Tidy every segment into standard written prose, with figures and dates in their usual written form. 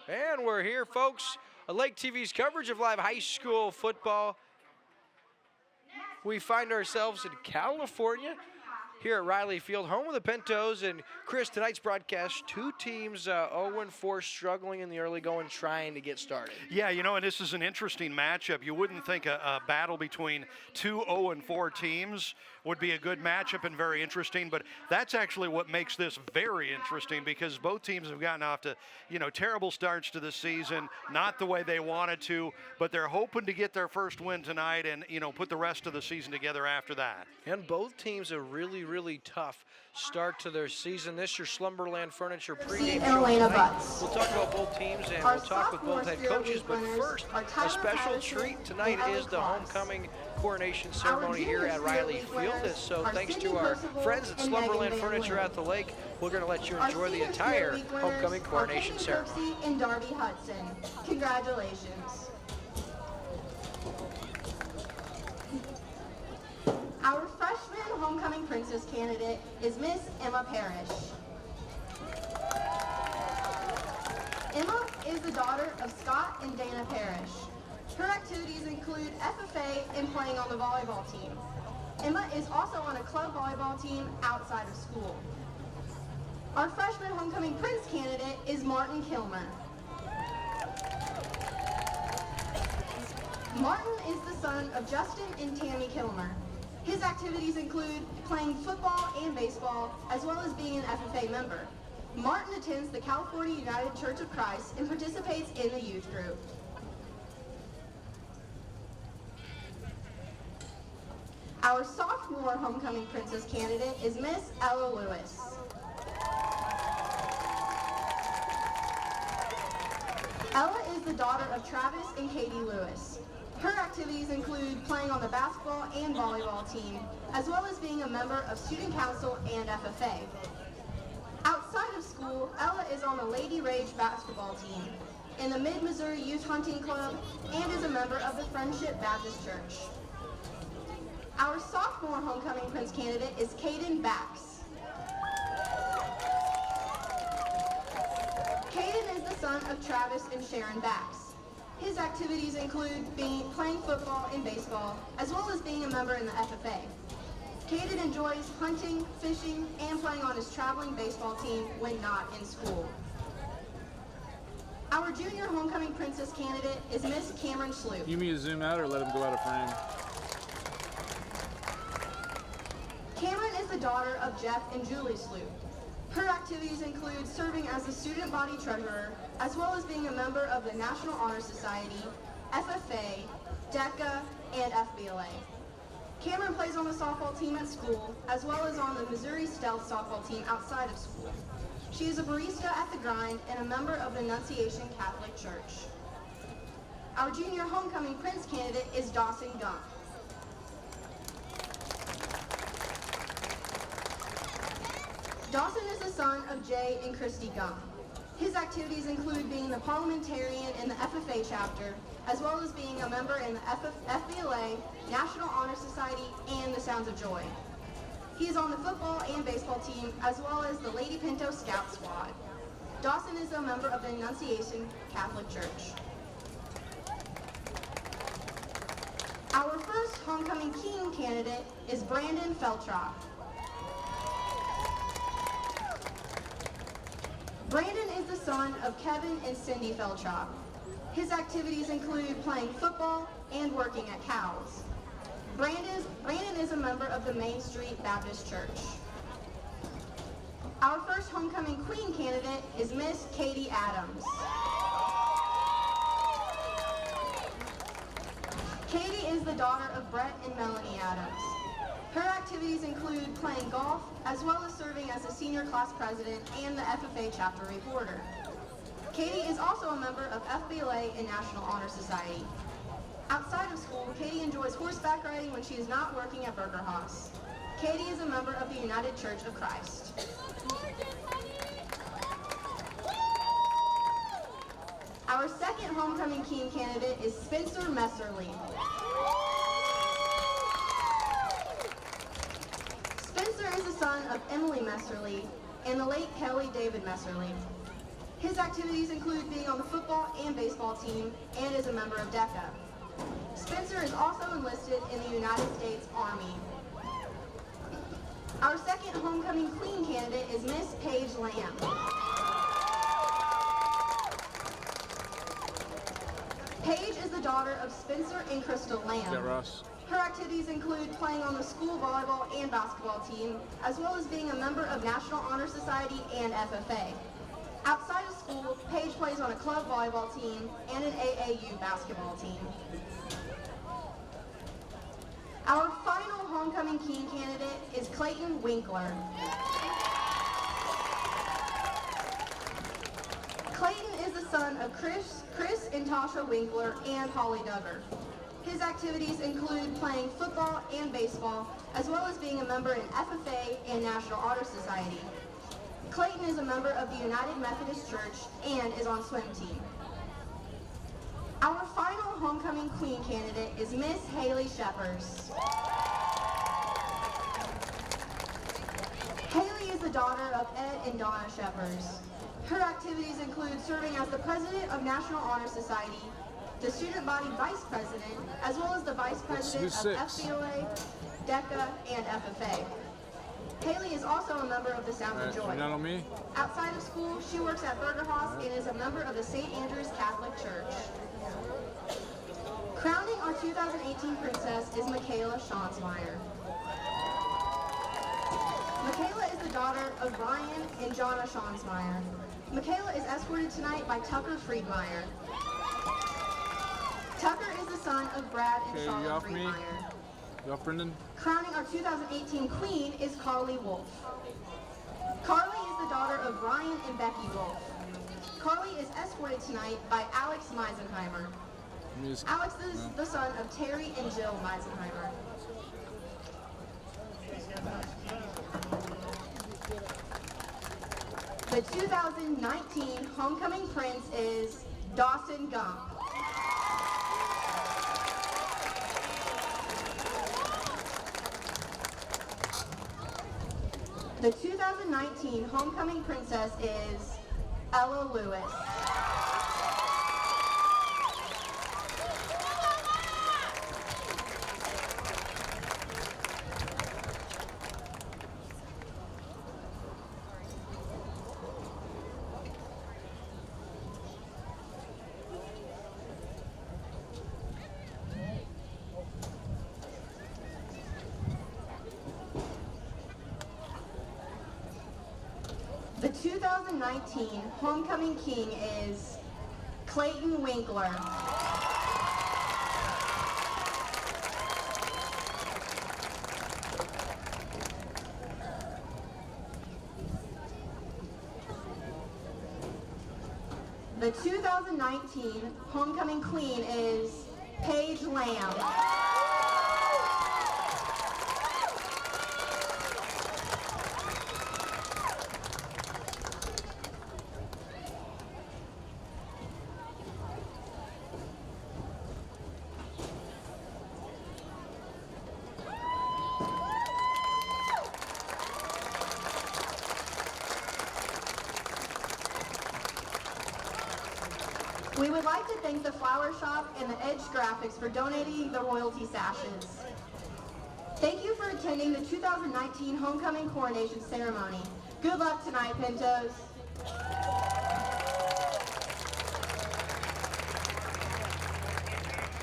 And we're here, folks. Lake TV's coverage of live high school football. We find ourselves in California, here at Riley Field, home of the Pintos. And Chris, tonight's broadcast, two teams 0-4, struggling in the early going, trying to get started. Yeah, you know, and this is an interesting matchup. You wouldn't think a battle between two 0-4 teams would be a good matchup and very interesting, but that's actually what makes this very interesting, because both teams have gotten off to, terrible starts to the season, not the way they wanted to, but they're hoping to get their first win tonight and, put the rest of the season together after that. And both teams a really tough start to their season. This your Slumberland Furniture pregame show tonight. We'll talk about both teams and we'll talk with both head coaches, but first, a special treat tonight is the homecoming coronation ceremony here at Riley Field. So thanks to our friends at Slumberland Furniture at the lake, we're going to let you enjoy the entire homecoming coronation ceremony. And Darby Hudson. Congratulations. Our freshman homecoming princess candidate is Miss Emma Parrish. Emma is the daughter of Scott and Dana Parrish. Her activities include FFA and playing on the volleyball team. Emma is also on a club volleyball team outside of school. Our freshman homecoming prince candidate is Martin Kilmer. Martin is the son of Justin and Tammy Kilmer. His activities include playing football and baseball, as well as being an FFA member. Martin attends the California United Church of Christ and participates in the youth group. Our sophomore homecoming princess candidate is Miss Ella Lewis. Ella is the daughter of Travis and Katie Lewis. Her activities include playing on the basketball and volleyball team, as well as being a member of student council and FFA. Outside of school, Ella is on the Lady Rage basketball team, in the Mid-Missouri Youth Hunting Club, and is a member of the Friendship Baptist Church. Our sophomore homecoming prince candidate is Caden Bax. Caden is the son of Travis and Sharon Bax. His activities include playing football and baseball, as well as being a member in the FFA. Caden enjoys hunting, fishing, and playing on his traveling baseball team when not in school. Our junior homecoming princess candidate is Miss Cameron Sloop. You mean to zoom out or let him go out of frame? Cameron is the daughter of Jeff and Julie Sloop. Her activities include serving as the student body treasurer, as well as being a member of the National Honor Society, FFA, DECA, and FBLA. Cameron plays on the softball team at school, as well as on the Missouri Stealth softball team outside of school. She is a barista at the Grind and a member of the Annunciation Catholic Church. Our junior homecoming prince candidate is Dawson Gump. Dawson is the son of Jay and Christy Gump. His activities include being the parliamentarian in the FFA chapter, as well as being a member in the FBLA, National Honor Society, and the Sounds of Joy. He is on the football and baseball team, as well as the Lady Pinto Scout Squad. Dawson is a member of the Annunciation Catholic Church. Our first homecoming king candidate is Brandon Feltrop. Brandon is the son of Kevin and Cindy Feltrop. His activities include playing football and working at Cow's. Brandon is a member of the Main Street Baptist Church. Our first homecoming queen candidate is Miss Katie Adams. Katie is the daughter of Brett and Melanie Adams. Her activities include playing golf, as well as serving as the senior class president and the FFA chapter reporter. Katie is also a member of FBLA and National Honor Society. Outside of school, Katie enjoys horseback riding when she is not working at Burger Haas. Katie is a member of the United Church of Christ. Our second homecoming king candidate is Spencer Messerly. Spencer is the son of Emily Messerly and the late Kelly David Messerly. His activities include being on the football and baseball team and is a member of DECA. Spencer is also enlisted in the United States Army. Our second homecoming queen candidate is Miss Paige Lamb. Paige is the daughter of Spencer and Crystal Lamb. Yeah, Ross. Her activities include playing on the school volleyball and basketball team, as well as being a member of National Honor Society and FFA. Outside of school, Paige plays on a club volleyball team and an AAU basketball team. Our final homecoming king candidate is Clayton Winkler. Clayton is the son of Chris and Tasha Winkler and Holly Duggar. His activities include playing football and baseball, as well as being a member in FFA and National Honor Society. Clayton is a member of the United Methodist Church and is on swim team. Our final homecoming queen candidate is Miss Haley Sheppers. Haley is the daughter of Ed and Donna Sheppers. Her activities include serving as the president of National Honor Society, the student body vice president, as well as the vice president of FBOA, DECA, and FFA. Haley is also a member of the Sound of Joy. Not on me. Outside of school, she works at Burger House and is a member of the St. Andrew's Catholic Church. Crowning our 2018 princess is Michaela Schonsmeyer. Michaela is the daughter of Brian and Jonna Schonsmeyer. Michaela is escorted tonight by Tucker Friedmeier. Tucker is the son of Brad and Charlotte Friedmeier. You off, Brendan? Crowning our 2018 queen is Carly Wolf. Carly is the daughter of Ryan and Becky Wolf. Carly is escorted tonight by Alex Meisenheimer. Alex is the son of Terry and Jill Meisenheimer. The 2019 homecoming prince is Dawson Gump. The 2019 homecoming princess is Ella Lewis. The 2019 homecoming king is Clayton Winkler. The 2019 homecoming queen is Paige Lamb. We would like to thank the Flower Shop and the Edge Graphics for donating the royalty sashes. Thank you for attending the 2019 Homecoming Coronation Ceremony. Good luck tonight, Pintos.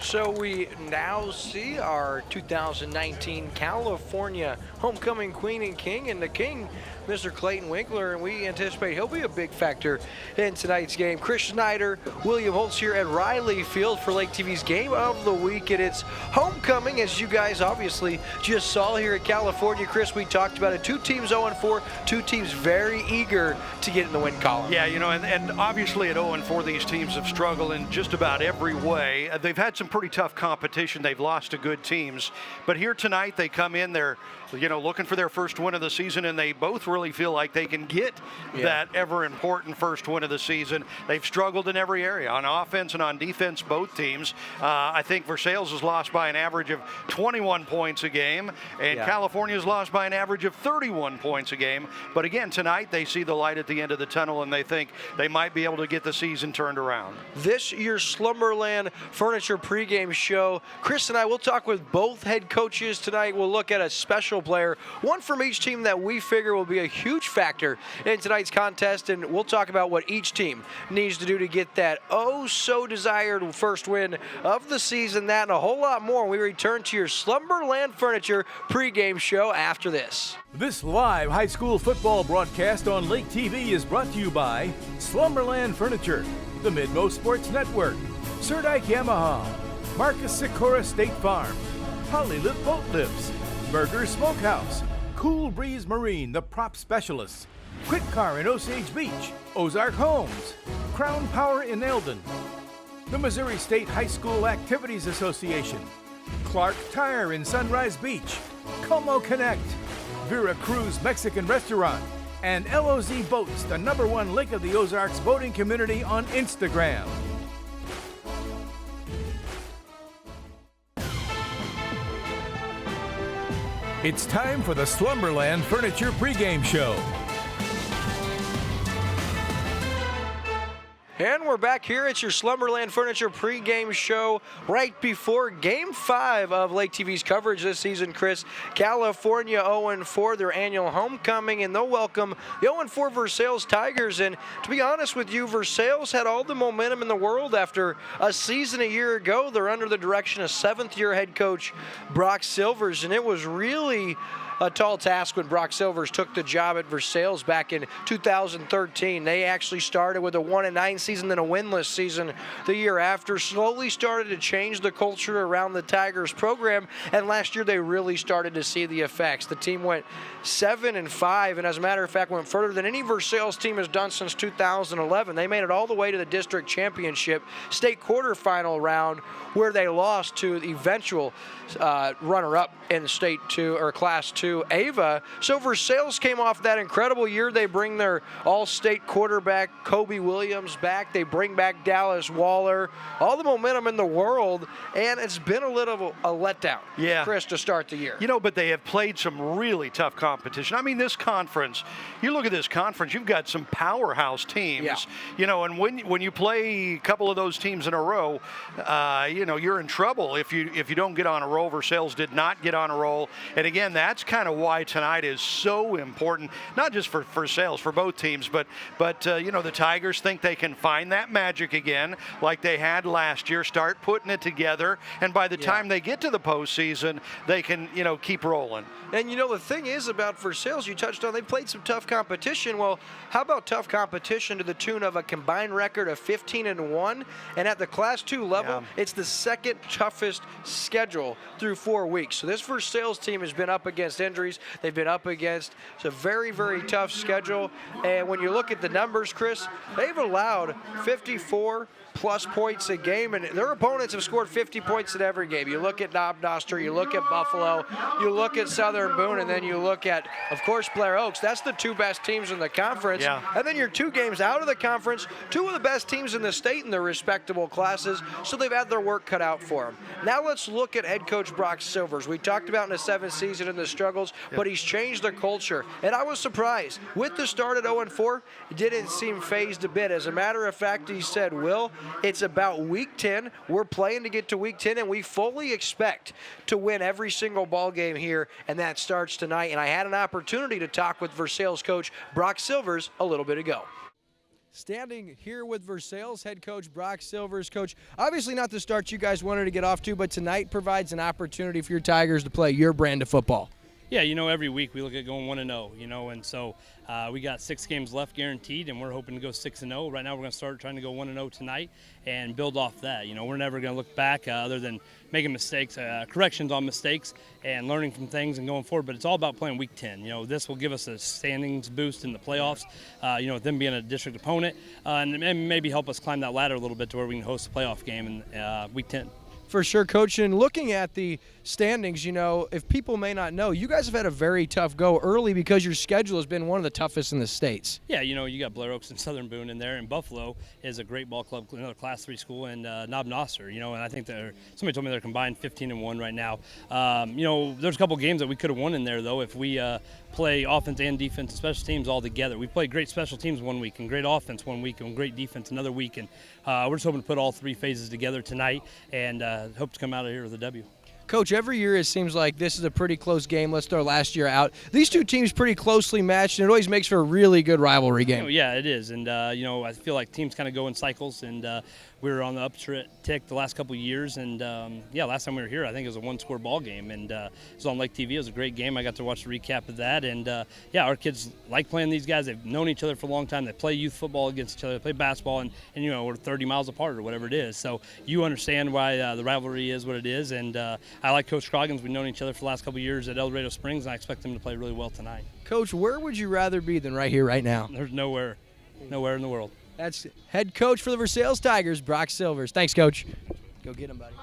So we now see our 2019 California homecoming queen and king, and the king, Mr. Clayton Winkler, and we anticipate he'll be a big factor in tonight's game. Chris Schneider, William Holtz here at Riley Field for Lake TV's Game of the Week, and it's homecoming, as you guys obviously just saw here at California. Chris, we talked about it. Two teams 0-4, two teams very eager to get in the win column. Yeah, you know, and obviously at 0-4, these teams have struggled in just about every way. They've had some pretty tough competition. They've lost to good teams. But here tonight, they come in, they're, you know, looking for their first win of the season, and they both really feel like they can get that ever-important first win of the season. They've struggled in every area, on offense and on defense, both teams. I think Versailles has lost by an average of 21 points a game, and California's lost by an average of 31 points a game. But again, tonight they see the light at the end of the tunnel, and they think they might be able to get the season turned around. This year's Slumberland Furniture pregame show, Chris and I will talk with both head coaches tonight. We'll look at a special player, one from each team that we figure will be a huge factor in tonight's contest, and we'll talk about what each team needs to do to get that oh-so-desired first win of the season. That and a whole lot more when we return to your Slumberland Furniture pregame show after this. This live high school football broadcast on Lake TV is brought to you by Slumberland Furniture, the Midmo Sports Network, Serdike Yamaha, Marcus Sikora State Farm, Hollylift Boat Lifts, Burger Smokehouse, Cool Breeze Marine, the prop specialists, Kwik Car in Osage Beach, Ozark Homes, Crown Power in Eldon, the Missouri State High School Activities Association, Clark Tire in Sunrise Beach, Como Connect, VERACRUZ Mexican Restaurant, and LOZ Boats, the #1 link of the Ozarks boating community on Instagram. It's time for the Slumberland Furniture pregame show. And we're back here at your Slumberland Furniture pregame show right before Game 5 of Lake TV's coverage this season, Chris. California 0-4, their annual homecoming, and they'll welcome the 0-4 Versailles Tigers. And to be honest with you, Versailles had all the momentum in the world after a season a year ago. They're under the direction of seventh-year head coach Brock Silvers, and it was really a tall task when Brock Silvers took the job at Versailles back in 2013. They actually started with a 1-9 season, then a winless season the year after. Slowly started to change the culture around the Tigers program, and last year they really started to see the effects. The team went 7-5, and as a matter of fact went further than any Versailles team has done since 2011. They made it all the way to the district championship state quarterfinal round, where they lost to the eventual runner-up in State 2 or Class 2 Ava. So Versailles came off that incredible year. They bring their all-state quarterback Kobe Williams back. They bring back Dallas Waller. All the momentum in the world, and it's been a little a letdown, Chris, to start the year. You know, but they have played some really tough competition. I mean, this conference, you look at this conference, you've got some powerhouse teams. You know, and when you play a couple of those teams in a row, you know, you're in trouble if you don't get on a roll. Versailles did not get on a roll, and again, that's kind of why tonight is so important, not just for Versailles, for both teams, but you know, the Tigers think they can find that magic again, like they had last year, start putting it together, and by the time they get to the postseason, they can, you know, keep rolling. And you know, the thing is about Versailles, you touched on, they played some tough competition. Well, how about tough competition to the tune of a combined record of 15-1? And at the Class 2 level, it's the second toughest schedule through 4 weeks. So this Versailles team has been up against injuries. They've been up against a very, very tough schedule. And when you look at the numbers, Chris, they've allowed 54 plus points a game, and their opponents have scored 50 points in every game. You look at Knob Noster, you look at Buffalo, you look at Southern Boone, and then you look at, of course, Blair Oaks. That's the two best teams in the conference. And then you're 2 games out of the conference, 2 of the best teams in the state in their respectable classes, so they've had their work cut out for them. Now let's look at head coach Brock Silvers. We talked about in the 7th season and the struggles, but he's changed the culture, and I was surprised. With the start at 0-4, it didn't seem phased a bit. As a matter of fact, he said, Will, it's about week 10. We're playing to get to week 10, and we fully expect to win every single ball game here, and that starts tonight. And I had an opportunity to talk with Versailles coach Brock Silvers a little bit ago. Standing here with Versailles head coach Brock Silvers. Coach, obviously not the start you guys wanted to get off to, but tonight provides an opportunity for your Tigers to play your brand of football. Yeah, you know, every week we look at going 1-0, you know, and so we got 6 games left guaranteed, and we're hoping to go 6-0. Right now we're going to start trying to go 1-0 tonight and build off that. You know, we're never going to look back other than making mistakes, corrections on mistakes, and learning from things and going forward. But it's all about playing week 10. You know, this will give us a standings boost in the playoffs, you know, with them being a district opponent, and maybe help us climb that ladder a little bit to where we can host a playoff game in week 10. For sure, Coach. And looking at the standings, you know, if people may not know, you guys have had a very tough go early because your schedule has been one of the toughest in the states. Yeah, you know, you got Blair Oaks and Southern Boone in there, and Buffalo is a great ball club, another Class 3 school, and Knob Nasser, you know, and I think somebody told me they're combined 15-1 right now. You know, there's a couple games that we could have won in there, though, if we play offense and defense and special teams all together. We played great special teams one week and great offense one week and great defense another week, and we're just hoping to put all three phases together tonight and hope to come out of here with a W. Coach, every year it seems like this is a pretty close game. Let's throw last year out. These two teams pretty closely matched, and it always makes for a really good rivalry game. Yeah, it is, and you know, I feel like teams kind of go in cycles, and we were on the uptick the last couple of years, and yeah, last time we were here, I think it was a one-score ball game, and it was on Lake TV. It was a great game. I got to watch the recap of that, and yeah, our kids like playing these guys. They've known each other for a long time. They play youth football against each other. They play basketball, and you know, we're 30 miles apart or whatever it is. So you understand why the rivalry is what it is, and I like Coach Scroggins. We've known each other for the last couple of years at El Dorado Springs, and I expect them to play really well tonight. Coach, where would you rather be than right here, right now? There's nowhere in the world. That's head coach for the Versailles Tigers, Brock Silvers. Thanks, Coach. Go get him, buddy.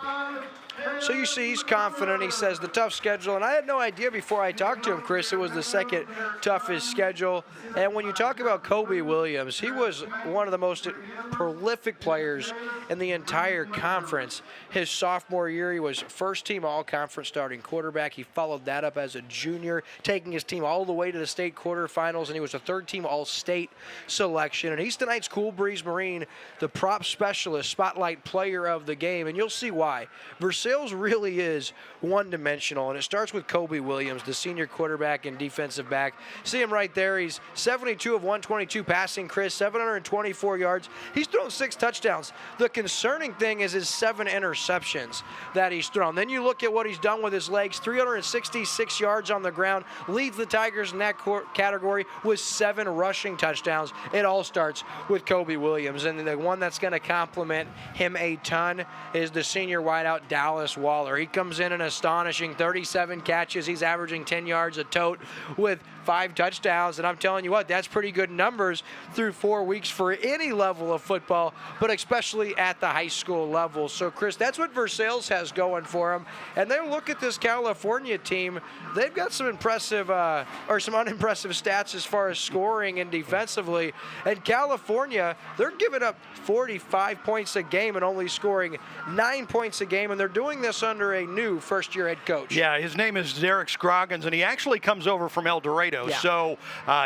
So you see, he's confident. He says the tough schedule, and I had no idea before I talked to him, Chris, it was the second toughest schedule. And when you talk about Kobe Williams, he was one of the most prolific players in the entire conference. His sophomore year, he was first-team all-conference starting quarterback. He followed that up as a junior, taking his team all the way to the state quarterfinals, and he was a third-team all-state selection. And he's tonight's Cool Breeze Marine, the prop specialist, spotlight player of the game, and you'll see why. Versailles really is one-dimensional, and it starts with Kobe Williams, the senior quarterback and defensive back. See him right there. He's 72 of 122 passing, Chris, 724 yards. He's thrown 6 touchdowns. The concerning thing is his 7 interceptions that he's thrown. Then you look at what he's done with his legs, 366 yards on the ground, leads the Tigers in that category with 7 rushing touchdowns. It all starts with Kobe Williams, and the one that's going to compliment him a ton is the senior wideout Dallas Waller. He comes in an astonishing 37 catches. He's averaging 10 yards a tote with 5 touchdowns, and I'm telling you what, that's pretty good numbers through 4 weeks for any level of football, but especially at the high school level. So, Chris, that's what Versailles has going for them. And then look at this California team. They've got some impressive or some unimpressive stats as far as scoring and defensively. And California, they're giving up 45 points a game and only scoring 9 points a game, and they're doing this under a new first-year head coach. Yeah, his name is Derek Scroggins, and he actually comes over from El Dorado. Yeah. So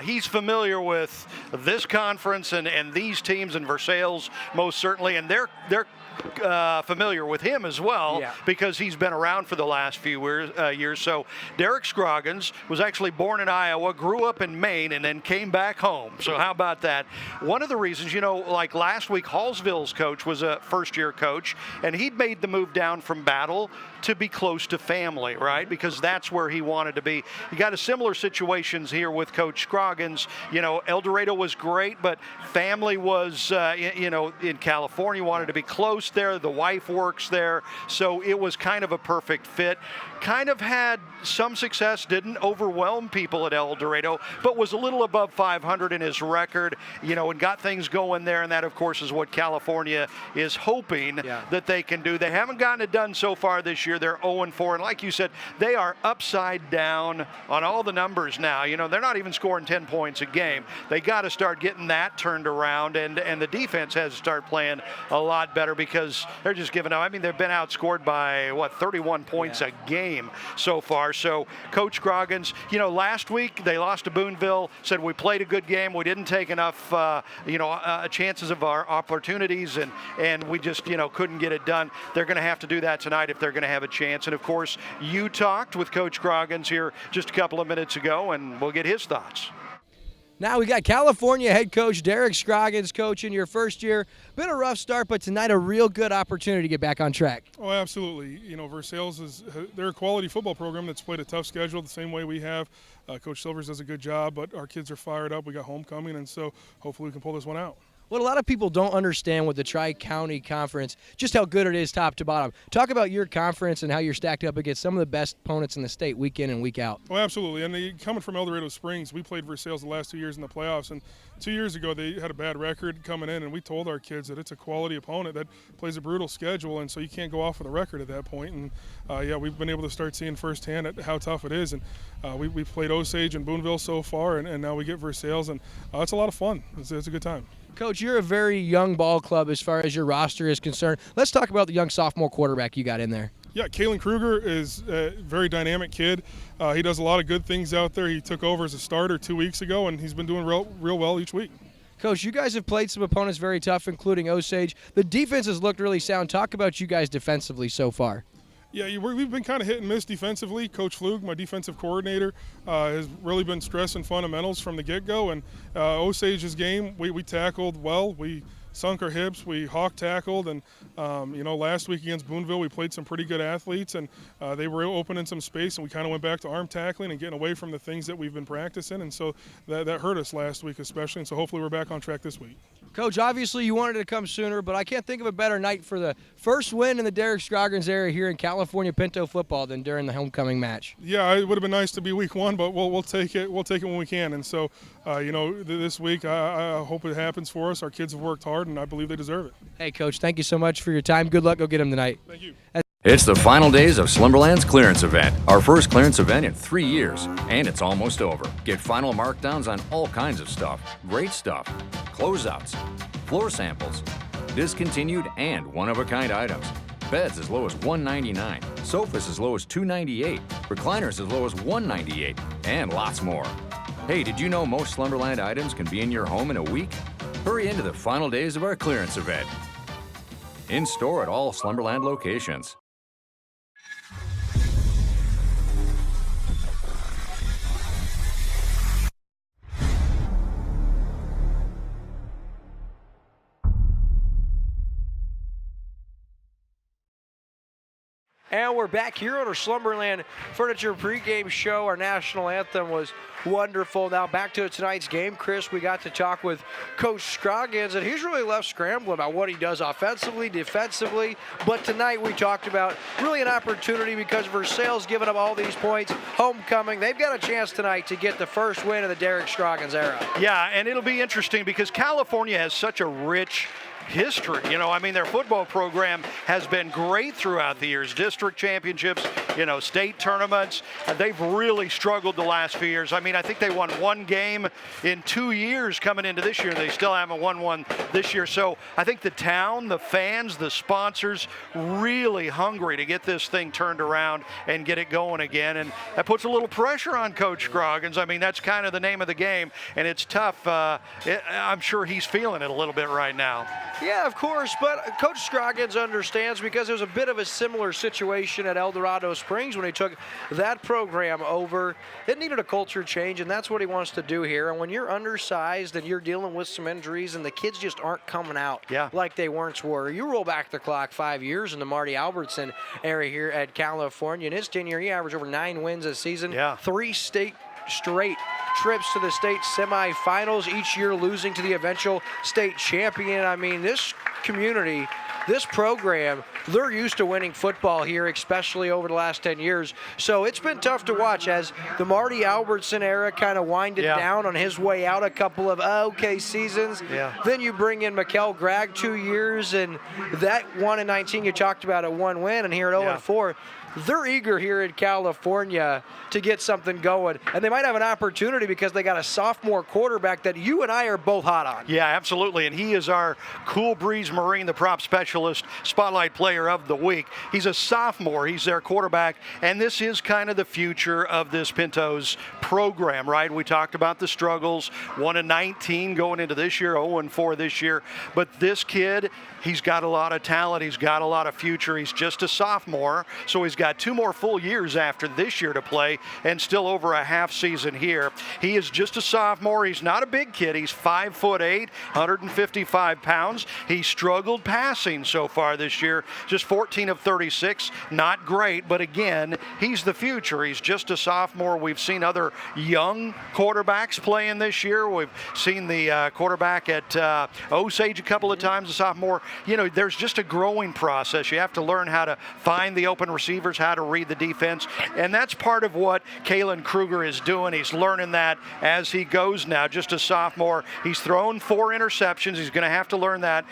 he's familiar with this conference and these teams in Versailles most certainly, and they're familiar with him as well, because he's been around for the last few years. So Derek Scroggins was actually born in Iowa, grew up in Maine, and then came back home. So how about that? One of the reasons, you know, like last week, Hallsville's coach was a first-year coach, and he'd made the move down from Battle to be close to family, right? Because that's where he wanted to be. You got a similar situations here with Coach Scroggins. You know, El Dorado was great, but family was, you know, in California, wanted to be close there. The wife works there, so it was kind of a perfect fit. Kind of had some success, didn't overwhelm people at El Dorado, but was a little above 500 in his record, you know, and got things going there. And that, of course, is what California is hoping that they can do. They haven't gotten it done so far this year. They're 0-4, and like you said, they are upside down on all the numbers now. You know, they're not even scoring 10 points a game. They got to start getting that turned around, and the defense has to start playing a lot better, because they're just giving up. I mean, they've been outscored by, 31 points a game so far. So Coach Scroggins, you know, last week they lost to Boonville, said we played a good game. We didn't take enough, chances of our opportunities, and we just, you know, couldn't get it done. They're going to have to do that tonight if they're going to have a chance. And, of course, you talked with Coach Scroggins here just a couple of minutes ago, and we'll get his thoughts. Now we got California head coach Derek Scroggins coaching your first year. Been a rough start, but tonight a real good opportunity to get back on track. Oh, absolutely. You know, Versailles they're a quality football program that's played a tough schedule the same way we have. Coach Silvers does a good job, but our kids are fired up. We got homecoming, and so hopefully we can pull this one out. What a lot of people don't understand with the Tri-County Conference, just how good it is top to bottom. Talk about your conference and how you're stacked up against some of the best opponents in the state week in and week out. Oh, absolutely. And coming from El Dorado Springs, we played Versailles the last 2 years in the playoffs. And 2 years ago, they had a bad record coming in, and we told our kids that it's a quality opponent that plays a brutal schedule, and so you can't go off with a record at that point. And, yeah, we've been able to start seeing firsthand how tough it is. And we've played Osage and Boonville so far, and now we get Versailles, and it's a lot of fun. It's a good time. Coach, you're a very young ball club as far as your roster is concerned. Let's talk about the young sophomore quarterback you got in there. Yeah, Kalen Kruger is a very dynamic kid. He does a lot of good things out there. He took over as a starter 2 weeks ago, and he's been doing real well each week. Coach, you guys have played some opponents very tough, including Osage. The defense has looked really sound. Talk about you guys defensively so far. Yeah, we've been kind of hit and miss defensively. Coach Flug, my defensive coordinator, has really been stressing fundamentals from the get-go. And Osage's game, we tackled well. We sunk our hips. We hawk tackled. And, last week against Boonville, we played some pretty good athletes. And they were opening some space, and we kind of went back to arm tackling and getting away from the things that we've been practicing. And so that hurt us last week especially. And so hopefully we're back on track this week. Coach, obviously you wanted to come sooner, but I can't think of a better night for the first win in the Derek Scroggins area here in California Pinto football than during the homecoming match. Yeah, it would have been nice to be week one, but we'll take it. We'll take it when we can. And so, this week I hope it happens for us. Our kids have worked hard, and I believe they deserve it. Hey, Coach, thank you so much for your time. Good luck. Go get them tonight. Thank you. It's the final days of Slumberland's clearance event, our first clearance event in 3 years, and it's almost over. Get final markdowns on all kinds of stuff, great stuff, closeouts, floor samples, discontinued and one-of-a-kind items, beds as low as $199, sofas as low as $298, recliners as low as $198, and lots more. Hey, did you know most Slumberland items can be in your home in a week? Hurry into the final days of our clearance event. In store at all Slumberland locations. And we're back here on our Slumberland Furniture pregame show. Our national anthem was wonderful. Now back to tonight's game. Chris, we got to talk with Coach Scroggins, and he's really left scrambling about what he does offensively, defensively. But tonight we talked about really an opportunity because Versailles giving up all these points. Homecoming, they've got a chance tonight to get the first win of the Derek Scroggins era. Yeah, and it'll be interesting because California has such a rich history. Their football program has been great throughout the years. District championships, state tournaments. They've really struggled the last few years. I think they won one game in 2 years coming into this year. They still haven't won one this year. So I think the town, the fans, the sponsors, really hungry to get this thing turned around and get it going again. And that puts a little pressure on Coach Scroggins. That's kind of the name of the game, and it's tough. I'm sure he's feeling it a little bit right now. Yeah, of course, but Coach Scroggins understands because there was a bit of a similar situation at El Dorado Springs when he took that program over. It needed a culture change, and that's what he wants to do here. And when you're undersized and you're dealing with some injuries and the kids just aren't coming out like they once were, you roll back the clock 5 years in the Marty Albertson area here at California. In his tenure, he averaged over 9 wins a season, 3 state straight trips to the state semifinals, each year losing to the eventual state champion. This community, this program, they're used to winning football here, especially over the last 10 years. So it's been tough to watch as the Marty Albertson era kind of winded down on his way out, a couple of okay seasons. Then you bring in Mikkel Gragg 2 years, and that 1-19 you talked about at 1 win, and here at 0-4. They're eager here in California to get something going, and they might have an opportunity because they got a sophomore quarterback that you and I are both hot on. Yeah, absolutely, and he is our Cool Breeze Marine, the prop specialist, spotlight player of the week. He's a sophomore. He's their quarterback, and this is kind of the future of this Pintos program, right? We talked about the struggles, 1-19 going into this year, 0-4 this year, but this kid, he's got a lot of talent. He's got a lot of future. He's just a sophomore, so he's got got 2 more full years after this year to play and still over a half season here. He is just a sophomore. He's not a big kid. He's 5'8", 155 pounds. He struggled passing so far this year, just 14 of 36. Not great, but again, he's the future. He's just a sophomore. We've seen other young quarterbacks playing this year. We've seen the quarterback at Osage a couple of times, a sophomore. You know, there's just a growing process. You have to learn how to find the open receivers, how to read the defense, and that's part of what Kalen Kruger is doing. He's learning that as he goes now, just a sophomore. He's thrown 4 interceptions. He's going to have to learn that.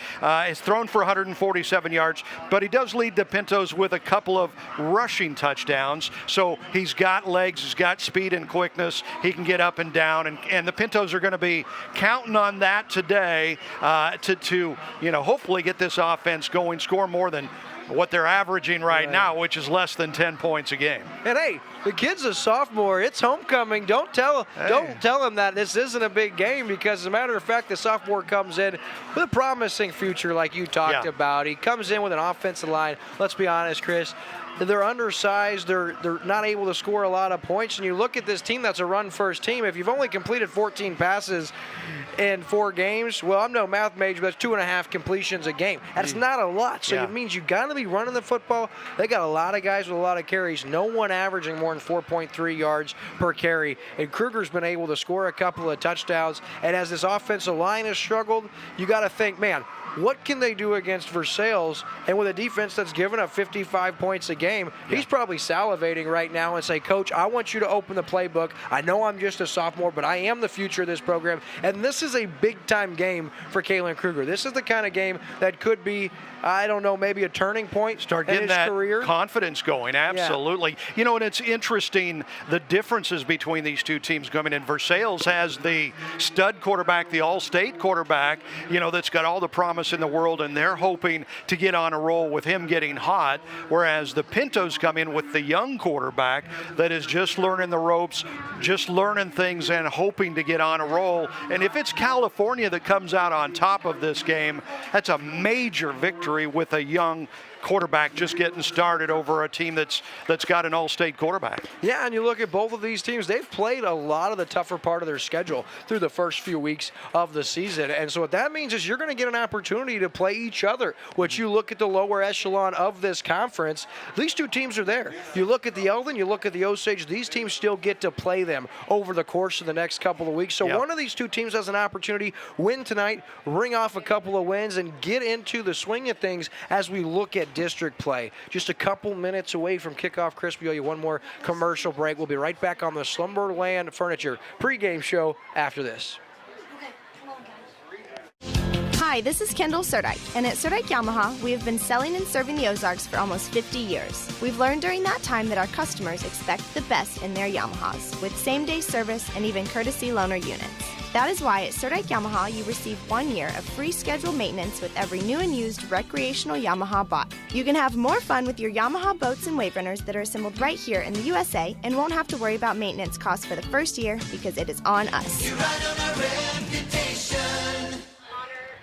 He's thrown for 147 yards, but he does lead the Pintos with a couple of rushing touchdowns. So he's got legs, he's got speed and quickness. He can get up and down, and the Pintos are going to be counting on that today to you know, hopefully get this offense going, score more than what they're averaging right now, which is less than 10 points a game. And hey, the kid's a sophomore. It's homecoming. Don't tell him that this isn't a big game, because as a matter of fact, the sophomore comes in with a promising future like you talked about. He comes in with an offensive line. Let's be honest, Chris. They're undersized. They're not able to score a lot of points. And you look at this team that's a run-first team. If you've only completed 14 passes in 4 games, well, I'm no math major, but that's 2.5 completions a game. That's not a lot. So it means you got to be running the football. They got a lot of guys with a lot of carries. No one averaging more than 4.3 yards per carry. And Kruger's been able to score a couple of touchdowns. And as this offensive line has struggled, you got to think, man, what can they do against Versailles? And with a defense that's given up 55 points a game, he's probably salivating right now and say, Coach, I want you to open the playbook. I know I'm just a sophomore, but I am the future of this program. And this is a big-time game for Kalen Kruger. This is the kind of game that could be, I don't know, maybe a turning point Start in getting his that career. Confidence going, absolutely. You know, and it's interesting, the differences between these two teams coming in. Versailles has the stud quarterback, the all-state quarterback, you know, that's got all the promise in the world, and they're hoping to get on a roll with him getting hot, whereas the Pintos come in with the young quarterback that is just learning the ropes, just learning things and hoping to get on a roll. And if it's California that comes out on top of this game, that's a major victory with a young quarterback just getting started over a team that's got an all-state quarterback. Yeah, and you look at both of these teams, they've played a lot of the tougher part of their schedule through the first few weeks of the season. And so what that means is you're going to get an opportunity to play each other. Which you look at the lower echelon of this conference, these two teams are there. You look at the Eldon, you look at the Osage, these teams still get to play them over the course of the next couple of weeks. So one of these two teams has an opportunity, win tonight, ring off a couple of wins, and get into the swing of things as we look at district play. Just a couple minutes away from kickoff. Chris, we owe you one more commercial break. We'll be right back on the Slumberland Furniture pregame show after this. Hi, this is Kendall Surdike, and at Surdike Yamaha, we have been selling and serving the Ozarks for almost 50 years. We've learned during that time that our customers expect the best in their Yamahas, with same-day service and even courtesy loaner units. That is why at Surdike Yamaha, you receive 1 year of free scheduled maintenance with every new and used recreational Yamaha bought. You can have more fun with your Yamaha boats and wave runners that are assembled right here in the USA and won't have to worry about maintenance costs for the first year because it is on us. You ride on a reputation.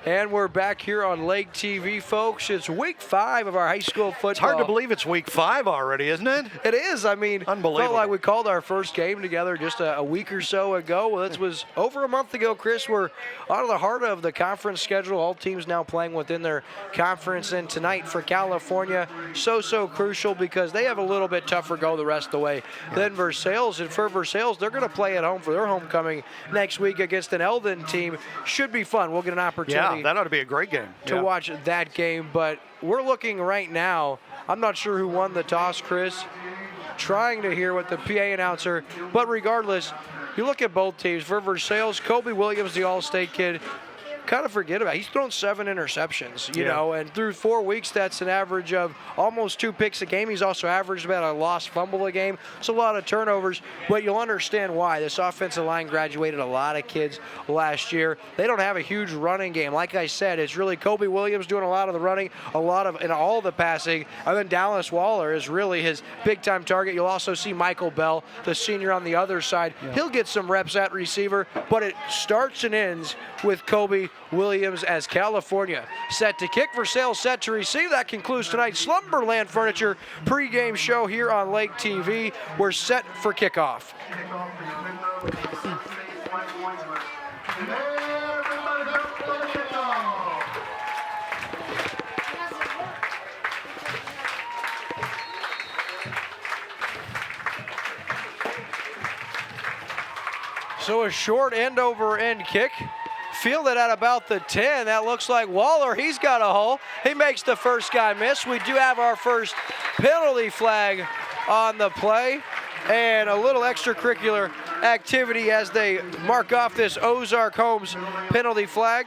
And we're back here on Lake TV, folks. It's week 5 of our high school football. It's hard to believe it's week 5 already, isn't it? It is. I mean, unbelievable. Felt like we called our first game together just a week or so ago. Well, this was over a month ago, Chris. We're out of the heart of the conference schedule. All teams now playing within their conference. And tonight for California, so crucial because they have a little bit tougher go the rest of the way than Versailles. And for Versailles, they're going to play at home for their homecoming next week against an Eldon team. Should be fun. We'll get an opportunity. Yeah, that ought to be a great game. To watch that game, but we're looking right now. I'm not sure who won the toss, Chris. Trying to hear what the PA announcer, but regardless, you look at both teams. For Versailles, Kobe Williams, the All-State kid, kind of forget about it. He's thrown 7 interceptions, you know, and through 4 weeks, that's an average of almost 2 picks a game. He's also averaged about a lost fumble a game. It's a lot of turnovers, but you'll understand why. This offensive line graduated a lot of kids last year. They don't have a huge running game. Like I said, it's really Kobe Williams doing a lot of the running, and all the passing, and then Dallas Waller is really his big-time target. You'll also see Michael Bell, the senior on the other side. He'll get some reps at receiver, but it starts and ends with Kobe Williams as California set to kick. Versailles set to receive. That concludes tonight's Slumberland Furniture pregame show here on Lake TV. We're set for kickoff. So a short end-over-end kick. Fielded at about the 10. That looks like Waller. He's got a hole. He makes the first guy miss. We do have our first penalty flag on the play. And a little extracurricular activity as they mark off this Ozark Homes penalty flag.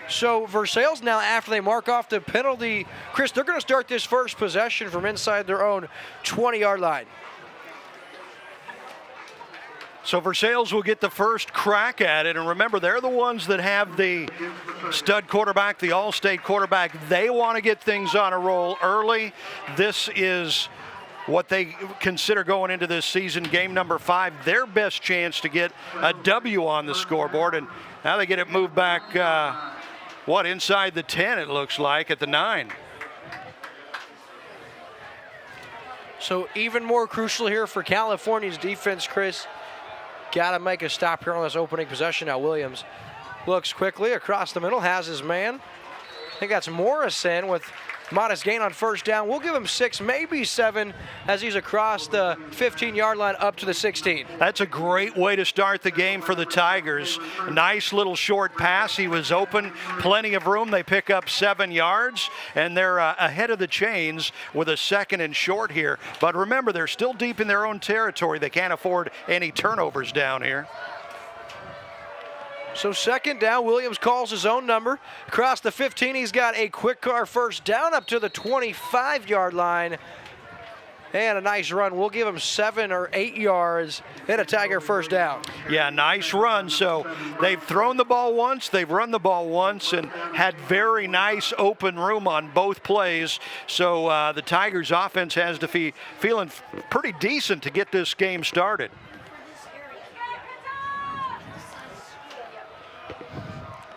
So Versailles now, after they mark off the penalty, Chris, they're going to start this first possession from inside their own 20-yard line. So Versailles will get the first crack at it. And remember, they're the ones that have the stud quarterback, the all-state quarterback. They want to get things on a roll early. This is what they consider going into this season, game number 5, their best chance to get a W on the scoreboard. And now they get it moved back, inside the 10 it looks like, at the 9. So even more crucial here for California's defense, Chris. Got to make a stop here on this opening possession. Now Williams looks quickly across the middle, has his man. I think that's Morrison with modest gain on first down. We'll give him 6, maybe 7, as he's across the 15-yard line up to the 16. That's a great way to start the game for the Tigers. A nice little short pass. He was open, plenty of room. They pick up 7 yards, and they're ahead of the chains with a 2nd and short here. But remember, they're still deep in their own territory. They can't afford any turnovers down here. So 2nd down, Williams calls his own number. Across the 15, he's got a quick car first down up to the 25-yard line. And a nice run. We'll give him 7 or 8 yards and a Tiger first down. Yeah, nice run. So they've thrown the ball once, they've run the ball once, and had very nice open room on both plays. So the Tigers offense has to be feeling pretty decent to get this game started.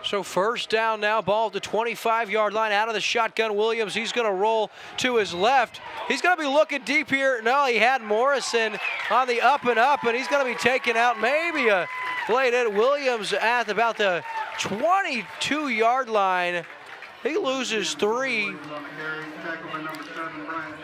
So first down now, ball at the 25-yard line, out of the shotgun. Williams, he's going to roll to his left. He's going to be looking deep here. No, he had Morrison on the up and up, and he's going to be taken out. Maybe a late hit. Williams at about the 22-yard line. He loses 3.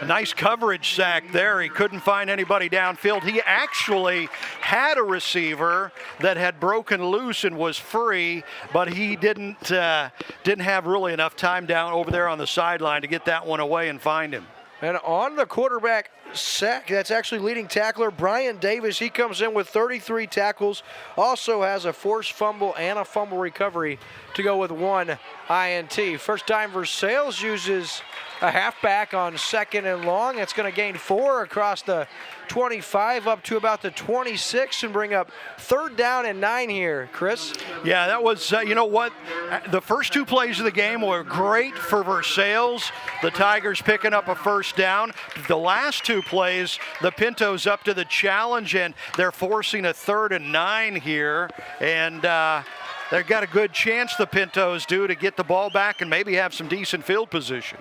A nice coverage sack there. He couldn't find anybody downfield. He actually had a receiver that had broken loose and was free, but he didn't have really enough time down over there on the sideline to get that one away and find him. And on the quarterback sack, that's actually leading tackler Brian Davis. He comes in with 33 tackles, also has a forced fumble and a fumble recovery to go with 1 INT. First time Versailles uses a halfback on 2nd and long. It's going to gain 4 across the 25 up to about the 26 and bring up 3rd down and 9 here, Chris. Yeah, that was, you know what, the first 2 plays of the game were great for Versailles. The Tigers picking up a first down. The last 2 plays, the Pintos up to the challenge, and they're forcing a 3rd and 9 here. And they've got a good chance, the Pintos do, to get the ball back and maybe have some decent field position.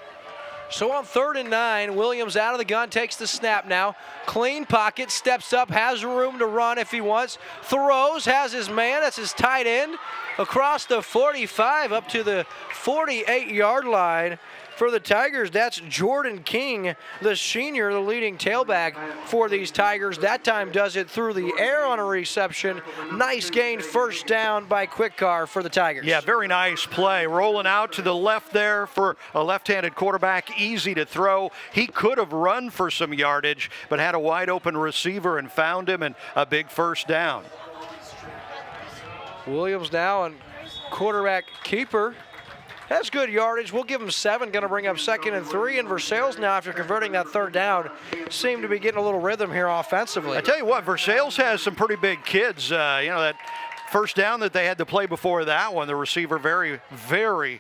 So on 3rd and 9, Williams out of the gun, takes the snap now. Clean pocket, steps up, has room to run if he wants. Throws, has his man, that's his tight end. Across the 45 up to the 48-yard line. For the Tigers, that's Jordan King, the senior, the leading tailback for these Tigers. That time does it through the air on a reception. Nice gain, first down by Kwik for the Tigers. Yeah, very nice play. Rolling out to the left there for a left-handed quarterback, easy to throw. He could have run for some yardage, but had a wide open receiver and found him, and a big first down. Williams now and quarterback keeper. That's good yardage. We'll give him 7. Going to bring up 2nd and 3. And Versailles now, after converting that 3rd down, seem to be getting a little rhythm here offensively. I tell you what, Versailles has some pretty big kids. That first down that they had to play before that one, the receiver very, very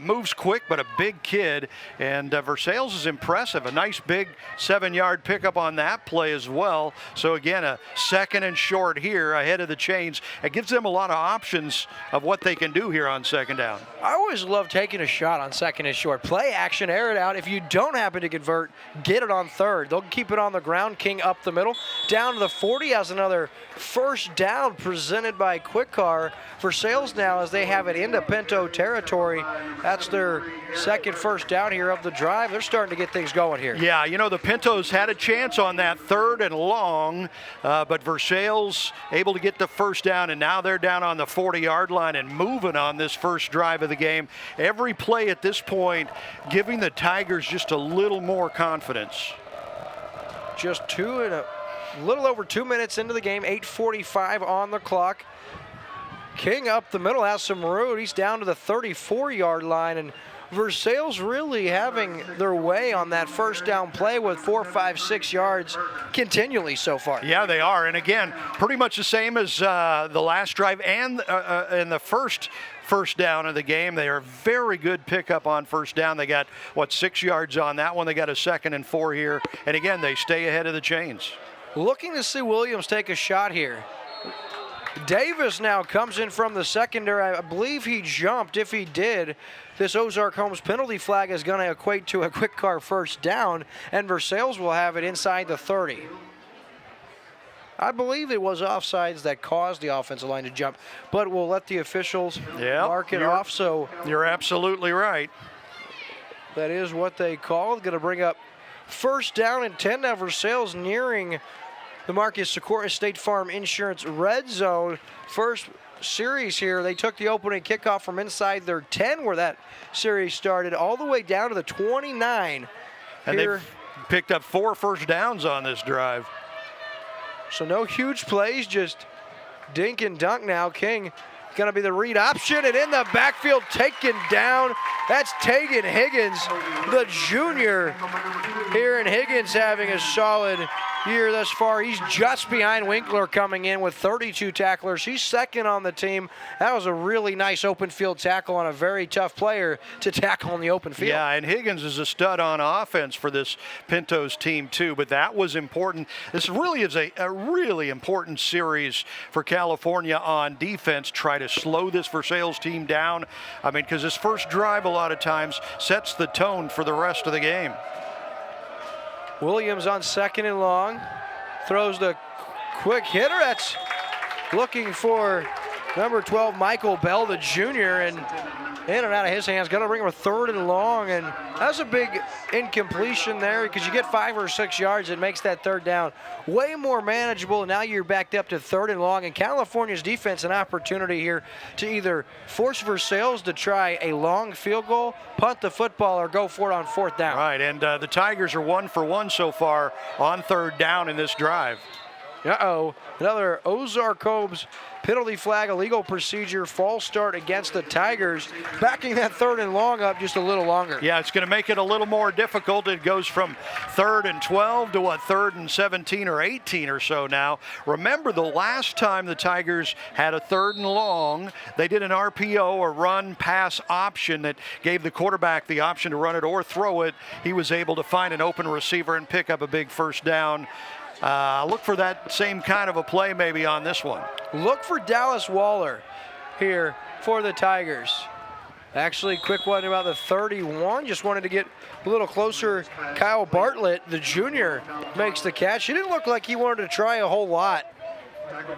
moves quick, but a big kid. And Versailles is impressive. A nice big 7-yard pickup on that play as well. So again, a 2nd and short here ahead of the chains. It gives them a lot of options of what they can do here on 2nd down. I always love taking a shot on 2nd and short. Play action, air it out. If you don't happen to convert, get it on 3rd. They'll keep it on the ground. King up the middle. Down to the 40 has another first down presented by Kwik. Versailles now, as they have it into Pinto territory. That's their 2nd first down here of the drive. They're starting to get things going here. Yeah, you know, the Pintos had a chance on that 3rd and long, but Versailles able to get the first down, and now they're down on the 40-yard line and moving on this first drive of the game. Every play at this point giving the Tigers just a little more confidence. Just a little over 2 minutes into the game, 8:45 on the clock. King up the middle has some room. He's down to the 34-yard line, and Versailles really having their way on that first down play with 4, 5, 6 yards continually so far. Yeah, they are. And again, pretty much the same as the last drive and in the first down of the game. They are very good pickup on first down. They got, 6 yards on that one. They got a 2nd and 4 here. And again, they stay ahead of the chains. Looking to see Williams take a shot here. Davis now comes in from the secondary. I believe he jumped. If he did, this Ozark Holmes penalty flag is going to equate to a Kwik first down, and Versailles will have it inside the 30. I believe it was offsides that caused the offensive line to jump, but we'll let the officials mark it off. So you're absolutely right. That is what they called. Going to bring up first down and 10 now. Versailles nearing the Marcus Sikora State Farm Insurance red zone. First series here, they took the opening kickoff from inside their 10 where that series started all the way down to the 29. And they've picked up 4 first downs on this drive. So no huge plays, just dink and dunk now. King going to be the read option, and in the backfield taken down. That's Tegan Higgins, the junior here, and Higgins having a solid year thus far. He's just behind Winkler coming in with 32 tacklers. He's 2nd on the team. That was a really nice open field tackle on a very tough player to tackle in the open field. Yeah, and Higgins is a stud on offense for this Pintos team too, but that was important. This really is a really important series for California on defense. Try to slow this Versailles team down. I mean, because this first drive a lot of times sets the tone for the rest of the game. Williams on 2nd and long, throws the quick hitter. That's looking for number 12, Michael Bell, the junior, and in and out of his hands. Going to bring him a 3rd and long, and that's a big incompletion there because you get 5 or 6 yards. It makes that 3rd down way more manageable, and now you're backed up to 3rd and long. And California's defense an opportunity here to either force Versailles to try a long field goal, punt the football, or go for it on 4th down. Right, and the Tigers are 1 for 1 so far on 3rd down in this drive. Another Ozark Holmes penalty flag, illegal procedure, false start against the Tigers, backing that 3rd and long up just a little longer. Yeah, it's going to make it a little more difficult. It goes from 3rd and 12 to 3rd and 17 or 18 or so now. Remember, the last time the Tigers had a 3rd and long, they did an RPO, or run pass option, that gave the quarterback the option to run it or throw it. He was able to find an open receiver and pick up a big first down. Look for that same kind of a play maybe on this one. Look for Dallas Waller here for the Tigers. Actually, quick one about the 31. Just wanted to get a little closer. Kyle Bartlett, the junior, makes the catch. He didn't look like he wanted to try a whole lot.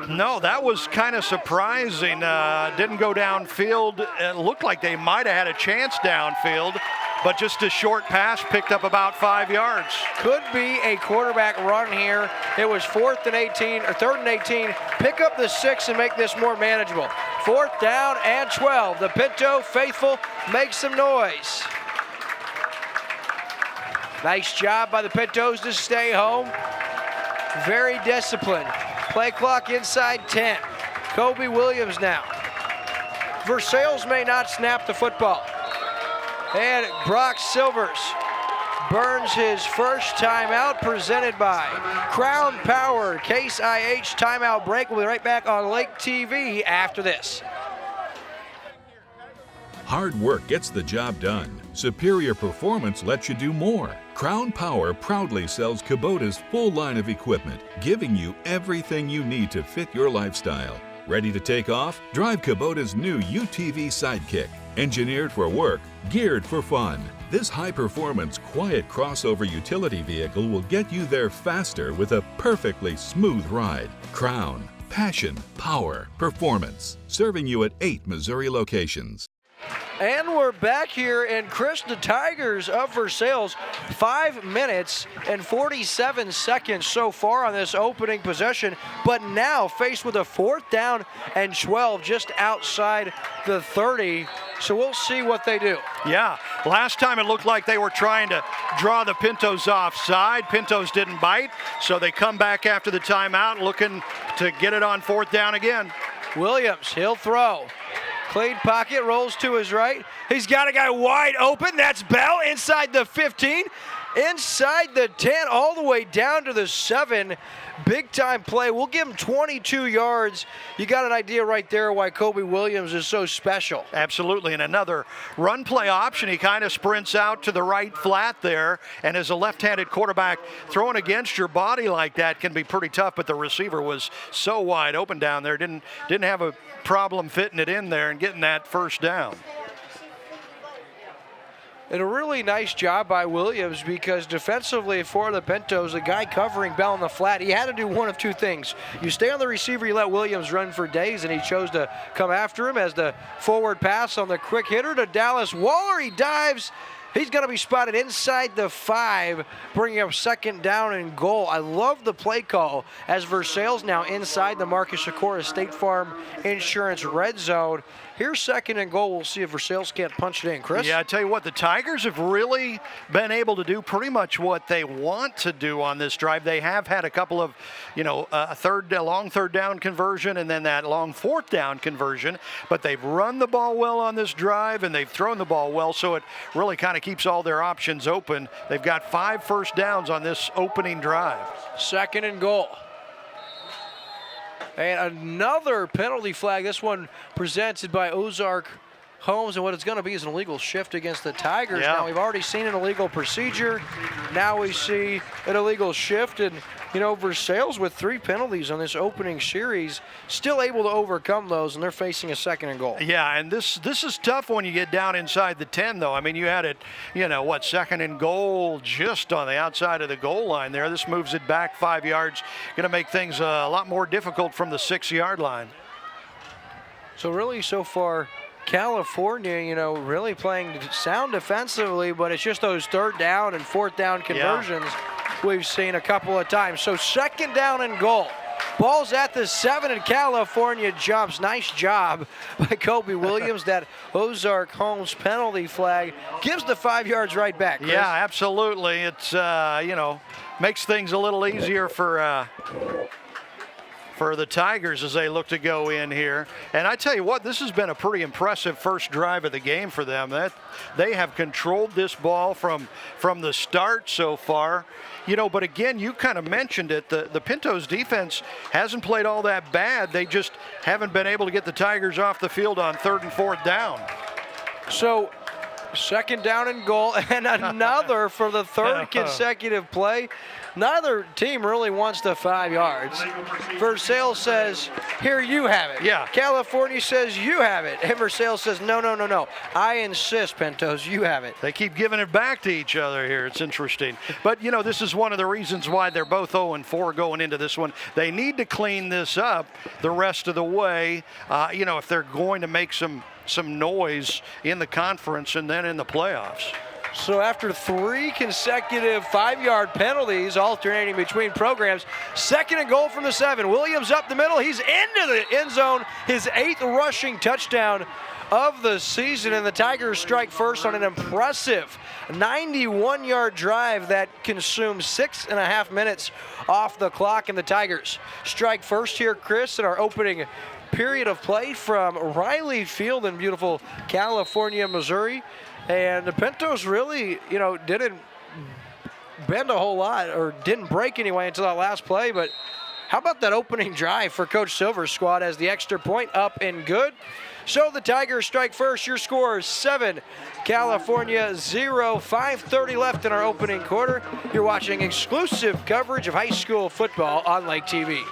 No, that was kind of surprising. Didn't go downfield. It looked like they might have had a chance downfield, but just a short pass picked up about 5 yards. Could be a quarterback run here. It was 4th and 18, or 3rd and 18. Pick up the 6 and make this more manageable. 4th down and 12. The Pinto faithful make some noise. Nice job by the Pintos to stay home. Very disciplined. Play clock inside 10. Kobe Williams now. Versailles may not snap the football. And Brock Silvers burns his first timeout, presented by Crown Power. Case IH timeout break. We'll be right back on Lake TV after this. Hard work gets the job done. Superior performance lets you do more. Crown Power proudly sells Kubota's full line of equipment, giving you everything you need to fit your lifestyle. Ready to take off? Drive Kubota's new UTV Sidekick. Engineered for work, geared for fun. This high-performance, quiet crossover utility vehicle will get you there faster with a perfectly smooth ride. Crown. Passion, power, performance. Serving you at 8 Missouri locations. And we're back here, and Chris, the Tigers of Versailles, 5 minutes and 47 seconds so far on this opening possession, but now faced with a 4th down and 12 just outside the 30. So we'll see what they do. Yeah, last time it looked like they were trying to draw the Pintos offside. Pintos didn't bite, so they come back after the timeout looking to get it on 4th down again. Williams, he'll throw. Clean pocket, rolls to his right. He's got a guy wide open. That's Bell inside the 15, inside the 10, all the way down to the 7. Big time play. We'll give him 22 yards. You got an idea right there why Kobe Williams is so special. Absolutely, and another run play option. He kind of sprints out to the right flat there, and as a left-handed quarterback, throwing against your body like that can be pretty tough, but the receiver was so wide open down there, didn't have a problem fitting it in there and getting that 1st down. And a really nice job by Williams, because defensively for the Pintos, the guy covering Bell in the flat, he had to do one of 2 things. You stay on the receiver, you let Williams run for days, and he chose to come after him as the forward pass on the quick hitter to Dallas Waller. He dives. He's going to be spotted inside the 5, bringing up 2nd down and goal. I love the play call as Versailles now inside the Marcus Sikora State Farm Insurance red zone. Here's 2nd and goal. We'll see if Versailles can't punch it in. Chris? Yeah, I tell you what, the Tigers have really been able to do pretty much what they want to do on this drive. They have had a couple of, a long 3rd down conversion and then that long 4th down conversion, but they've run the ball well on this drive and they've thrown the ball well, so it really kind of keeps all their options open. They've got 5 first downs on this opening drive. 2nd and goal. And another penalty flag, this one presented by Ozark Holmes, and what it's going to be is an illegal shift against the Tigers. Yeah. Now, we've already seen an illegal procedure. Now we see an illegal shift, and, Versailles with 3 penalties on this opening series, still able to overcome those, and they're facing a 2nd and goal. Yeah, and this is tough when you get down inside the 10, though. I mean, you had it, 2nd and goal just on the outside of the goal line there. This moves it back 5 yards, going to make things a lot more difficult from the 6-yard line. So really, so far, California, really playing sound defensively, but it's just those 3rd down and 4th down conversions we've seen a couple of times. So 2nd down and goal. Ball's at the 7, and California jumps. Nice job by Kobe Williams. That Ozark Holmes penalty flag gives the 5 yards right back, Chris. Yeah, absolutely. It's, makes things a little easier for the Tigers as they look to go in here. And I tell you what, this has been a pretty impressive first drive of the game for them. That they have controlled this ball from the start so far. But again, you kind of mentioned it. The Pintos defense hasn't played all that bad. They just haven't been able to get the Tigers off the field on 3rd and 4th down. So 2nd down and goal, and another for the 3rd consecutive play. Neither team really wants the 5 yards. Versailles says, here, you have it. Yeah. California says, you have it. And Versailles says, no. I insist, Pintos, you have it. They keep giving it back to each other here. It's interesting. But, this is one of the reasons why they're both 0-4 going into this one. They need to clean this up the rest of the way, if they're going to make some noise in the conference and then in the playoffs. So after 3 consecutive 5-yard penalties alternating between programs, 2nd and goal from the 7. Williams up the middle. He's into the end zone. His 8th rushing touchdown of the season, and the Tigers strike first on an impressive 91-yard drive that consumed 6.5 minutes off the clock, and the Tigers strike first here, Chris, in our opening period of play from Riley Field in beautiful California, Missouri. And the Pintos really, didn't bend a whole lot, or didn't break anyway until that last play, but how about that opening drive for Coach Silver's squad as the extra point up and good? So the Tigers strike first. Your score is 7, California 0. 5:30 left in our opening quarter. You're watching exclusive coverage of high school football on Lake TV.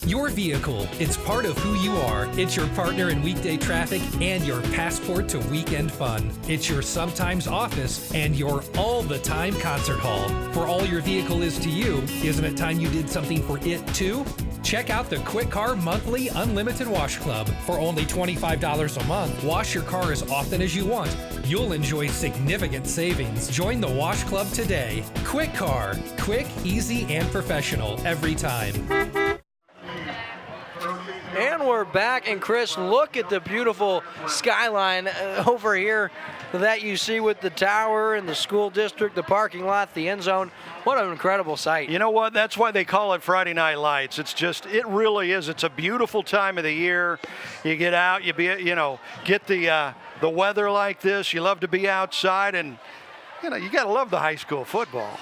Your vehicle, it's part of who you are. It's your partner in weekday traffic and your passport to weekend fun. It's your sometimes office and your all-the-time concert hall. For all your vehicle is to you, isn't it time you did something for it too? Check out the Kwik Car Monthly Unlimited Wash Club. For only $25 a month, wash your car as often as you want. You'll enjoy significant savings. Join the Wash Club today. Kwik Car. Quick, easy, and professional every time. And we're back, and Chris, look at the beautiful skyline over here that you see with the tower and the school district, the parking lot, the end zone. What an incredible sight. You know what? That's why they call it Friday Night Lights. It's just, it really is. It's a beautiful time of the year. You get out, get the weather like this. You love to be outside, and you got to love the high school football.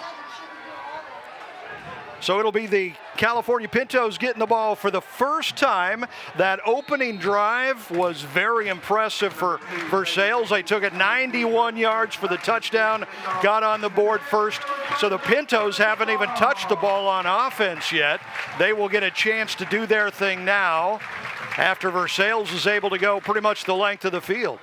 So it'll be the California Pintos getting the ball for the first time. That opening drive was very impressive for Versailles. They took it 91 yards for the touchdown, got on the board first. So the Pintos haven't even touched the ball on offense yet. They will get a chance to do their thing now after Versailles is able to go pretty much the length of the field.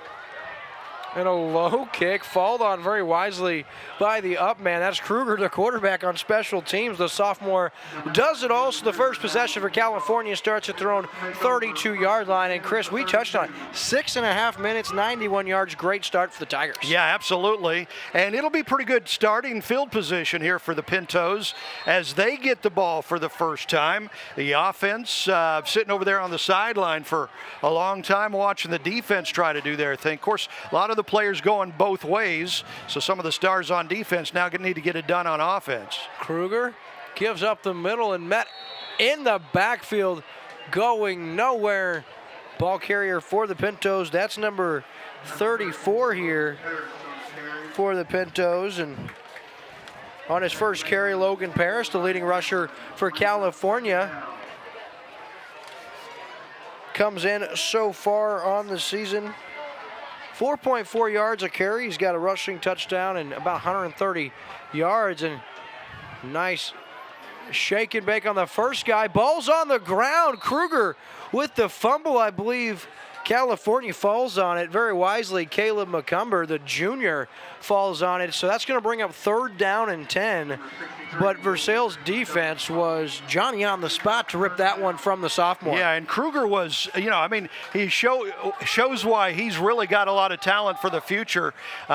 And a low kick, fouled on very wisely by the up man. That's Kruger, the quarterback on special teams. The sophomore does it all. So the first possession for California starts at their own 32-yard line. And Chris, we touched on it. 6.5 minutes, 91 yards. Great start for the Tigers. Yeah, absolutely. And it'll be pretty good starting field position here for the Pintos as they get the ball for the first time. The offense sitting over there on the sideline for a long time watching the defense try to do their thing. Of course, a lot of the players going both ways, so some of the stars on defense now need to get it done on offense. Kruger gives up the middle and met in the backfield, going nowhere. Ball carrier for the Pintos, that's number 34 here for the Pintos. And on his first carry, Logan Parrish, the leading rusher for California, comes in so far on the season. 4.4 yards a carry. He's got a rushing touchdown and about 130 yards. And nice shake and bake on the first guy. Ball's on the ground. Kruger with the fumble, I believe. California falls on it very wisely. Caleb McCumber, the junior, falls on it. So that's going to bring up 3rd down and 10. But Versailles' defense was Johnny on the spot to rip that one from the sophomore. Yeah, and Kruger was, he shows why he's really got a lot of talent for the future.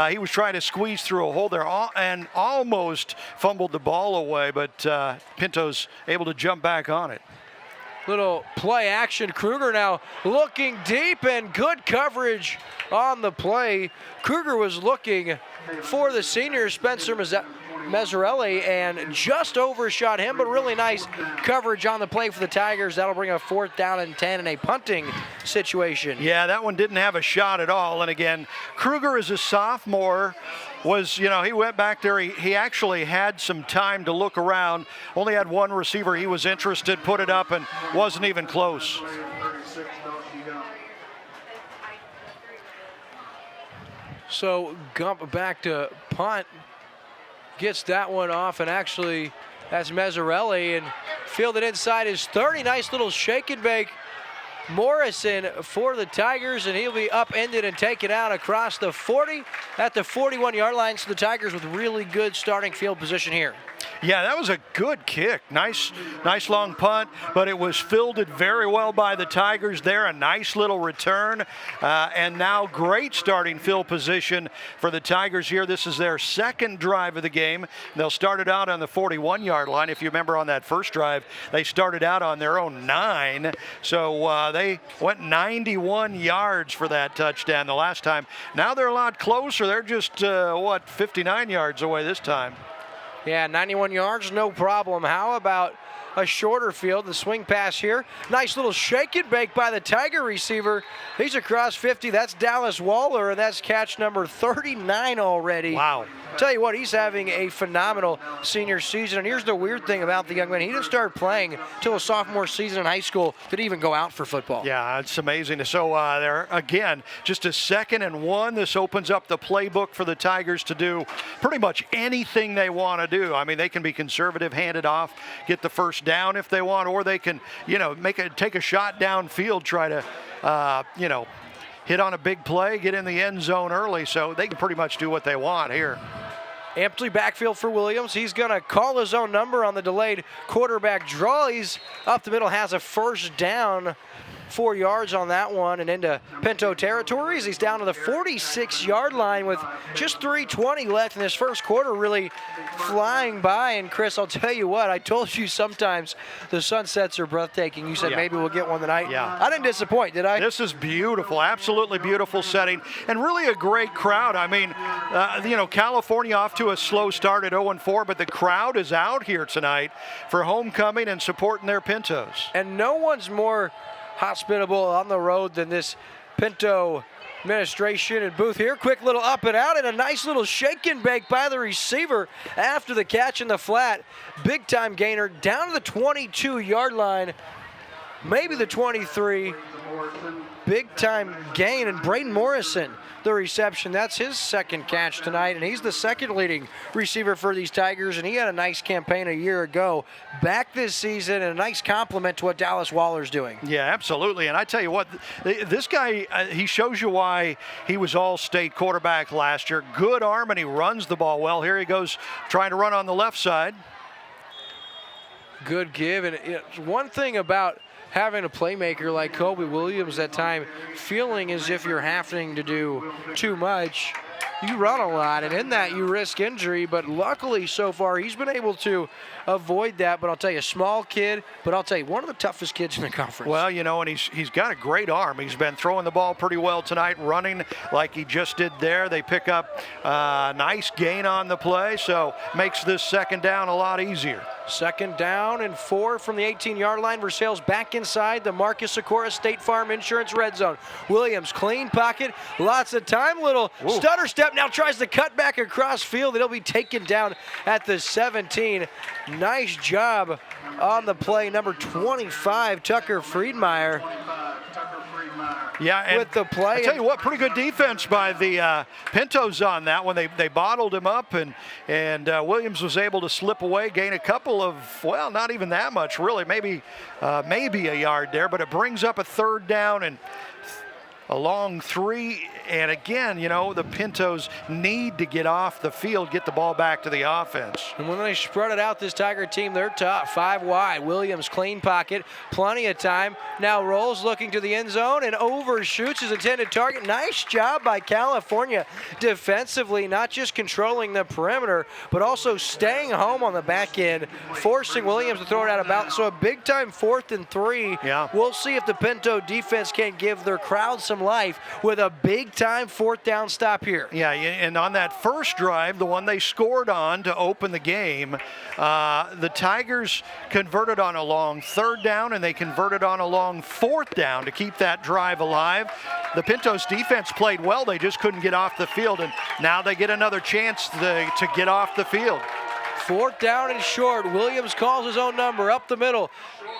He was trying to squeeze through a hole there and almost fumbled the ball away, but Pintos able to jump back on it. Little play action. Kruger now looking deep and good coverage on the play. Kruger was looking for the senior Spencer Mazzarelli and just overshot him, but really nice coverage on the play for the Tigers. That'll bring a 4th down and 10 in a punting situation. Yeah, that one didn't have a shot at all. And again, Kruger is a sophomore. He went back there. He actually had some time to look around. Only had one receiver he was interested, put it up, and wasn't even close. So Gump back to punt. Gets that one off, and actually that's Mazzarelli, and fielded inside his 30. Nice little shake and bake. Morrison for the Tigers, and he'll be upended and taken out across the 40 at the 41-yard line. So the Tigers with really good starting field position here. Yeah, that was a good kick. Nice long punt, but it was fielded very well by the Tigers there. A nice little return, and now great starting field position for the Tigers here. This is their 2nd drive of the game. They'll start it out on the 41-yard line. If you remember on that first drive, they started out on their own 9. So they went 91 yards for that touchdown the last time. Now they're a lot closer. They're just, 59 yards away this time. Yeah, 91 yards, no problem. How about a shorter field. The swing pass here. Nice little shake and bake by the Tiger receiver. He's across 50. That's Dallas Waller, and that's catch number 39 already. Wow. Tell you what, he's having a phenomenal senior season. And here's the weird thing about the young man. He didn't start playing until his sophomore season in high school. Didn't even go out for football. Yeah, it's amazing. So there, again, just a 2nd and 1. This opens up the playbook for the Tigers to do pretty much anything they want to do. I mean, they can be conservative, hand it off, get the first down if they want, or they can, take a shot downfield, try to, hit on a big play, get in the end zone early. So they can pretty much do what they want here. Empty backfield for Williams. He's going to call his own number on the delayed quarterback draw. He's up the middle, has a first down. 4 yards on that one and into Pinto territories. He's down to the 46-yard line with just 3:20 left in this first quarter, really flying by. And Chris, I'll tell you what, I told you sometimes the sunsets are breathtaking. You said maybe we'll get one tonight. Yeah. I didn't disappoint, did I? This is beautiful, absolutely beautiful setting, and really a great crowd. I mean, California off to a slow start at 0-4, but the crowd is out here tonight for homecoming and supporting their Pintos. And no one's more hospitable on the road than this Pinto administration and booth here. Quick little up and out and a nice little shake and bake by the receiver after the catch in the flat. Big time gainer down to the 22-yard line, maybe the 23. Big time gain, and Braden Morrison, the reception. That's his second catch tonight, and he's the second leading receiver for these Tigers, and he had a nice campaign a year ago. Back this season, and a nice compliment to what Dallas Waller's doing. Yeah, absolutely. And I tell you what, this guy, he shows you why he was all-state quarterback last year. Good arm, and he runs the ball well. Here he goes trying to run on the left side. Good give, and one thing about having a playmaker like Kobe Williams at time, feeling as if you're having to do too much, you run a lot, and in that you risk injury, but luckily so far he's been able to avoid that. But I'll tell you, small kid, but I'll tell you, one of the toughest kids in the conference. Well, and he's got a great arm. He's been throwing the ball pretty well tonight, running like he just did there. They pick up a nice gain on the play, so makes this second down a lot easier. 2nd down and 4 from the 18-yard line. Versailles back inside the Marcus Sikora State Farm Insurance red zone. Williams, clean pocket, lots of time, little stutter step, now tries to cut back across field, and he'll be taken down at the 17. Nice job on the play, number 25, Tucker Friedmeier. Yeah, and with the play. I tell you what, pretty good defense by the Pintos on that one. They bottled him up, and Williams was able to slip away, gain a couple of, well, not even that much, really, maybe a yard there, but it brings up a 3rd down and a long 3. And again, the Pintos need to get off the field, get the ball back to the offense. And when they spread it out, this Tiger team, they're tough. 5 wide. Williams, clean pocket, plenty of time. Now rolls, looking to the end zone, and overshoots his intended target. Nice job by California defensively, not just controlling the perimeter, but also staying home on the back end, forcing Williams to throw it out of bounds. So a big-time 4th and 3. Yeah. We'll see if the Pinto defense can give their crowd some life with a big-time 4th down stop here. Yeah, and on that first drive, the one they scored on to open the game, the Tigers converted on a long 3rd down, and they converted on a long 4th down to keep that drive alive. The Pintos defense played well. They just couldn't get off the field, and now they get another chance to get off the field. 4th down and short. Williams calls his own number up the middle.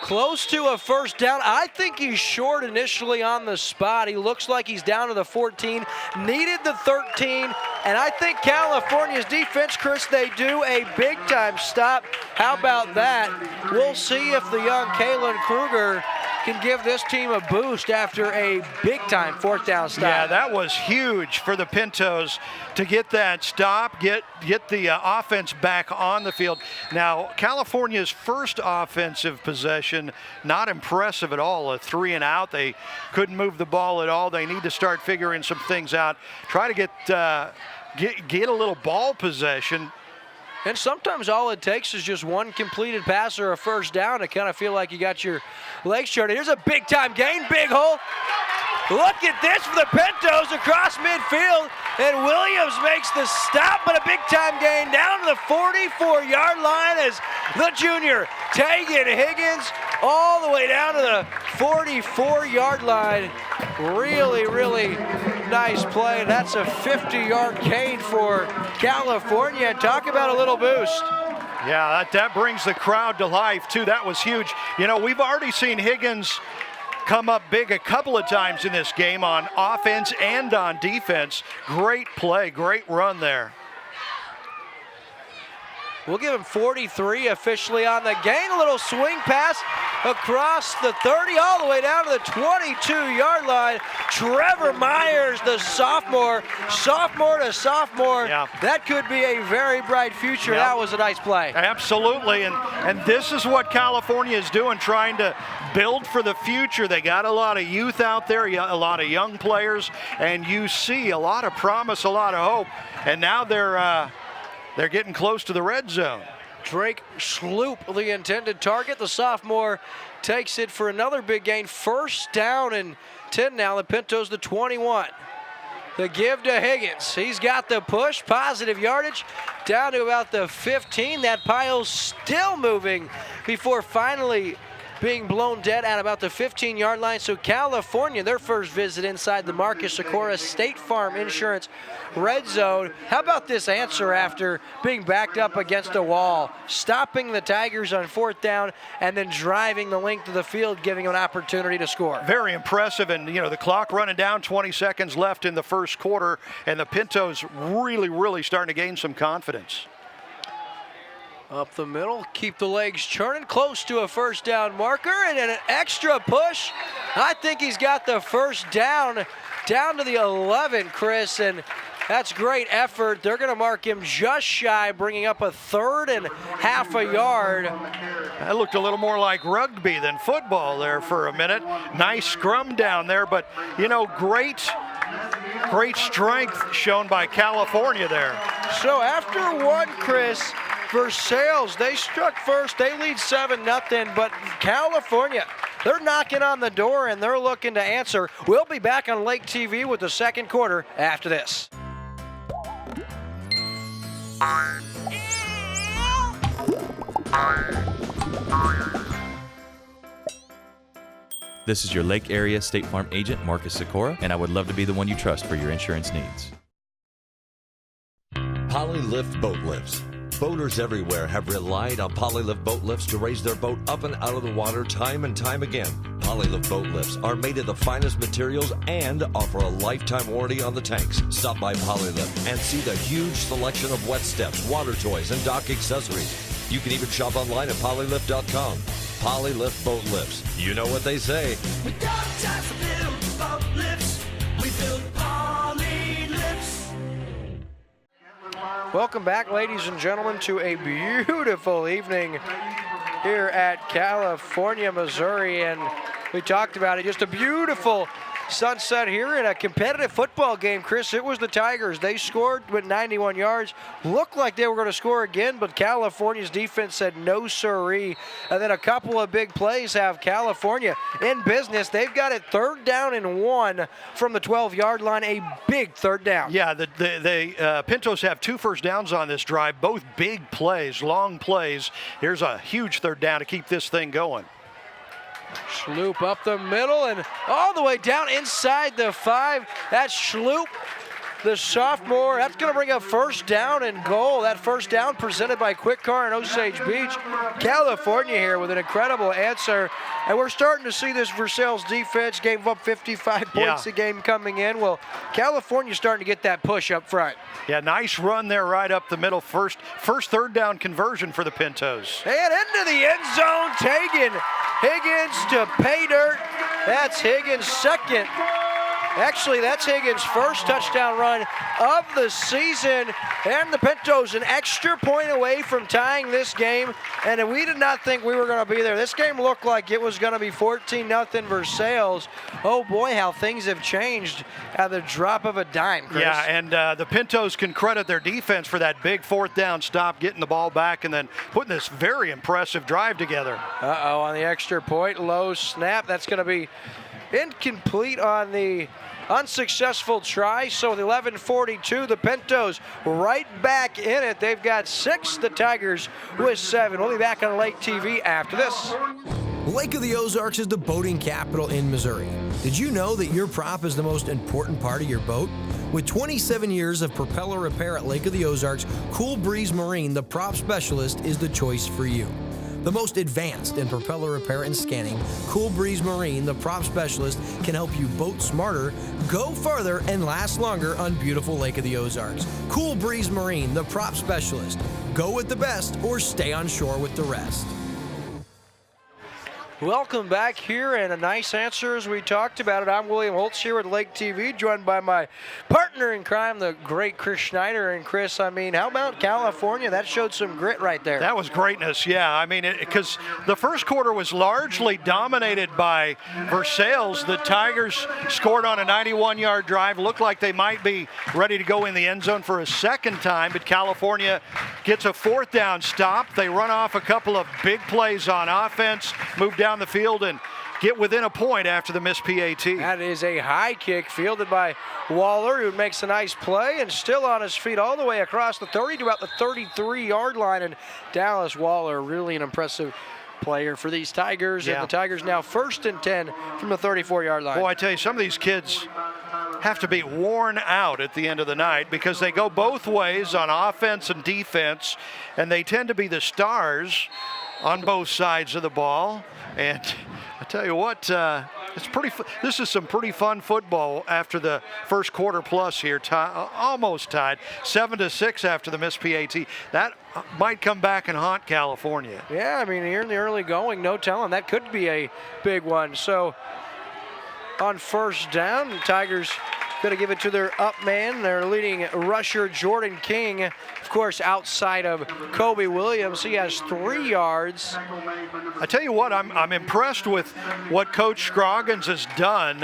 Close to a first down. I think he's short initially on the spot. He looks like he's down to the 14. Needed the 13. And I think California's defense, Chris, they do a big-time stop. How about that? We'll see if the young Kalen Kruger can give this team a boost after a big-time 4th down stop. Yeah, that was huge for the Pintos to get that stop, get the offense back on the field. Now, California's first offensive possession, not impressive at all. A 3 and out. They couldn't move the ball at all. They need to start figuring some things out. Try to get a little ball possession. And sometimes all it takes is just one completed pass or a first down to kind of feel like you got your legs shorted. Here's a big-time gain, big hole. Look at this for the Pintos across midfield, and Williams makes the stop, but a big-time gain down to the 44-yard line as the junior, Tegan Higgins, all the way down to the 44-yard line. Really, really nice play. That's a 50-yard gain for California. Talk about a little boost. Yeah, that brings the crowd to life, too. That was huge. You know, we've already seen Higgins come up big a couple of times in this game on offense and on defense. Great play, great run there. We'll give him 43 officially on the gain. A little swing pass across the 30 all the way down to the 22-yard line. Trevor Myers, the sophomore to sophomore. Yeah. That could be a very bright future. Yeah. That was a nice play. Absolutely, and this is what California is doing, trying to build for the future. They got a lot of youth out there, a lot of young players, and you see a lot of promise, a lot of hope, and now they're getting close to the red zone. Drake Schloop, the intended target. The sophomore takes it for another big gain. First down and 10 now. The Pintos the 21. The give to Higgins. He's got the push, positive yardage, down to about the 15. That pile's still moving before finally being blown dead at about the 15-yard line. So California, their first visit inside the Marcus Sikora State Farm Insurance red zone. How about this answer after being backed up against a wall, stopping the Tigers on fourth down and then driving the length of the field, giving them an opportunity to score. Very impressive, and you know, the clock running down, 20 seconds left in the first quarter, and the Pintos really starting to gain some confidence. Up the middle, keep the legs churning, close to a first down marker, and then an extra push. I think he's got the first down to the 11, Chris, and that's great effort. They're going to mark him just shy, bringing up a 3rd and half a yard. That looked a little more like rugby than football there for a minute. Nice scrum down there, but you know, great strength shown by California there. So after one, Chris, Versailles, they struck first. They lead 7-0, but California, they're knocking on the door and they're looking to answer. We'll be back on Lake TV with the second quarter after this. This is your Lake Area State Farm agent, Marcus Sikora, and I would love to be the one you trust for your insurance needs. Polylift boat lifts. Boaters everywhere have relied on Polylift boat lifts to raise their boat up and out of the water time and time again. Polylift boat lifts are made of the finest materials and offer a lifetime warranty on the tanks. Stop by Polylift and see the huge selection of wet steps, water toys, and dock accessories. You can even shop online at polylift.com. Polylift boat lifts. You know what they say. We don't just build boat lifts, we build Polylifts. Welcome back, ladies and gentlemen, to a beautiful evening here at California, Missouri, and we talked about it. Just a beautiful sunset here in a competitive football game, Chris. It was the Tigers. They scored with 91 yards. Looked like they were going to score again, but California's defense said no siree. And then a couple of big plays have California in business. They've got it 3rd down and 1 from the 12-yard line, a big 3rd down. Yeah, the Pintos have 2 first downs on this drive, both big plays, long plays. Here's a huge 3rd down to keep this thing going. Schloop up the middle and all the way down inside the 5. That's Schloop, the sophomore. That's going to bring up first down and goal. That first down presented by Kwik and Osage Beach. California here with an incredible answer. And we're starting to see this Versailles defense gave up 55 points a game coming in. Well, California's starting to get that push up front. Yeah, nice run there right up the middle. First 3rd down conversion for the Pintos. And into the end zone, Tegan Higgins to pay dirt. That's Higgins' second Actually, that's Higgins' first touchdown run of the season, and the Pintos an extra point away from tying this game, and we did not think we were going to be there. This game looked like it was going to be 14-0 Versailles. Oh boy, how things have changed at the drop of a dime, Chris. Yeah, and the Pintos can credit their defense for that big fourth down stop, getting the ball back, and then putting this very impressive drive together. Uh-oh, on the extra point, low snap. That's going to be incomplete on the unsuccessful try. So with 11:42, the Pintos right back in it. They've got 6, the Tigers with 7. We'll be back on Lake TV after this. Lake of the Ozarks is the boating capital in Missouri. Did you know that your prop is the most important part of your boat? With 27 years of propeller repair at Lake of the Ozarks, Cool Breeze Marine, the prop specialist, is the choice for you. The most advanced in propeller repair and scanning, Cool Breeze Marine, the prop specialist, can help you boat smarter, go further, and last longer on beautiful Lake of the Ozarks. Cool Breeze Marine, the prop specialist. Go with the best or stay on shore with the rest. Welcome back here, and a nice answer as we talked about it. I'm William Holtz here with Lake TV, joined by my partner in crime, the great Chris Schneider. And Chris, I mean, how about California? That showed some grit right there. That was greatness, yeah. I mean, because the first quarter was largely dominated by Versailles. The Tigers scored on a 91-yard drive. Looked like they might be ready to go in the end zone for a second time, but California gets a fourth down stop. They run off a couple of big plays on offense, move down the field and get within a point after the missed PAT. That is a high kick fielded by Waller, who makes a nice play and still on his feet all the way across the 30 to about the 33-yard line. And Dallas Waller, really an impressive player for these Tigers. Yeah. And the Tigers now 1st and 10 from the 34-yard line. Boy, I tell you, some of these kids have to be worn out at the end of the night because they go both ways on offense and defense, and they tend to be the stars on both sides of the ball. And I tell you what, it's pretty. This is some pretty fun football after the first quarter plus here. Almost tied, 7-6 after the missed PAT. That might come back and haunt California. Yeah, I mean, here in the early going, no telling. That could be a big one. So on first down, the Tigers going to give it to their up man, their leading rusher, Jordan King. Of course, outside of Kobe Williams, he has 3 yards. I tell you what, I'm impressed with what Coach Scroggins has done.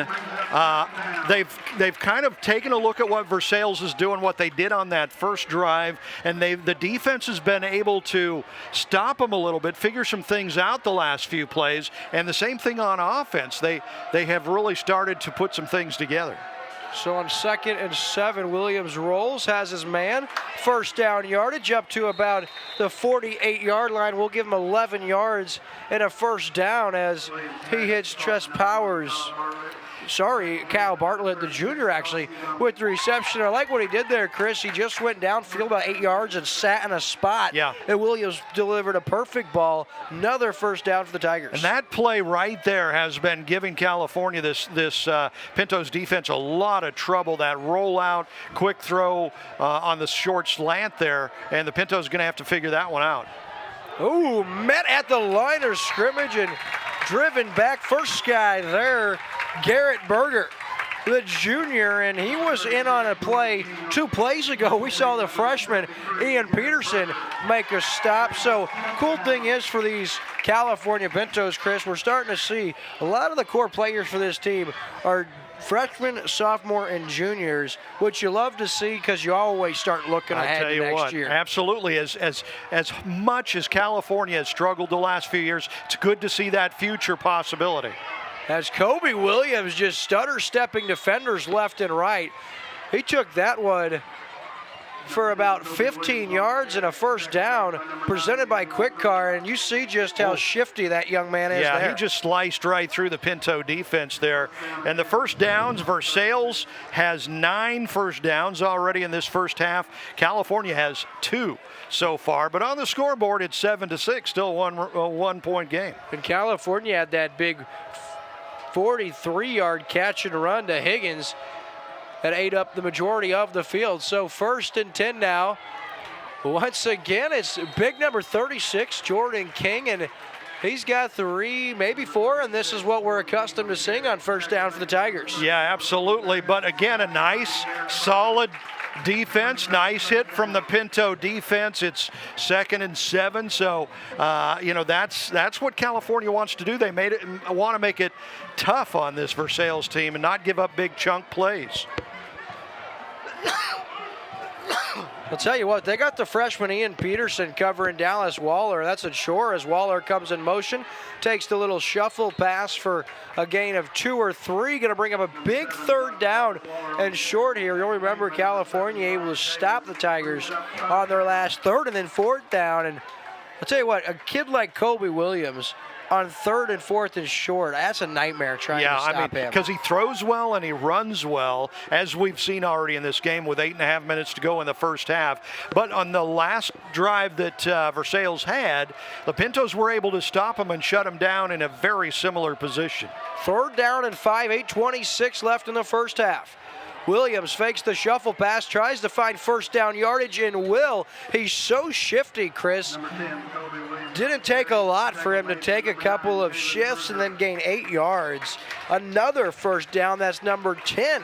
They've kind of taken a look at what Versailles is doing, what they did on that first drive, and the defense has been able to stop them a little bit, figure some things out the last few plays, and the same thing on offense. They have really started to put some things together. So on 2nd and 7, Williams rolls, has his man. First down yardage up to about the 48-yard line. We'll give him 11 yards and a first down as he hits Tress Powers. Cal Bartlett, the junior, actually, with the reception. I like what he did there, Chris. He just went downfield about 8 yards and sat in a spot. Yeah. And Williams delivered a perfect ball. Another first down for the Tigers. And that play right there has been giving California, this Pintos defense, a lot of trouble. That rollout, quick throw on the short slant there, and the Pintos are going to have to figure that one out. Ooh, met at the line of scrimmage and driven back. First guy there, Garrett Berger, the junior, and he was in on a play 2 plays ago. We saw the freshman, Ian Peterson, make a stop. So cool thing is for these California Pintos, Chris, we're starting to see a lot of the core players for this team are freshmen, sophomore, and juniors, which you love to see because you always start looking ahead to next year. Absolutely. As much as California has struggled the last few years, it's good to see that future possibility. As Kobe Williams just stutter-stepping defenders left and right. He took that one for about 15 yards and a first down, presented by Kwik, and you see just how shifty that young man is there. Yeah, he just sliced right through the Pinto defense there. And the first downs, Versailles has 9 first downs already in this first half. California has 2 so far, but on the scoreboard it's 7-6, still a 1-point game. And California had that big 43-yard catch and run to Higgins that ate up the majority of the field. So 1st and 10 now. Once again, it's big number 36, Jordan King, and He's got 3, maybe 4, and this is what we're accustomed to seeing on first down for the Tigers. Yeah, absolutely. But again, a nice, solid defense. Nice hit from the Pinto defense. It's 2nd and 7. So, that's what California wants to do. They want to make it tough on this Versailles team and not give up big chunk plays. I'll tell you what, they got the freshman Ian Peterson covering Dallas Waller. That's at shore as Waller comes in motion, takes the little shuffle pass for a gain of 2 or 3. Going to bring up a big 3rd down and short here. You'll remember California able to stop the Tigers on their last 3rd and then 4th down. And I'll tell you what, a kid like Kobe Williams on 3rd and 4th and short, that's a nightmare trying to stop him. Because he throws well and he runs well, as we've seen already in this game with 8.5 minutes to go in the first half. But on the last drive that Versailles had, the Pintos were able to stop him and shut him down in a very similar position. 3rd down and 5, 8:26 left in the first half. Williams fakes the shuffle pass, tries to find first down yardage, and will. He's so shifty, Chris. Didn't take a lot for him to take a couple of shifts and then gain 8 yards. Another first down, that's number 10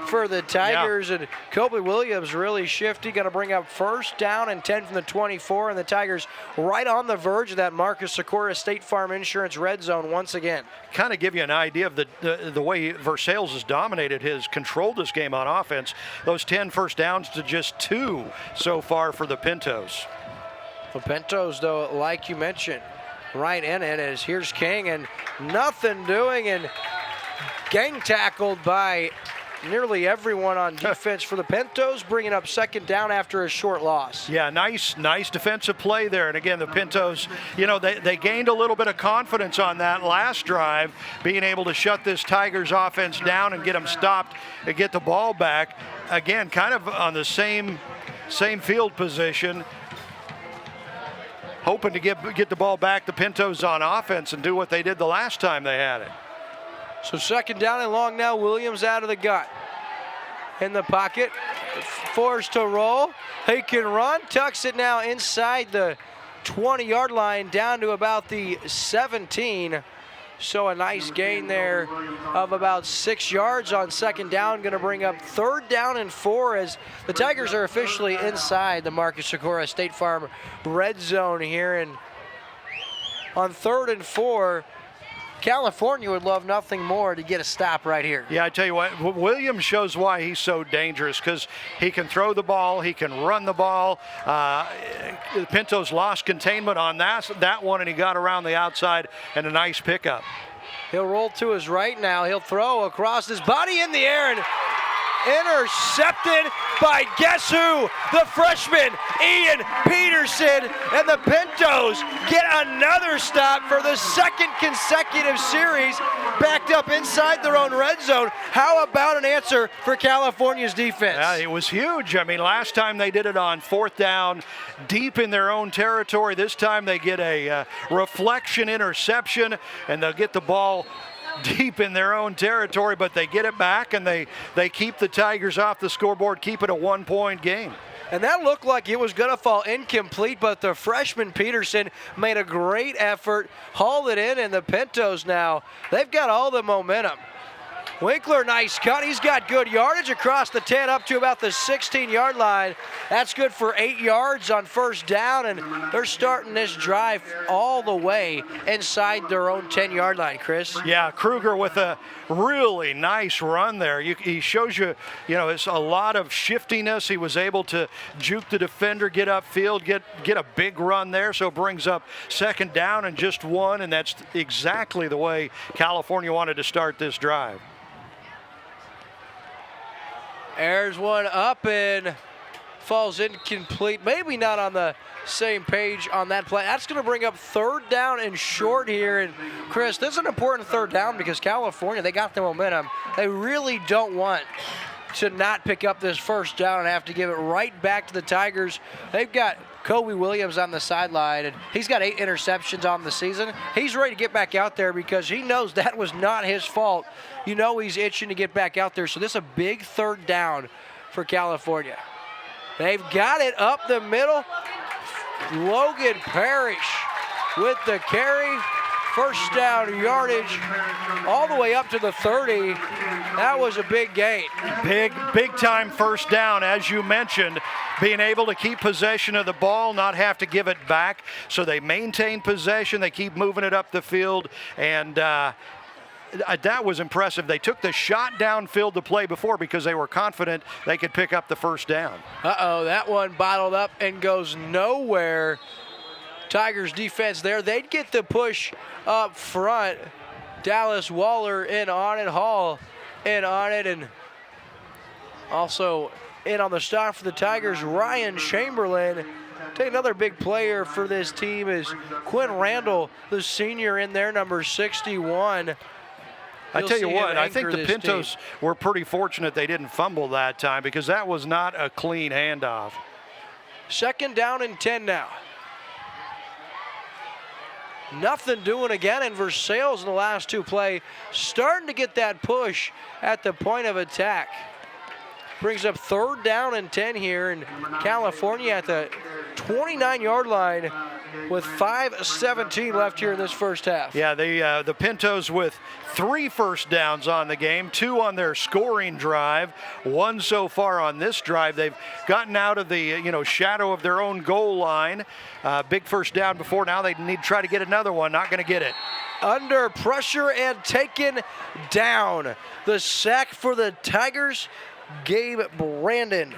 for the Tigers. And Kobe Williams really shifty, going to bring up first down and 10 from the 24, and the Tigers right on the verge of that Marcus Sikora State Farm Insurance red zone once again. Kind of give you an idea of the way Versailles has dominated, has controlled this game on offense. Those 10 first downs to just 2 so far for the Pintos. The Pintos, though, like you mentioned, right in it as here's King and nothing doing, and gang tackled by nearly everyone on defense for the Pintos, bringing up 2nd down after a short loss. Yeah, nice defensive play there. And again, the Pintos, they gained a little bit of confidence on that last drive, being able to shut this Tigers offense down and get them stopped and get the ball back. Again, kind of on the same field position, hoping to get the ball back to Pintos on offense and do what they did the last time they had it. So 2nd down and long now. Williams out of the gun. In the pocket, forced to roll. He can run, tucks it now inside the 20-yard line down to about the 17. So a nice gain there of about 6 yards on 2nd down. Going to bring up 3rd down and 4 as the Tigers are officially inside the Marcus Sikora State Farm red zone here. And on 3rd and 4, California would love nothing more to get a stop right here. Yeah, I tell you what, Williams shows why he's so dangerous, because he can throw the ball, he can run the ball. Pintos lost containment on that one, and he got around the outside and a nice pickup. He'll roll to his right now. He'll throw across his body in the air and intercepted by guess who? The freshman, Ian Peterson, and the Pintos get another stop for the 2nd consecutive series, backed up inside their own red zone. How about an answer for California's defense? Yeah, it was huge. I mean, last time they did it on 4th down, deep in their own territory. This time they get a reflection interception, and they'll get the ball deep in their own territory, but they get it back and they keep the Tigers off the scoreboard, keep it a 1-point game. And that looked like it was going to fall incomplete, but the freshman Peterson made a great effort, hauled it in, and the Pintos now, they've got all the momentum. Winkler, nice cut. He's got good yardage across the 10 up to about the 16-yard line. That's good for 8 yards on 1st down, and they're starting this drive all the way inside their own 10-yard line, Chris. Yeah, Kruger with a really nice run there. He shows you, it's a lot of shiftiness. He was able to juke the defender, get upfield, get a big run there, so it brings up 2nd down and just 1, and that's exactly the way California wanted to start this drive. Airs one up and falls incomplete. Maybe not on the same page on that play. That's going to bring up 3rd down and short here. And Chris, this is an important 3rd down because California, they got the momentum. They really don't want to not pick up this 1st down and have to give it right back to the Tigers. They've got Kobe Williams on the sideline, and he's got 8 interceptions on the season. He's ready to get back out there because he knows that was not his fault. He's itching to get back out there. So this is a big 3rd down for California. They've got it up the middle. Logan Parrish with the carry. First down yardage all the way up to the 30. That was a big gain. Big time first down, as you mentioned, being able to keep possession of the ball, not have to give it back. So they maintain possession, they keep moving it up the field, and that was impressive. They took the shot downfield to play before because they were confident they could pick up the first down. Uh-oh, that one bottled up and goes nowhere. Tigers defense there. They'd get the push up front. Dallas Waller in on it, Hall in on it, and also in on the stop for the Tigers, Ryan Chamberlain. Take another big player for this team is Quinn Randall, the senior in there, number 61. I tell you what, I think the Pintos were pretty fortunate they didn't fumble that time because that was not a clean handoff. Second down and 10 now. Nothing doing again in Versailles in the last two play. Starting to get that push at the point of attack. Brings up third down and 10 here in California at the 29-yard line with 5:17 left here in this first half. Yeah, the Pintos with 3 first downs on the game, 2 on their scoring drive, 1 so far on this drive. They've gotten out of the shadow of their own goal line. Big first down before. Now they need to try to get another one. Not going to get it. Under pressure and taken down. The sack for the Tigers, Gabe Brandon.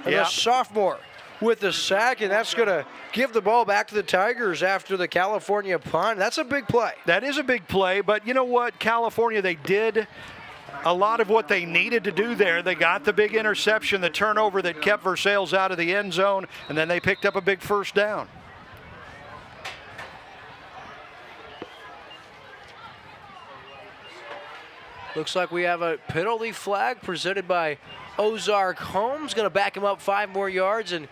The sophomore with the sack, and that's going to give the ball back to the Tigers after the California punt. That's a big play. That is a big play, but you know what? California, they did a lot of what they needed to do there. They got the big interception, the turnover that kept Versailles out of the end zone, and then they picked up a big first down. Looks like we have a penalty flag presented by Ozark Holmes. Going to back him up 5 more yards. And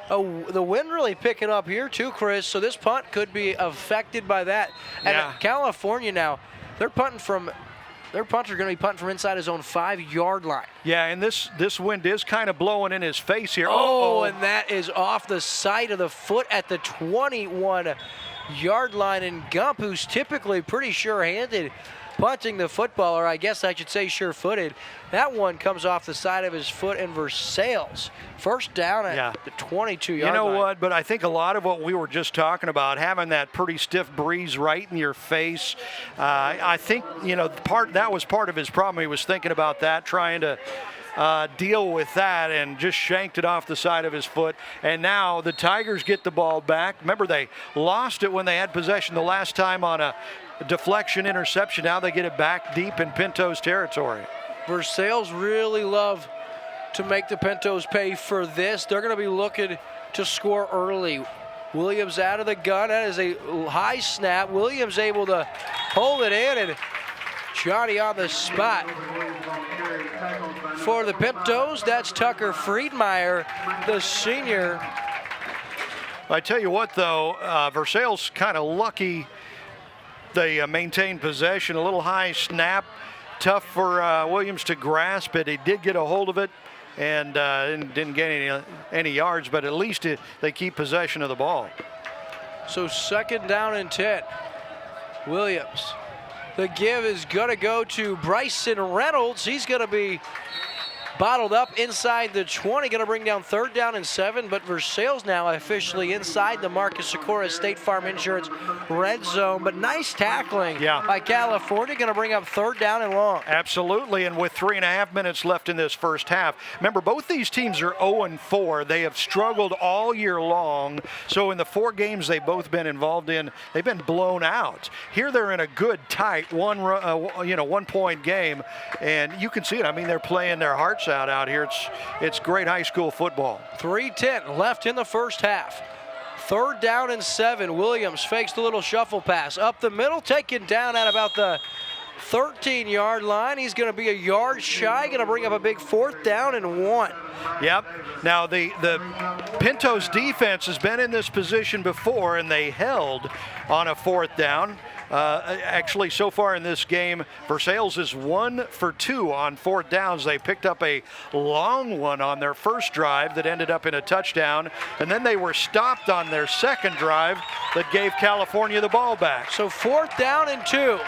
the wind really picking up here too, Chris. So this punt could be affected by that. Yeah. And California now, their punter going to be punting from inside his own 5-yard line. Yeah, and this wind is kind of blowing in his face here. Oh, and that is off the side of the foot at the 21-yard line. And Gump, who's typically pretty sure-handed, punting the football, or I guess I should say sure-footed. That one comes off the side of his foot in Versailles. First down at the 22-yard line. You know what, but I think a lot of what we were just talking about, having that pretty stiff breeze right in your face, I think, that was part of his problem. He was thinking about that, trying to deal with that, and just shanked it off the side of his foot. And now the Tigers get the ball back. Remember, they lost it when they had possession the last time on a deflection interception. Now they get it back deep in Pintos territory. Versailles really love to make the Pintos pay for this. They're going to be looking to score early. Williams out of the gun. That is a high snap. Williams able to hold it in, and Johnny on the spot. For the Pintos, that's Tucker Friedmeier, the senior. I tell you what, though, Versailles kind of lucky. They maintained possession, a little high snap, tough for Williams to grasp it. He did get a hold of it and didn't get any yards, but at least they keep possession of the ball. So second down and 10. Williams. The give is going to go to Bryson Reynolds. He's going to be bottled up inside the 20, going to bring down third down and 7, but Versailles now officially inside the Marcus Sikora State Farm Insurance red zone. But nice tackling by California, going to bring up third down and long. Absolutely, and with 3.5 minutes left in this first half. Remember, both these teams are 0-4. They have struggled all year long, so in the 4 games they've both been involved in, they've been blown out. Here they're in a good, tight, one-point game, and you can see it. I mean, they're playing their hearts out here. It's great high school football. 3:10 left in the first half. Third down and 7. Williams fakes the little shuffle pass up the middle, taken down at about the 13-yard line. He's going to be a yard shy, going to bring up a big 4th down and 1. Yep. Now the Pintos defense has been in this position before, and they held on a 4th down. Actually, so far in this game, Versailles is 1 for 2 on 4th downs. They picked up a long one on their first drive that ended up in a touchdown, and then they were stopped on their second drive that gave California the ball back. So 4th down and 2.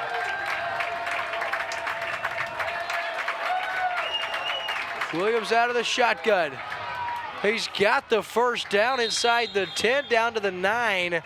Williams out of the shotgun. He's got the first down inside the 10, down to the 9.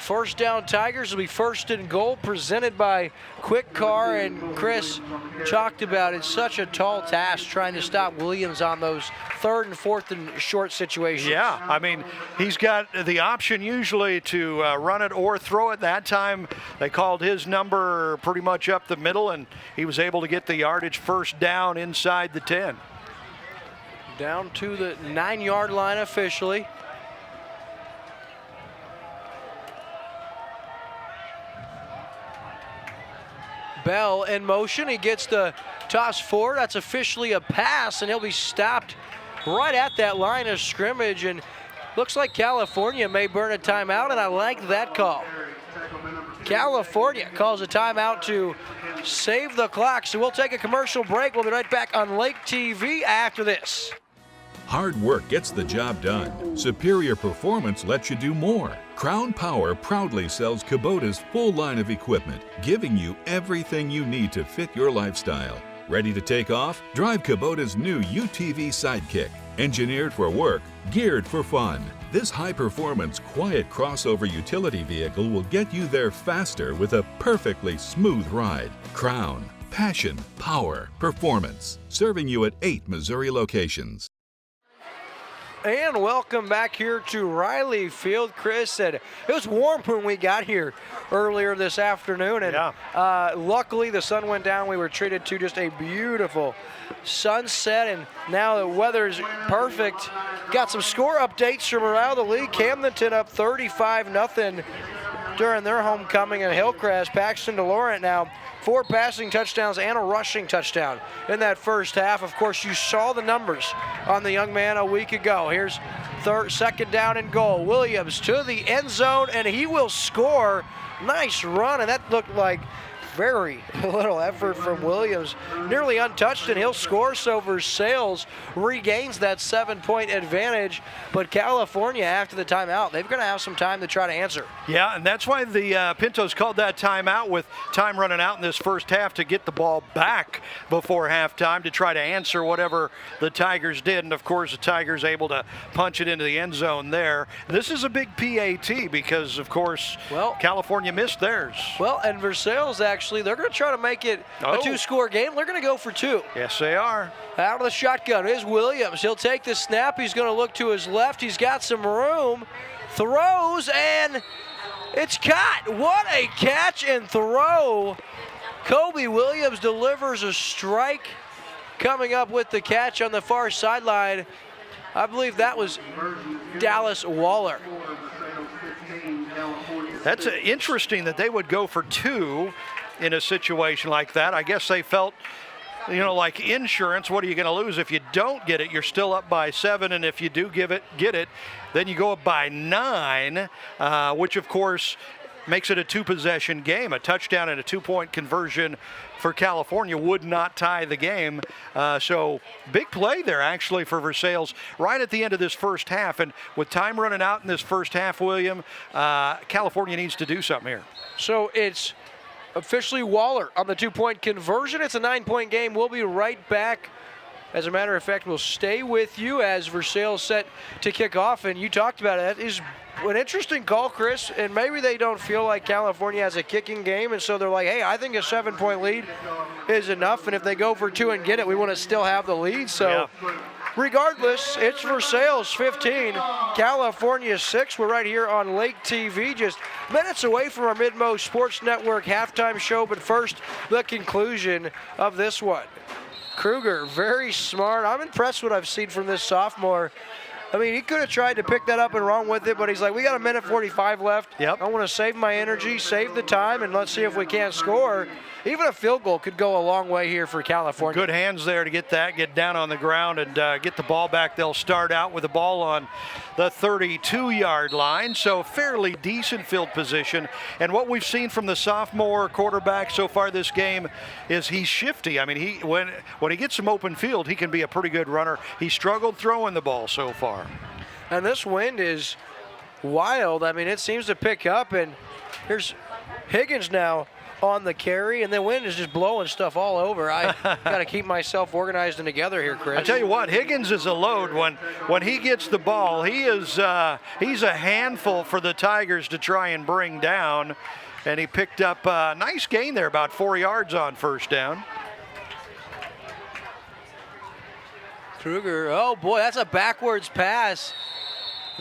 First down Tigers will be 1st and goal, presented by Kwik Car, and Chris talked about it's such a tall task trying to stop Williams on those 3rd and 4th and short situations. Yeah, I mean, he's got the option usually to run it or throw it. That time they called his number pretty much up the middle, and he was able to get the yardage, first down inside the 10. Down to the 9-yard line officially. Bell in motion. He gets the toss forward. That's officially a pass, and he'll be stopped right at that line of scrimmage. And looks like California may burn a timeout, and I like that call. California calls a timeout to save the clock. So we'll take a commercial break. We'll be right back on Lake TV after this. Hard work gets the job done. Superior performance lets you do more. Crown Power proudly sells Kubota's full line of equipment, giving you everything you need to fit your lifestyle. Ready to take off? Drive Kubota's new UTV Sidekick. Engineered for work, geared for fun. This high-performance, quiet crossover utility vehicle will get you there faster with a perfectly smooth ride. Crown. Passion. Power. Performance. Serving you at 8 Missouri locations. And welcome back here to Riley Field. Chris said it was warm when we got here earlier this afternoon, and luckily the sun went down. We were treated to just a beautiful sunset, and now the weather's perfect. Got some score updates from around the league. Camdenton up 35-0 during their homecoming at Hillcrest. Paxton DeLaurent now 4 passing touchdowns and a rushing touchdown in that first half. Of course, you saw the numbers on the young man a week ago. Here's 2nd down and goal. Williams to the end zone, and he will score. Nice run, and that looked like very little effort from Williams. Nearly untouched, and he'll score, so Versailles regains that 7-point advantage. But California, after the timeout, they're going to have some time to try to answer. Yeah, and that's why the Pintos called that timeout with time running out in this first half to get the ball back before halftime to try to answer whatever the Tigers did. And, of course, the Tigers able to punch it into the end zone there. This is a big PAT because, of course, California missed theirs. Well, and Versailles actually, they're going to try to make it a 2-score game. They're going to go for 2. Yes, they are. Out of the shotgun is Williams. He'll take the snap. He's going to look to his left. He's got some room. Throws, and it's caught. What a catch and throw. Kobe Williams delivers a strike. Coming up with the catch on the far sideline, I believe that was Dallas Waller. That's interesting that they would go for 2 in a situation like that. I guess they felt, like insurance, what are you going to lose? If you don't get it, you're still up by 7, and if you do get it, then you go up by 9, which of course makes it a 2-possession game. A touchdown and a 2-point conversion for California would not tie the game. So big play there actually for Versailles right at the end of this first half. And with time running out in this first half, William, California needs to do something here. So it's officially Waller on the 2-point conversion. It's a 9-point game. We'll be right back. As a matter of fact, we'll stay with you as Versailles set to kick off. And you talked about it. That is an interesting call, Chris. And maybe they don't feel like California has a kicking game. And so they're like, hey, I think a 7-point lead is enough. And if they go for 2 and get it, we want to still have the lead. So regardless, it's Versailles 15, California 6. We're right here on Lake TV, just minutes away from our Midmo Sports Network halftime show. But first, the conclusion of this one. Kruger, very smart. I'm impressed what I've seen from this sophomore. I mean, he could have tried to pick that up and run with it, but he's like, we got a minute 45 left. Yep. I want to save my energy, save the time, and let's see if we can't score. Even a field goal could go a long way here for California. Good hands there to get that, get down on the ground and get the ball back. They'll start out with the ball on the 32-yard line, so fairly decent field position. And what we've seen from the sophomore quarterback so far this game is he's shifty. I mean, when he gets some open field, he can be a pretty good runner. He struggled throwing the ball so far. And this wind is wild. I mean, it seems to pick up, and here's Higgins now on the carry, and the wind is just blowing stuff all over. I got to keep myself organized and together here, Chris. I tell you what, Higgins is a load when he gets the ball. He's a handful for the Tigers to try and bring down, and he picked up a nice gain there, about 4 yards on first down. Kruger, oh boy, that's a backwards pass.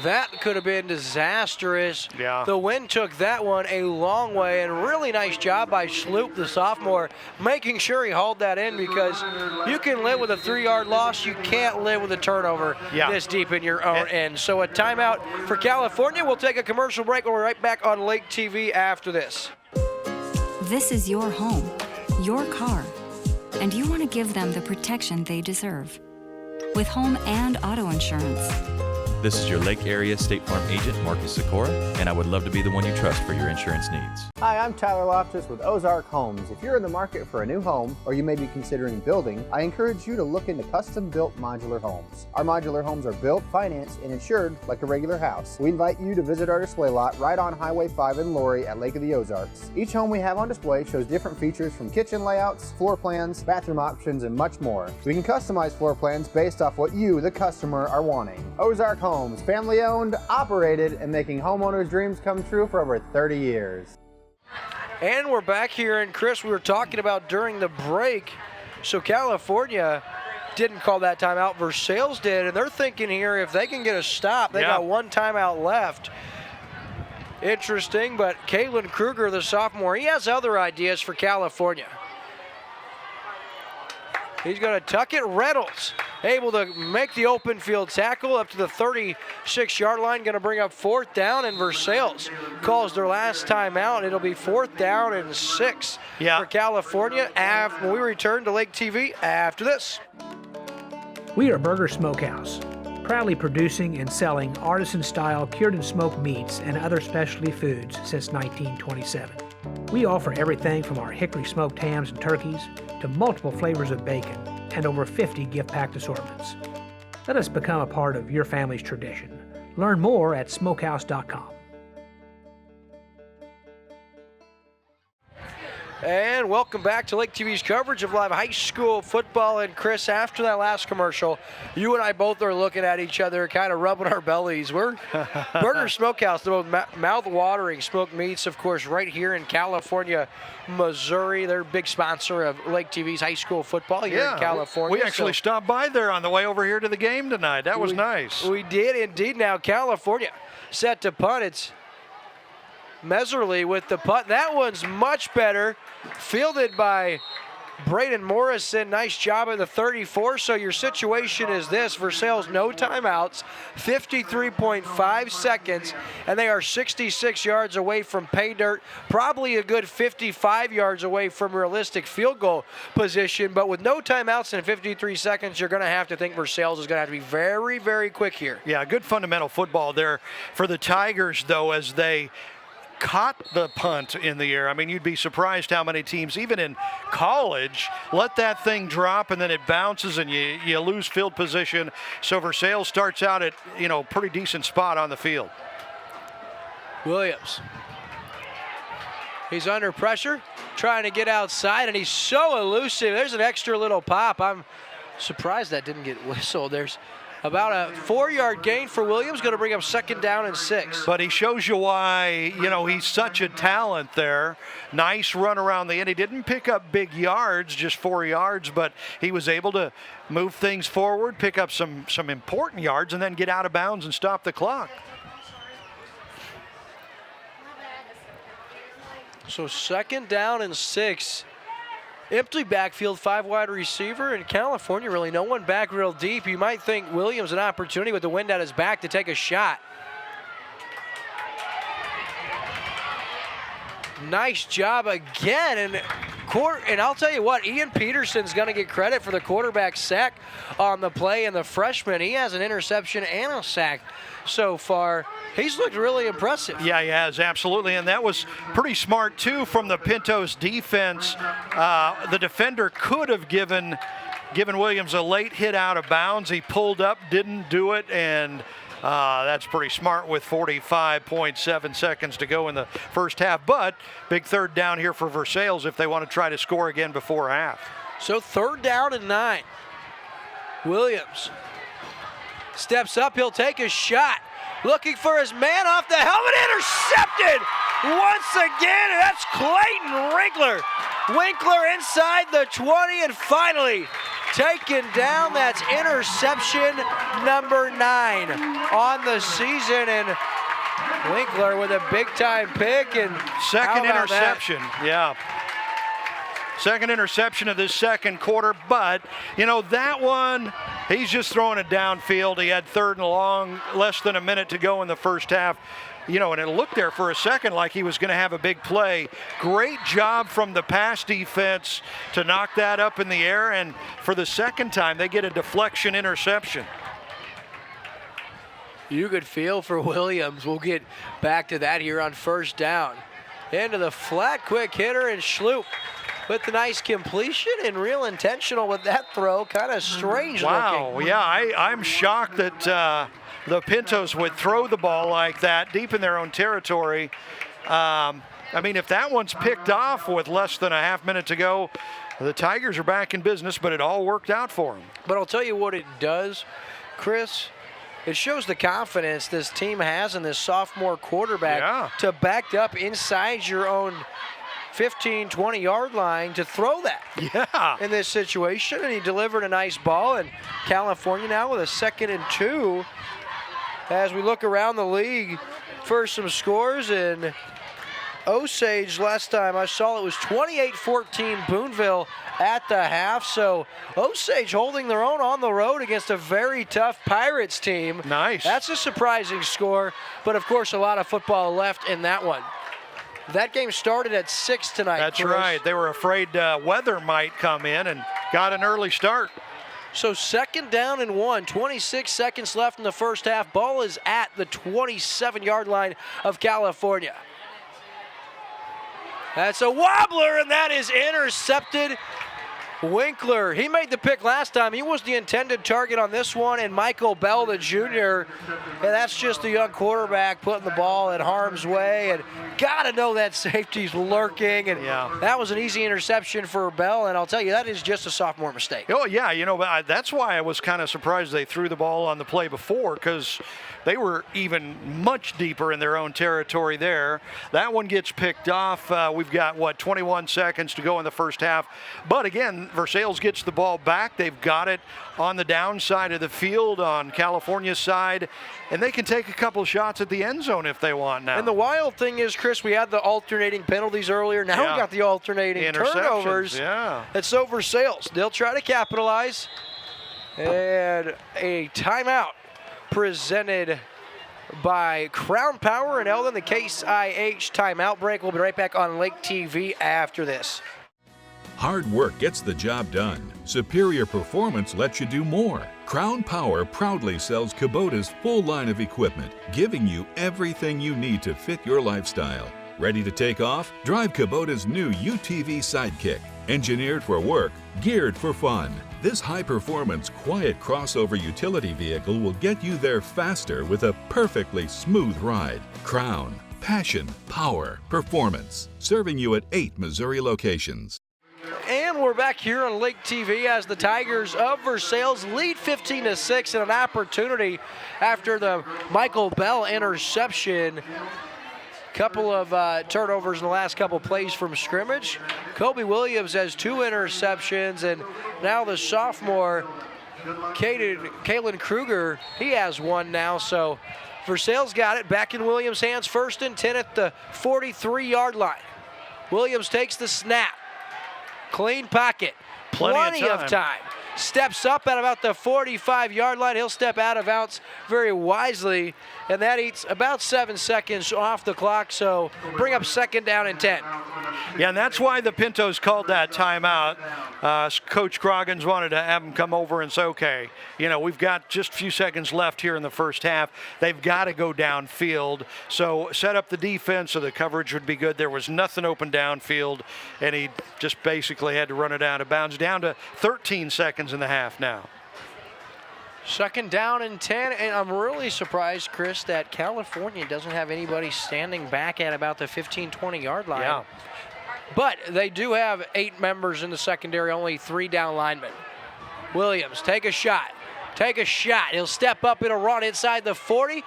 That could have been disastrous. Yeah. The wind took that one a long way, and really nice job by Sloop, the sophomore, making sure he hauled that in, because you can live with a 3-yard loss. You can't live with a turnover this deep in your own end. So a timeout for California. We'll take a commercial break. We'll be right back on Lake TV after this. This is your home, your car, and you want to give them the protection they deserve with home and auto insurance. This is your Lake Area State Farm agent, Marcus Sikora, and I would love to be the one you trust for your insurance needs. Hi, I'm Tyler Loftus with Ozarks Homes. If you're in the market for a new home, or you may be considering building, I encourage you to look into custom-built modular homes. Our modular homes are built, financed, and insured like a regular house. We invite you to visit our display lot right on Highway 5 in Laurie at Lake of the Ozarks. Each home we have on display shows different features from kitchen layouts, floor plans, bathroom options, and much more. We can customize floor plans based off what you, the customer, are wanting. Ozarks Homes, family owned, operated, and making homeowners' dreams come true for over 30 years. And we're back here, and Chris, we were talking about during the break, so California didn't call that timeout, Versailles did, and they're thinking here if they can get a stop, they got one timeout left. Interesting, but Kalen Kruger, the sophomore, he has other ideas for California. He's going to tuck it. Reynolds able to make the open field tackle up to the 36-yard line. Going to bring up 4th down, and Versailles calls their last timeout. It'll be 4th down and 6 for California when we return to Lake TV after this. We are Burger Smokehouse, proudly producing and selling artisan-style cured and smoked meats and other specialty foods since 1927. We offer everything from our hickory smoked hams and turkeys to multiple flavors of bacon and over 50 gift-packed assortments. Let us become a part of your family's tradition. Learn more at smokehouse.com. And welcome back to Lake TV's coverage of live high school football. And Chris, after that last commercial, you and I both are looking at each other, kind of rubbing our bellies. We're Burger Smokehouse, the most mouth-watering smoked meats, of course, right here in California, Missouri. They're a big sponsor of Lake TV's high school football here in California. We actually stopped by there on the way over here to the game tonight. That was nice. We did indeed. Now California set to punt. It's Meserly with the punt. That one's much better. Fielded by Braden Morrison. Nice job at the 34. So your situation is this: Versailles no timeouts, 53.5 seconds, and they are 66 yards away from pay dirt, probably a good 55 yards away from realistic field goal position. But with no timeouts and 53 seconds, you're going to have to think Versailles is going to have to be very, very quick here. Yeah, good fundamental football there for the Tigers, though, as they caught the punt in the air. I mean, you'd be surprised how many teams, even in college, let that thing drop and then it bounces and you lose field position. So Versailles starts out at, pretty decent spot on the field. Williams. He's under pressure, trying to get outside, and he's so elusive. There's an extra little pop. I'm surprised that didn't get whistled. There's about a 4-yard gain for Williams, going to bring up 2nd down and 6. But he shows you why, he's such a talent there. Nice run around the end. He didn't pick up big yards, just 4 yards, but he was able to move things forward, pick up some important yards, and then get out of bounds and stop the clock. So 2nd down and 6. Empty backfield, 5 wide receiver, and California really no one back real deep. You might think Williams an opportunity with the wind at his back to take a shot. Nice job again, and I'll tell you what, Ian Peterson's going to get credit for the quarterback sack on the play, and the freshman, he has an interception and a sack so far. He's looked really impressive. Yeah, he has, absolutely, and that was pretty smart, too, from the Pintos defense. The defender could have given Williams a late hit out of bounds. He pulled up, didn't do it, and that's pretty smart with 45.7 seconds to go in the first half. But big third down here for Versailles if they want to try to score again before half. So 3rd down and 9. Williams steps up. He'll take a shot. Looking for his man off the helmet. Intercepted once again. And that's Clayton Winkler. Winkler inside the 20 and finally taken down. That's interception number 9 on the season, and Winkler with a big-time pick. And second interception, yeah. Second interception of this second quarter, but, you know, that one, he's just throwing it downfield. He had 3rd and long, less than a minute to go in the first half. You know, and it looked there for a second like he was going to have a big play. Great job from the pass defense to knock that up in the air, and for the second time, they get a deflection interception. You could feel for Williams. We'll get back to that here on 1st down. Into the flat, quick hitter, and Schloop with the nice completion and real intentional with that throw. Kind of strange looking. Wow, yeah, I'm shocked that the Pintos would throw the ball like that deep in their own territory. I mean, if that one's picked off with less than a half minute to go, the Tigers are back in business, but it all worked out for them. But I'll tell you what it does, Chris. It shows the confidence this team has in this sophomore quarterback to back up inside your own 15, 20-yard line to throw that in this situation. And he delivered a nice ball, and California now with a 2nd and 2 as we look around the league for some scores. And Osage, last time I saw it was 28-14 Boonville at the half. So Osage holding their own on the road against a very tough Pirates team. Nice. That's a surprising score, but of course a lot of football left in that one. That game started at 6 tonight. That's Chris. right. They were afraid weather might come in and got an early start. So 2nd down and 1, 26 seconds left in the first half. Ball is at the 27-yard line of California. That's a wobbler, and that is intercepted. Winkler, he made the pick last time. He was the intended target on this one, and Michael Bell, the junior, and that's just a young quarterback putting the ball in harm's way, and got to know that safety's lurking, and that was an easy interception for Bell, and I'll tell you, that is just a sophomore mistake. Oh, yeah, you know, that's why I was kind of surprised they threw the ball on the play before, because they were even much deeper in their own territory there. That one gets picked off. We've got, 21 seconds to go in the first half. But again, Versailles gets the ball back. They've got it on the downside of the field on California's side, and they can take a couple shots at the end zone if they want now. And the wild thing is, Chris, we had the alternating penalties earlier. Now we got the alternating turnovers. Yeah. It's so Versailles. They'll try to capitalize. And a timeout presented by Crown Power and Eldon, the Case IH timeout break. We'll be right back on Lake TV after this. Hard work gets the job done. Superior performance lets you do more. Crown Power proudly sells Kubota's full line of equipment, giving you everything you need to fit your lifestyle. Ready to take off? Drive Kubota's new UTV Sidekick. Engineered for work, geared for fun. This high-performance, quiet crossover utility vehicle will get you there faster with a perfectly smooth ride. Crown. Passion. Power. Performance. Serving you at 8 Missouri locations. And we're back here on Lake TV as the Tigers of Versailles lead 15-6 and an opportunity after the Michael Bell interception. Couple of turnovers in the last couple plays from scrimmage. Kobe Williams has 2 interceptions, and now the sophomore, Kalen Kruger, he has 1 now. So Versailles got it back in Williams' hands, 1st and 10 at the 43-yard line. Williams takes the snap. Clean pocket. Plenty of time. Steps up at about the 45-yard line. He'll step out of bounds very wisely, and that eats about 7 seconds off the clock, so bring up 2nd down and 10. Yeah, and that's why the Pintos called that timeout. Coach Groggins wanted to have them come over and say, okay, you know, we've got just a few seconds left here in the first half. They've got to go downfield. So set up the defense so the coverage would be good. There was nothing open downfield, and he just basically had to run it out of bounds. Down to 13 seconds in the half now. 2nd down and 10, and I'm really surprised, Chris, that California doesn't have anybody standing back at about the 15-20-yard line. Yeah. But they do have 8 members in the secondary, only 3 down linemen. Williams, take a shot. Take a shot. He'll step up in a run inside the 40.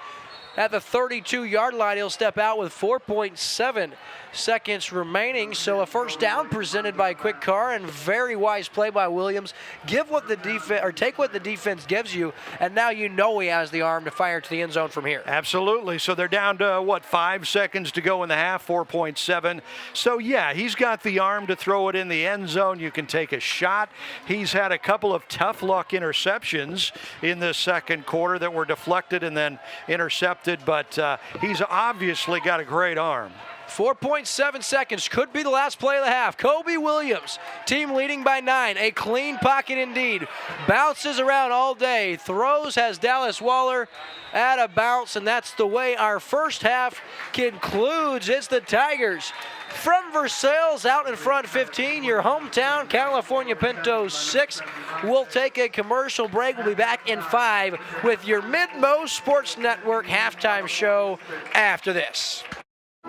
At the 32-yard line, he'll step out with 4.7 seconds remaining. So a first down presented by Kwik Car, and very wise play by Williams. Give what the defense, or take what the defense gives you, and now you know he has the arm to fire to the end zone from here. Absolutely. So they're down to, what, 5 seconds to go in the half, 4.7. So, yeah, he's got the arm to throw it in the end zone. You can take a shot. He's had a couple of tough luck interceptions in the second quarter that were deflected and then intercepted, but he's obviously got a great arm. 4.7 seconds, could be the last play of the half. Kobe Williams, team leading by 9. A clean pocket indeed. Bounces around all day. Throws, has Dallas Waller at a bounce, and that's the way our first half concludes. It's the Tigers from Versailles out in front 15. Your hometown California Pintos 6. We'll take a commercial break. We'll be back in 5 with your Mid-Mo Sports Network halftime show after this.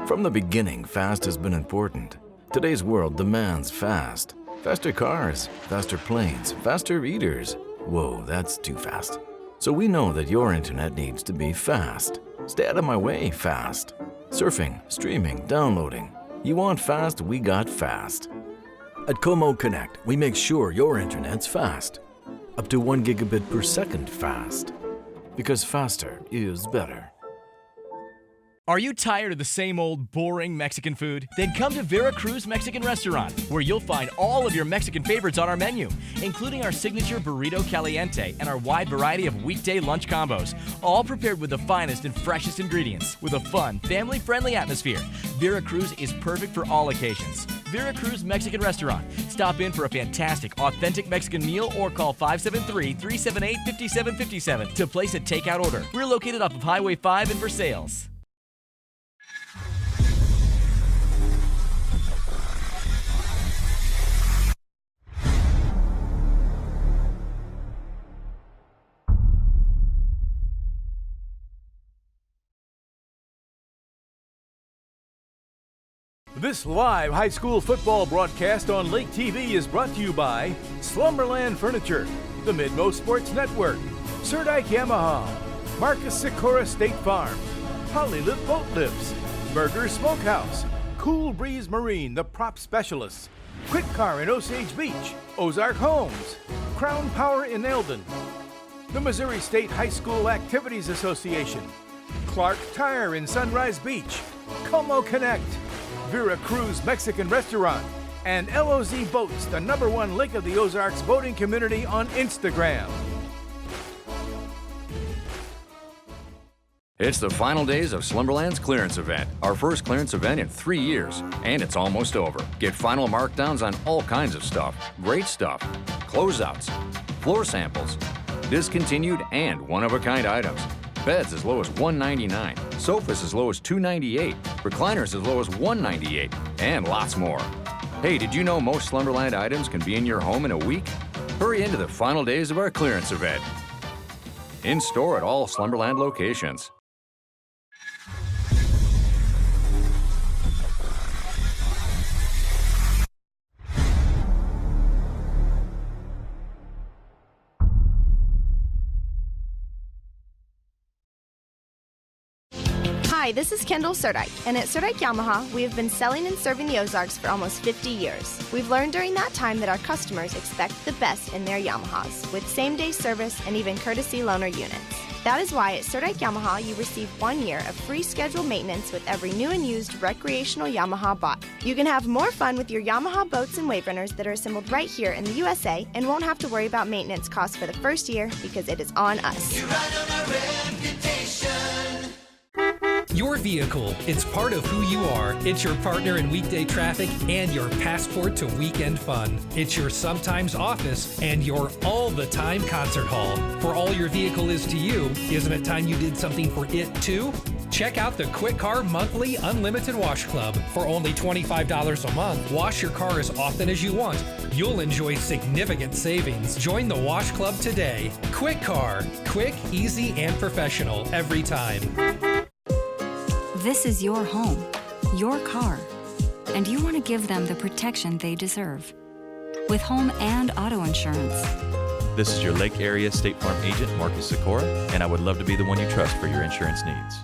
From the beginning, fast has been important. Today's world demands fast. Faster cars, faster planes, faster eaters. Whoa, that's too fast. So we know that your internet needs to be fast. Stay out of my way, fast. Surfing, streaming, downloading. You want fast, we got fast. At Como Connect, we make sure your internet's fast. Up to 1 gigabit per second fast. Because faster is better. Are you tired of the same old boring Mexican food? Then come to VERACRUZ Mexican Restaurant, where you'll find all of your Mexican favorites on our menu, including our signature burrito caliente and our wide variety of weekday lunch combos, all prepared with the finest and freshest ingredients, with a fun, family-friendly atmosphere. VERACRUZ is perfect for all occasions. VERACRUZ Mexican Restaurant. Stop in for a fantastic, authentic Mexican meal or call 573-378-5757 to place a takeout order. We're located off of Highway 5 in Versailles. This live high school football broadcast on Lake TV is brought to you by Slumberland Furniture, the Mid-Mo Sports Network, Serdike Yamaha, Marcus Sikora State Farm, Hollylift Boat Lifts, Burger Smokehouse, Cool Breeze Marine, the prop specialists, Kwik Car in Osage Beach, Ozark Homes, Crown Power in Eldon, the Missouri State High School Activities Association, Clark Tire in Sunrise Beach, Como Connect, VERACRUZ Mexican Restaurant, and LOZ Boats, the #1 Lake of the Ozarks boating community on Instagram. It's the final days of Slumberland's clearance event, our first clearance event in 3 years, and it's almost over. Get final markdowns on all kinds of stuff, great stuff, closeouts, floor samples, discontinued and one-of-a-kind items. Beds as low as $199, sofas as low as $298, recliners as low as $198, and lots more. Hey, did you know most Slumberland items can be in your home in a week? Hurry into the final days of our clearance event. In store at all Slumberland locations. Hi, this is Kendall Serdike, and at Serdike Yamaha, we have been selling and serving the Ozarks for almost 50 years. We've learned during that time that our customers expect the best in their Yamahas, with same-day service and even courtesy loaner units. That is why at Serdike Yamaha you receive 1 year of free scheduled maintenance with every new and used recreational Yamaha bought. You can have more fun with your Yamaha boats and wave runners that are assembled right here in the USA and won't have to worry about maintenance costs for the first year because it is on us. You ride on our reputation. Your vehicle, it's part of who you are. It's your partner in weekday traffic and your passport to weekend fun. It's your sometimes office and your all-the-time concert hall. For all your vehicle is to you, isn't it time you did something for it too? Check out the Kwik Car Monthly Unlimited Wash Club. For only $25 a month, wash your car as often as you want. You'll enjoy significant savings. Join the Wash Club today. Kwik Car. Quick, easy, and professional every time. This is your home, your car, and you want to give them the protection they deserve. With home and auto insurance. This is your Lake Area State Farm agent, Marcus Sikora, and I would love to be the one you trust for your insurance needs.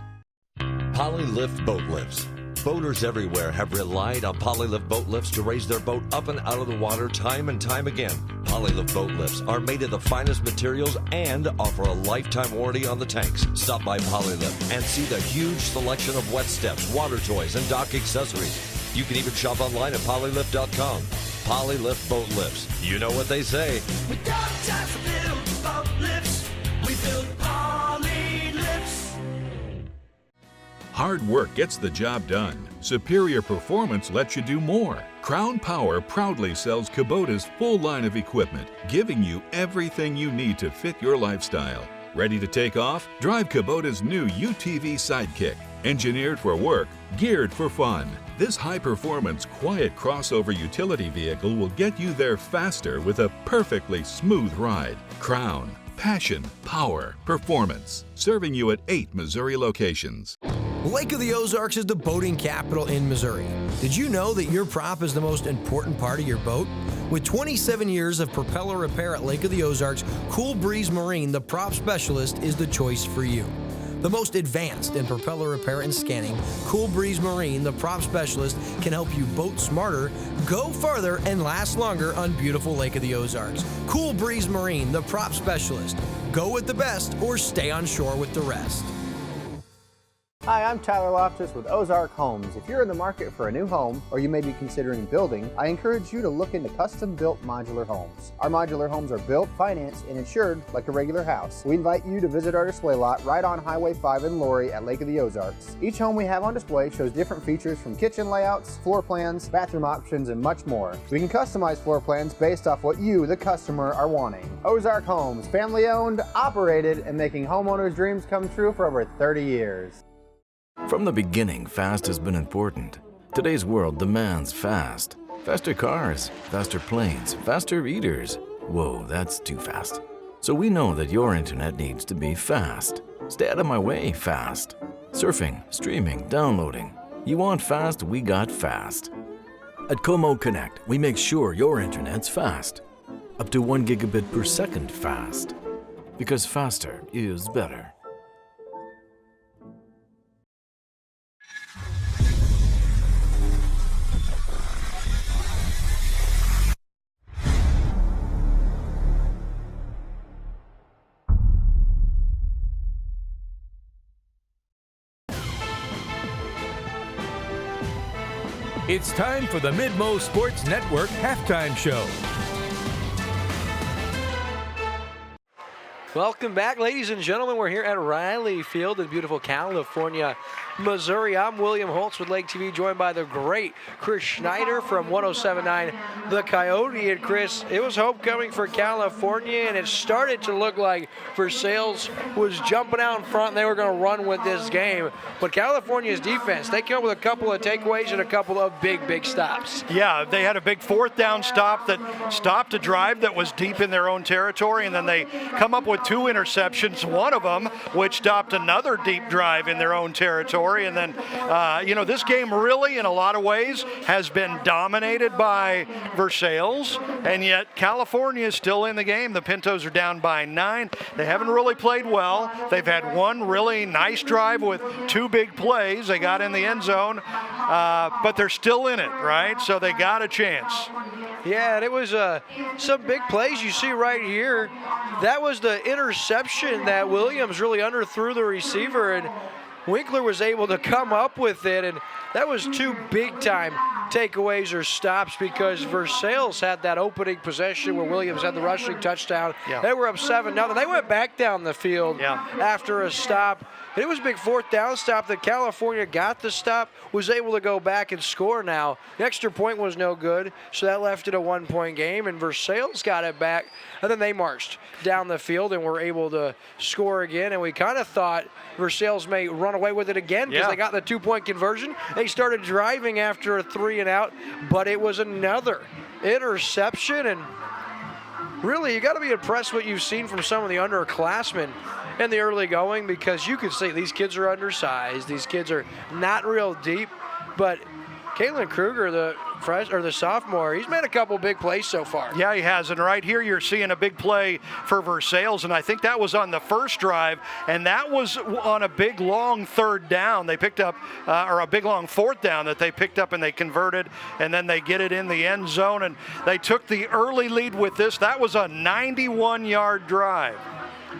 Polylift boat lifts. Boaters everywhere have relied on Polylift boat lifts to raise their boat up and out of the water time and time again. Polylift boat lifts are made of the finest materials and offer a lifetime warranty on the tanks. Stop by Polylift and see the huge selection of wet steps, water toys, and dock accessories. You can even shop online at polylift.com. Polylift boat lifts. You know what they say. We don't just build boat lifts, we build Polylifts. Hard work gets the job done. Superior performance lets you do more. Crown Power proudly sells Kubota's full line of equipment, giving you everything you need to fit your lifestyle. Ready to take off? Drive Kubota's new UTV Sidekick. Engineered for work, geared for fun. This high-performance, quiet crossover utility vehicle will get you there faster with a perfectly smooth ride. Crown. Passion, power, performance. Serving you at 8 Missouri locations. Lake of the Ozarks is the boating capital in Missouri. Did you know that your prop is the most important part of your boat? With 27 years of propeller repair at Lake of the Ozarks, Cool Breeze Marine, the prop specialist, is the choice for you. The most advanced in propeller repair and scanning, Cool Breeze Marine, the prop specialist, can help you boat smarter, go farther, and last longer on beautiful Lake of the Ozarks. Cool Breeze Marine, the prop specialist. Go with the best or stay on shore with the rest. Hi, I'm Tyler Loftus with Ozark Homes. If you're in the market for a new home, or you may be considering building, I encourage you to look into custom-built modular homes. Our modular homes are built, financed, and insured like a regular house. We invite you to visit our display lot right on Highway 5 in Laurie at Lake of the Ozarks. Each home we have on display shows different features from kitchen layouts, floor plans, bathroom options, and much more. We can customize floor plans based off what you, the customer, are wanting. Ozark Homes, family-owned, operated, and making homeowners' dreams come true for over 30 years. From the beginning, fast has been important. Today's world demands fast. Faster cars, faster planes, faster eaters. Whoa, that's too fast. So we know that your internet needs to be fast. Stay out of my way, fast. Surfing, streaming, downloading. You want fast, we got fast. At Como Connect, we make sure your internet's fast. Up to 1 gigabit per second fast. Because faster is better. It's time for the Midmo Sports Network halftime show. Welcome back, ladies and gentlemen. We're here at Riley Field in beautiful California, Missouri. I'm William Holtz with Lake TV, joined by the great Chris Schneider from 107.9 The Coyote. And Chris, it was homecoming for California, and it started to look like Versailles was jumping out in front, and they were going to run with this game. But California's defense, they came up with a couple of takeaways and a couple of big stops. Yeah, they had a big 4th down stop that stopped a drive that was deep in their own territory, and then they come up with 2 interceptions, one of them which stopped another deep drive in their own territory. And then, this game really, in a lot of ways, has been dominated by Versailles, and yet California is still in the game. The Pintos are down by 9. They haven't really played well. They've had one really nice drive with 2 big plays. They got in the end zone, but they're still in it, right? So they got a chance. Yeah, and it was some big plays you see right here. That was the interception that Williams really underthrew the receiver, and Winkler was able to come up with it, and that was 2 big-time takeaways or stops because Versailles had that opening possession where Williams had the rushing touchdown. Yeah. They were up 7-0. They went back down the field after a stop. And it was a big 4th down stop that California got the stop, was able to go back and score now. The extra point was no good, so that left it a 1-point game, and Versailles got it back, and then they marched down the field and were able to score again, and we kind of thought Versailles may run away with it again because they got the 2-point conversion. They started driving after a 3-and-out, but it was another interception, and really, you got to be impressed what you've seen from some of the underclassmen in the early going because you can see these kids are undersized. These kids are not real deep, but Kalen Kruger, the sophomore, he's made a couple big plays so far. Yeah, he has. And right here you're seeing a big play for Versailles, and I think that was on the first drive, and that was on a big, long 3rd down. They picked up, or a big, long 4th down that they picked up and they converted, and then they get it in the end zone, and they took the early lead with this. That was a 91-yard drive.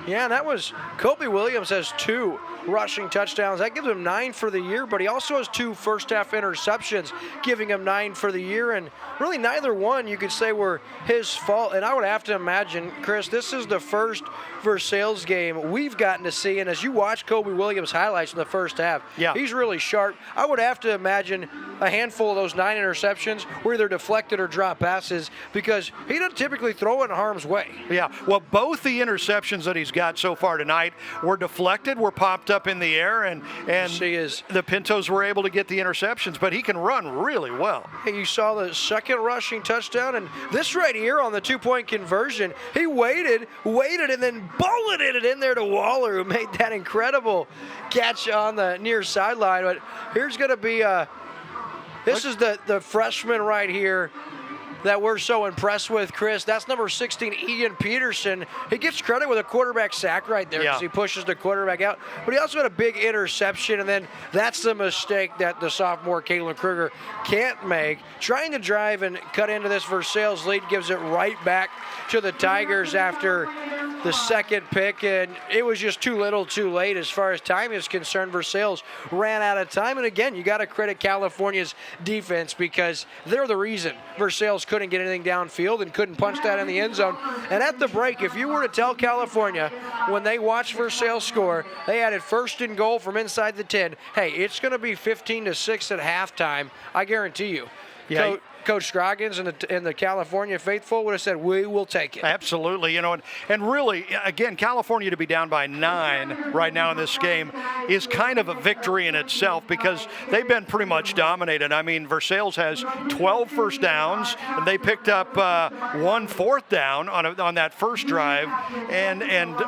Yeah, and that was Kobe Williams has 2 rushing touchdowns. That gives him 9 for the year, but he also has 2 first-half interceptions, giving him 9 for the year, and really neither one you could say were his fault. And I would have to imagine, Chris, this is the first Versailles game we've gotten to see, and as you watch Kobe Williams highlights in the first half, he's really sharp. I would have to imagine a handful of those 9 interceptions were either deflected or drop passes because he doesn't typically throw it in harm's way. Yeah, well, both the interceptions that he's got so far tonight were deflected, were popped up in the air, and the Pintos were able to get the interceptions, but he can run really well. Hey, you saw the second rushing touchdown, and this right here on the 2-point conversion, he waited, and then bulleted it in there to Waller, who made that incredible catch on the near sideline. But here's going to be this is the freshman right here that we're so impressed with, Chris. That's number 16, Ian Peterson. He gets credit with a quarterback sack right there because he pushes the quarterback out. But he also had a big interception, and then that's the mistake that the sophomore Kalen Kruger can't make. Trying to drive and cut into this Versailles lead gives it right back to the Tigers after the second pick, and it was just too little too late as far as time is concerned. Versailles ran out of time, and again, you got to credit California's defense because they're the reason Versailles couldn't get anything downfield and couldn't punch that in the end zone. And at the break, if you were to tell California when they watched Versailles score, they had it 1st and goal from inside the 10, hey, it's going to be 15-6 at halftime, I guarantee you. Yeah. Coach Scroggins and the California faithful would have said, we will take it. Absolutely. And really, again, California to be down by 9 right now in this game is kind of a victory in itself because they've been pretty much dominated. I mean, Versailles has 12 first downs, and they picked up 1 4th down on that first drive, and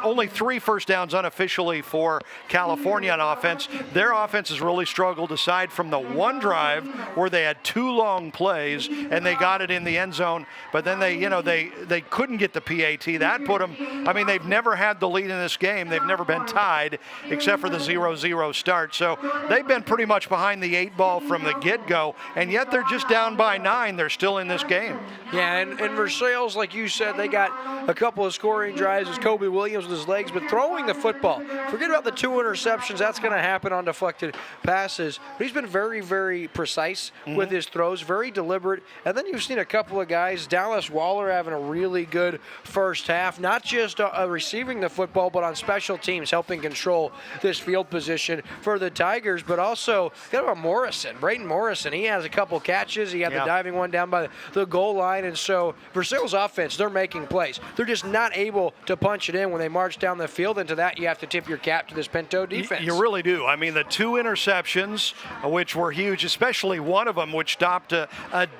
only 3 first downs unofficially for California on offense. Their offense has really struggled aside from the one drive where they had 2 long plays and they got it in the end zone, but then they couldn't get the PAT. That put them, I mean, they've never had the lead in this game. They've never been tied except for the 0-0 start. So they've been pretty much behind the 8 ball from the get-go, and yet they're just down by 9. They're still in this game. Yeah, and Versailles, like you said, they got a couple of scoring drives as Kobe Williams with his legs, but throwing the football, forget about the 2 interceptions. That's going to happen on deflected passes. But he's been very, very precise with his throws, very deliberate. And then you've seen a couple of guys, Dallas Waller having a really good first half, not just receiving the football, but on special teams, helping control this field position for the Tigers, but also got about Morrison, Brayton Morrison. He has a couple catches. He had the diving one down by the goal line. And so Versailles' offense, they're making plays. They're just not able to punch it in when they march down the field. And to that, you have to tip your cap to this Pinto defense. You really do. I mean, the 2 interceptions, which were huge, especially one of them, which stopped a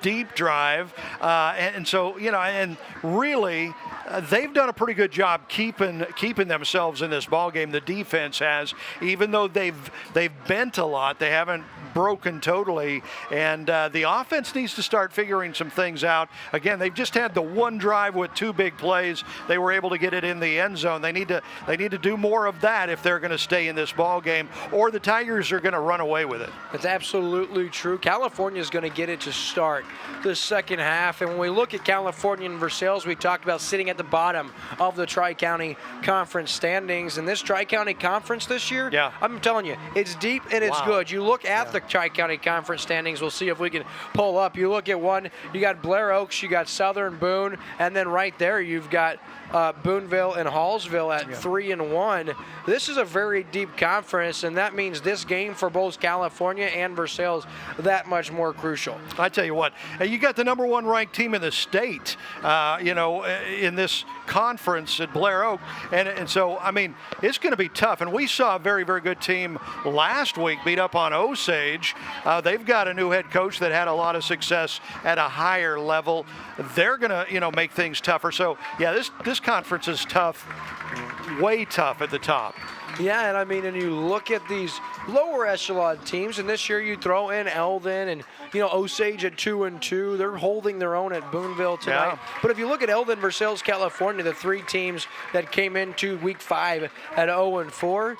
deep drive. And so, and really, they've done a pretty good job keeping themselves in this ball game. The defense has, even though they've bent a lot, they haven't broken totally, and the offense needs to start figuring some things out. Again, they've just had the one drive with 2 big plays. They were able to get it in the end zone. They need to do more of that if they're going to stay in this ball game, or the Tigers are going to run away with it. That's absolutely true. California is going to get it to start the second half, and when we look at California and Versailles, we talked about sitting at the bottom of the Tri-County Conference standings, and this Tri-County Conference this year, I'm telling you, it's deep and it's good. You look at the Tri-County Conference standings, we'll see if we can pull up. You look at one, you got Blair Oaks, you got Southern Boone, and then right there you've got Booneville and Hallsville at 3-1. This is a very deep conference, and that means this game for both California and Versailles that much more crucial. I tell you what, you got the #1 ranked team in the state, in this conference at Blair Oak, and so I mean it's going to be tough. And we saw a very, very good team last week beat up on Osage. They've got a new head coach that had a lot of success at a higher level. They're going to make things tougher. So yeah, this conference is tough, way tough at the top. Yeah, and I mean, and you look at these lower echelon teams, and this year you throw in Eldon and, Osage at 2-2. They're holding their own at Booneville tonight. Yeah. But if you look at Eldon, Versailles, California, the 3 teams that came into week 5 at 0-4,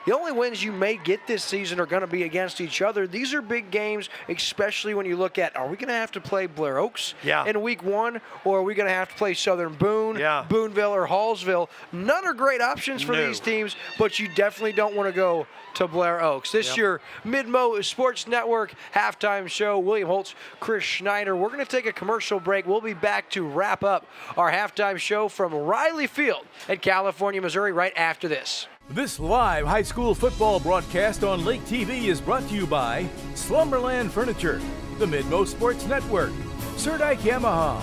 the only wins you may get this season are going to be against each other. These are big games, especially when you look at, are we going to have to play Blair Oaks in week 1, or are we going to have to play Southern Boone, Booneville, or Hallsville? None are great options for these teams, but you definitely don't want to go to Blair Oaks. This year, Mid-Mo Sports Network halftime show. William Holtz, Chris Schneider. We're going to take a commercial break. We'll be back to wrap up our halftime show from Riley Field in California, Missouri right after this. This live high school football broadcast on Lake TV is brought to you by Slumberland Furniture, the Mid-Mo Sports Network, Surdike Yamaha,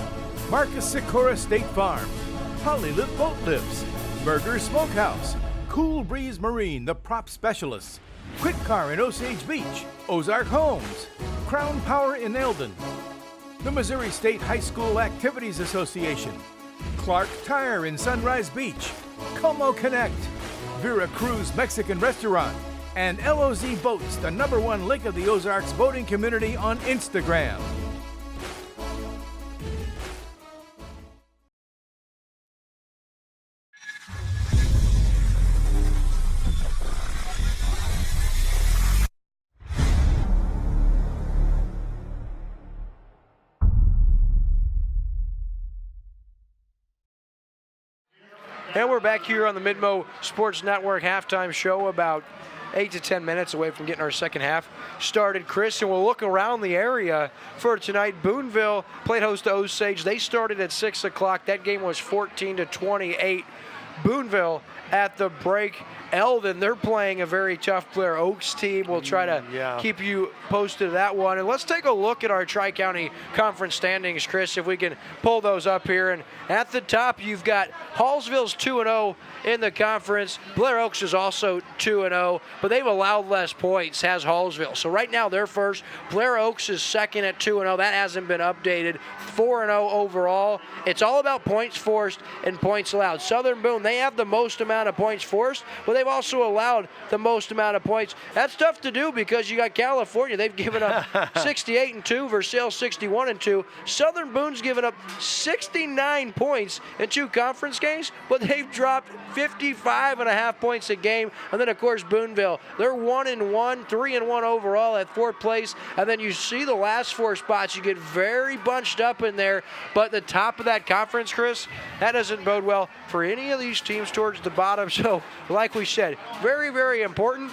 Marcus Sikora State Farm, Hollylift Boat Lifts, Burger Smokehouse, Cool Breeze Marine, the prop specialists, Kwik Car in Osage Beach, Ozark Homes, Crown Power in Eldon, the Missouri State High School Activities Association, Clark Tire in Sunrise Beach, Como Connect, VERACRUZ Mexican Restaurant, and LOZ Boats, the #1 Lake of the Ozarks boating community on Instagram. And we're back here on the Mid-Mo Sports Network halftime show, about 8 to 10 minutes away from getting our second half started, Chris, and we'll look around the area for tonight. Booneville played host to Osage. They started at 6 o'clock. That game was 14-28. Booneville at the break. Eldon, they're playing a very tough Blair Oaks team. We'll try to keep you posted to that one. And let's take a look at our Tri-County Conference standings, Chris, if we can pull those up here. And at the top, you've got Hallsville's 2-0 in the conference. Blair Oaks is also 2-0, but they've allowed less points, has Hallsville. So right now they're first. Blair Oaks is second at 2-0. That hasn't been updated. 4-0 overall. It's all about points forced and points allowed. Southern Boone, they have the most amount of points forced, but they've also allowed the most amount of points. That's tough to do because you got California. They've given up 68-2, Versailles 61-2. Southern Boone's given up 69 points in 2 conference games, but they've dropped 55.5 points a game. And then, of course, Booneville, they're 1-1, 3-1 overall at 4th place. And then you see the last 4 spots. You get very bunched up in there. But the top of that conference, Chris, that doesn't bode well for any of these teams towards the bottom. So, like we said, very, very important.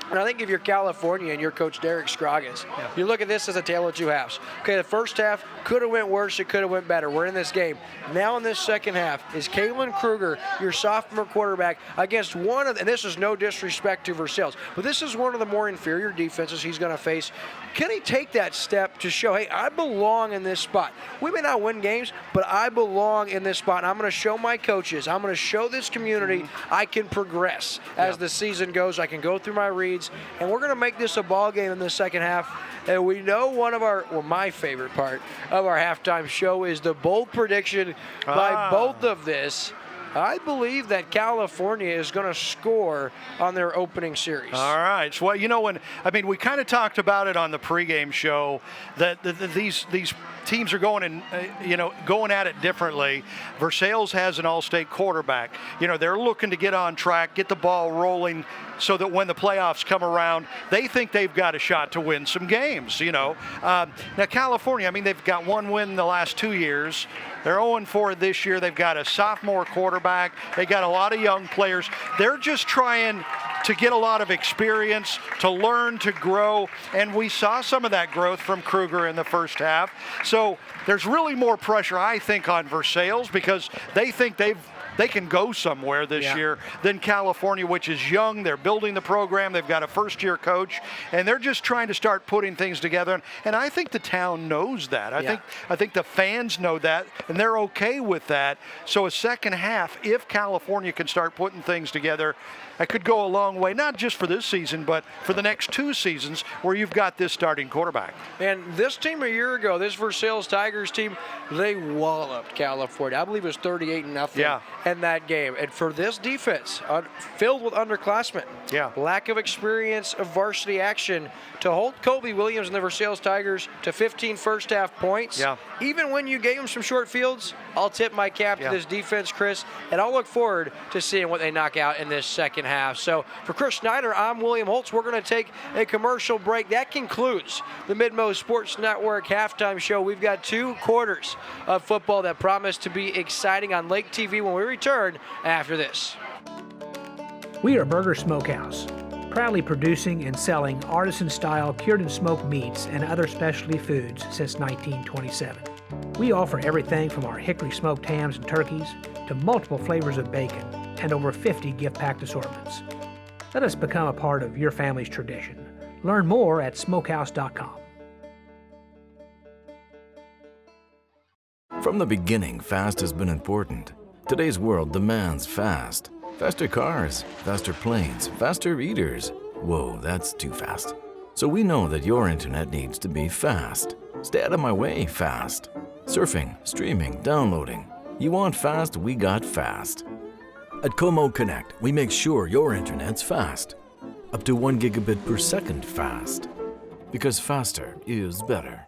And I think if you're California and you're Coach Derek Scroggins, you look at this as a tale of 2 halves. Okay, the first half could have went worse, it could have went better. We're in this game. Now in this second half is Kalen Kruger, your sophomore quarterback, against one of, and this is no disrespect to Versailles, but this is one of the more inferior defenses he's going to face. Can he take that step to show, hey, I belong in this spot? We may not win games, but I belong in this spot. And I'm going to show my coaches, I'm going to show this community I can progress as the season goes. I can go through my reads, and we're going to make this a ball game in the second half. And we know one of our, well, my favorite part of our halftime show is the bold prediction by both of this. I believe that California is going to score on their opening series. All right. So, well, we kind of talked about it on the pregame show that these teams are going at it differently. Versailles has an all-state quarterback. They're looking to get on track, get the ball rolling, so that when the playoffs come around, they think they've got a shot to win some games. Now, California, they've got one win in the last 2 years. They're 0-4 this year. They've got a sophomore quarterback. They got a lot of young players. They're just trying to get a lot of experience, to learn, to grow, and we saw some of that growth from Kruger in the first half. So there's really more pressure, I think, on Versailles because they think they can go somewhere this year than California, which is young. They're building the program. They've got a first-year coach, and they're just trying to start putting things together. And I think the town knows that. I think the fans know that, and they're okay with that. So a second half, if California can start putting things together, that could go a long way, not just for this season, but for the next 2 seasons where you've got this starting quarterback. And this team a year ago, this Versailles Tigers team, they walloped California. I believe it was 38-0 in that game. And for this defense, filled with underclassmen, lack of experience of varsity action, to hold Kobe Williams and the Versailles Tigers to 15 first-half points, even when you gave them some short fields, I'll tip my cap to this defense, Chris, and I'll look forward to seeing what they knock out in this second half. So for Chris Schneider, I'm William Holtz. We're going to take a commercial break. That concludes the Midmo Sports Network halftime show. We've got 2 quarters of football that promise to be exciting on Lake TV when we return after this. We are Burger Smokehouse, proudly producing and selling artisan-style cured and smoked meats and other specialty foods since 1927. We offer everything from our hickory smoked hams and turkeys to multiple flavors of bacon and over 50 gift-packed assortments. Let us become a part of your family's tradition. Learn more at smokehouse.com. From the beginning, fast has been important. Today's world demands fast. Faster cars, faster planes, faster eaters. Whoa, that's too fast. So we know that your internet needs to be fast. Stay out of my way, fast. Surfing, streaming, downloading. You want fast, we got fast. At Como Connect, we make sure your internet's fast. Up to 1 gigabit per second fast. Because faster is better.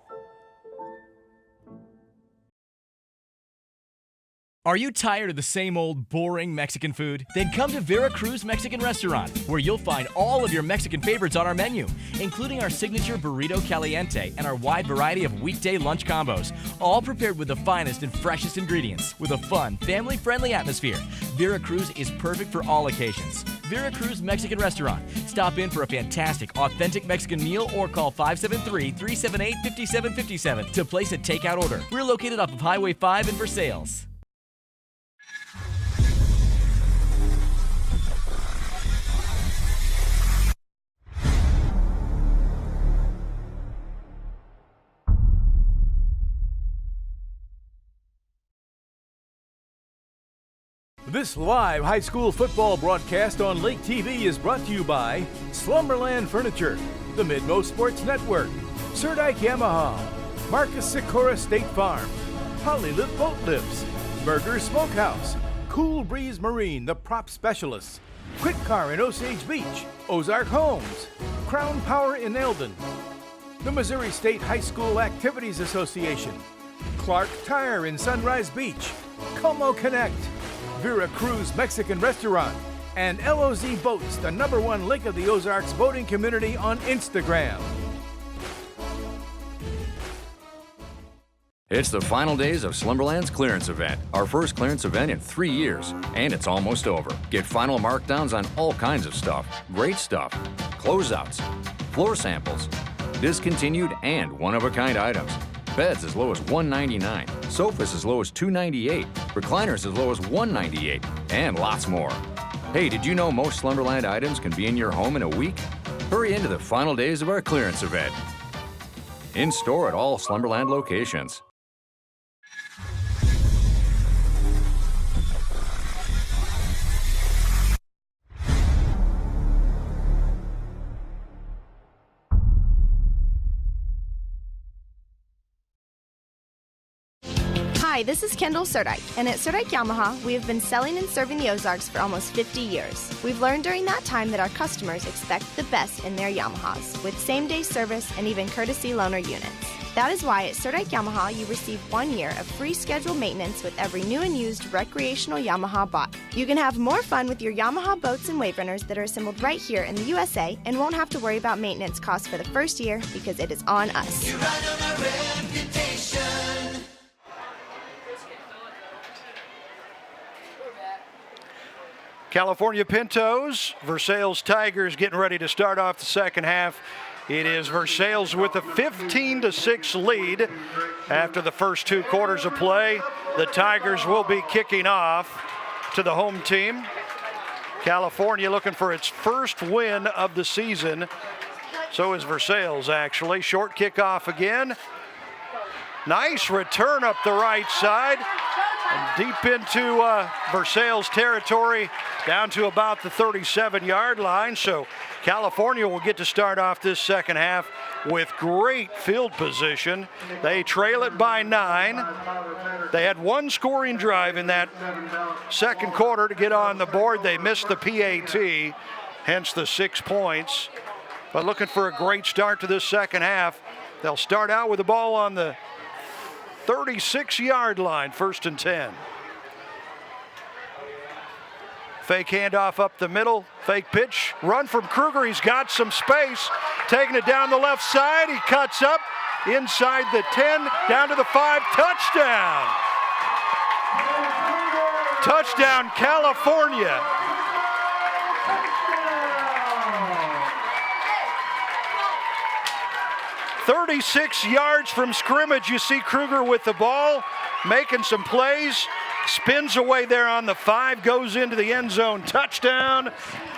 Are you tired of the same old boring Mexican food? Then come to VERACRUZ Mexican Restaurant, where you'll find all of your Mexican favorites on our menu, including our signature burrito caliente and our wide variety of weekday lunch combos, all prepared with the finest and freshest ingredients, with a fun, family-friendly atmosphere. VERACRUZ is perfect for all occasions. VERACRUZ Mexican Restaurant. Stop in for a fantastic, authentic Mexican meal or call 573-378-5757 to place a takeout order. We're located off of Highway 5 in Versailles. This live high school football broadcast on Lake TV is brought to you by Slumberland Furniture, the Midmo Sports Network, Surdike Yamaha, Marcus Sikora State Farm, Hollylift Boat Lifts, Burger Smokehouse, Cool Breeze Marine, the prop specialists, Kwik Car in Osage Beach, Ozark Homes, Crown Power in Eldon, the Missouri State High School Activities Association, Clark Tire in Sunrise Beach, Como Connect, VERACRUZ Mexican Restaurant, and LOZ Boats, the #1 Lake of the Ozarks boating community on Instagram. It's the final days of Slumberland's clearance event, our first clearance event in 3 years, and it's almost over. Get final markdowns on all kinds of stuff, great stuff, closeouts, floor samples, discontinued and one-of-a-kind items. Beds as low as $199, sofas as low as $298, recliners as low as $198, and lots more. Hey, did you know most Slumberland items can be in your home in a week? Hurry into the final days of our clearance event. In store at all Slumberland locations. Hi, this is Kendall Surdike, and at Surdike Yamaha, we have been selling and serving the Ozarks for almost 50 years. We've learned during that time that our customers expect the best in their Yamahas, with same-day service and even courtesy loaner units. That is why at Surdike Yamaha, you receive 1 year of free scheduled maintenance with every new and used recreational Yamaha bought. You can have more fun with your Yamaha boats and wave runners that are assembled right here in the USA and won't have to worry about maintenance costs for the first year because it is on us. You ride on a reputation. California Pintos, Versailles Tigers getting ready to start off the second half. It is Versailles with a 15-6 lead after the first 2 quarters of play. The Tigers will be kicking off to the home team. California looking for its first win of the season. So is Versailles, actually. Short kickoff again. Nice return up the right side. And deep into Versailles territory, down to about the 37-yard line. So California will get to start off this second half with great field position. They trail it by 9. They had 1 scoring drive in that second quarter to get on the board. They missed the PAT, hence the 6 points. But looking for a great start to this second half. They'll start out with the ball on the 36-yard line, 1st and 10. Fake handoff up the middle, fake pitch, run from Kruger. He's got some space, taking it down the left side. He cuts up inside the 10, down to the 5, touchdown. Touchdown, California. "36 yards from scrimmage." You see Kruger with the ball, making some plays, spins away there on the 5, goes into the end zone, touchdown,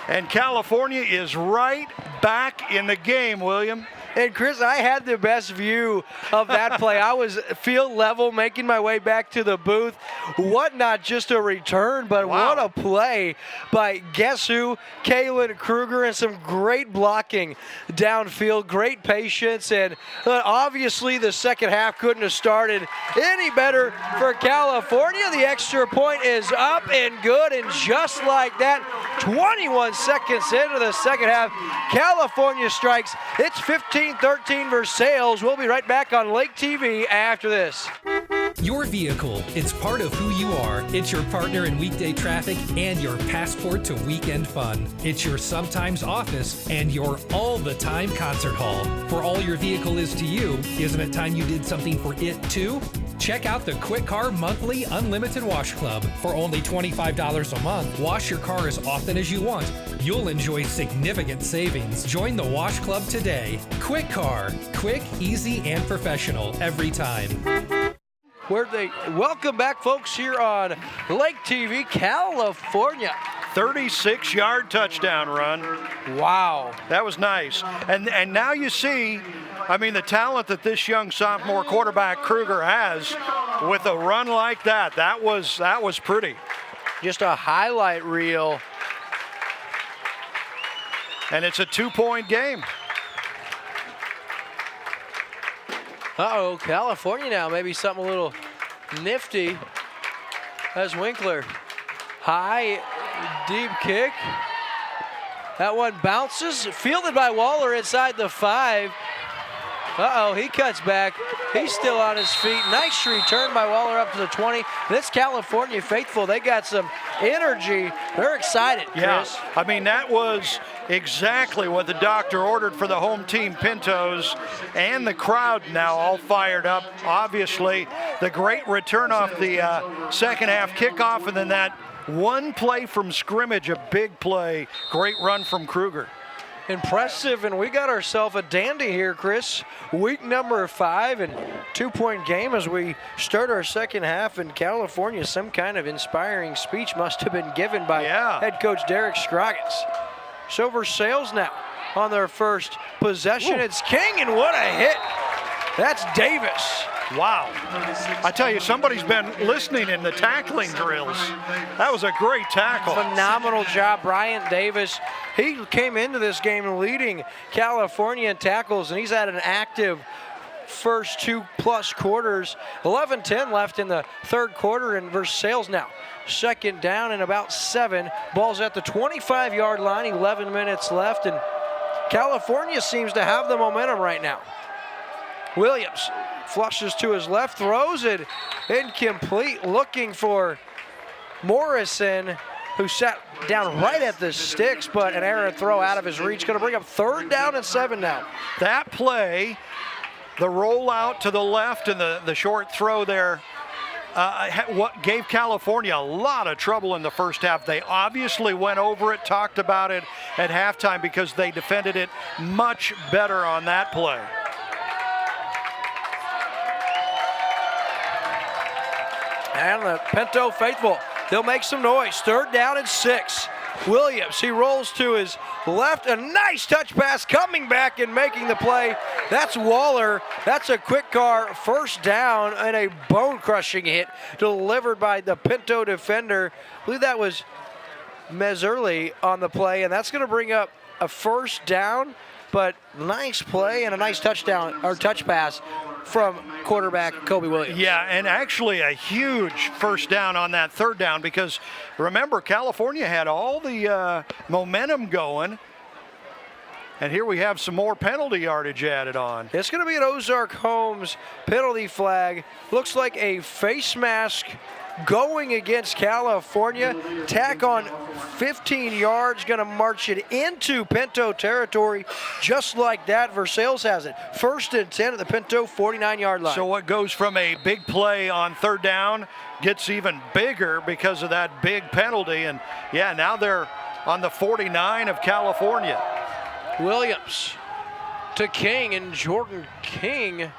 and California is right back in the game, William. And Chris, I had the best view of that play. I was field level, making my way back to the booth. What not just a return, but what a play by guess who? Kalen Kruger, and some great blocking downfield, great patience, and obviously the second half couldn't have started any better for California. The extra point is up and good, and just like that, 21 seconds into the second half, California strikes. It's 15-13 Versailles. We'll be right back on Lake TV after this. Your vehicle, it's part of who you are. It's your partner in weekday traffic and your passport to weekend fun. It's your sometimes office and your all-the-time concert hall. For all your vehicle is to you, isn't it time you did something for it too? Check out the Kwik Car Monthly Unlimited Wash Club. For only $25 a month, wash your car as often as you want. You'll enjoy significant savings. Join the Wash Club today. Kwik Car. Quick, easy, and professional every time. Welcome back, folks, here on Lake TV, California. 36-yard touchdown run. Wow. That was nice. And now you see, I mean, the talent that this young sophomore quarterback Kruger has with a run like that. That was pretty. Just a highlight reel. And it's a 2-point game. Uh-oh, California now, maybe something a little nifty. As Winkler. High, deep kick. That one bounces, fielded by Waller inside the 5. Uh-oh, he cuts back. He's still on his feet. Nice return by Waller up to the 20. This California faithful, they got some energy. They're excited, Chris. Yeah, I mean, that was exactly what the doctor ordered for the home team Pintos, and the crowd now all fired up. Obviously, the great return off the second half kickoff, and then that one play from scrimmage, a big play. Great run from Kruger. Impressive, and we got ourselves a dandy here, Chris. Week number 5 and 2-point game as we start our second half in California. Some kind of inspiring speech must have been given by head coach Derek Scroggins. So Versailles now on their first possession. Ooh. It's King, and what a hit. That's Davis. Wow. I tell you, somebody's been listening in the tackling drills. That was a great tackle. Phenomenal job, Bryant Davis. He came into this game leading California in tackles, and he's had an active first 2+ quarters. 11-10 left in the third quarter, and Versailles now second down and about 7. Ball's at the 25-yard line, 11 minutes left, and California seems to have the momentum right now. Williams flushes to his left, throws it incomplete, looking for Morrison, who sat down right at the sticks, but an errant throw out of his reach. Going to bring up 3rd down and 7 now. That play, the rollout to the left and the short throw there, what gave California a lot of trouble in the first half. They obviously went over it, talked about it at halftime because they defended it much better on that play. And the Pinto faithful, they'll make some noise. 3rd down and 6. Williams, he rolls to his left. A nice touch pass coming back and making the play. That's Waller. That's a quick car first down and a bone-crushing hit delivered by the Pinto defender. I believe that was Meserly on the play, and that's going to bring up a 1st down, but nice play and a nice touchdown or touch pass from quarterback Kobe Williams. Yeah, and actually a huge 1st down on that 3rd down because remember, California had all the momentum going, and here we have some more penalty yardage added on. It's going to be an Ozark Homes penalty flag. Looks like a face mask going against California. Tack on 15 yards, going to march it into Pinto territory just like that. Versailles has it. 1st and 10 at the Pinto 49-yard line. So what goes from a big play on 3rd down gets even bigger because of that big penalty. And yeah, now they're on the 49 of California. Williams to King, and Jordan King,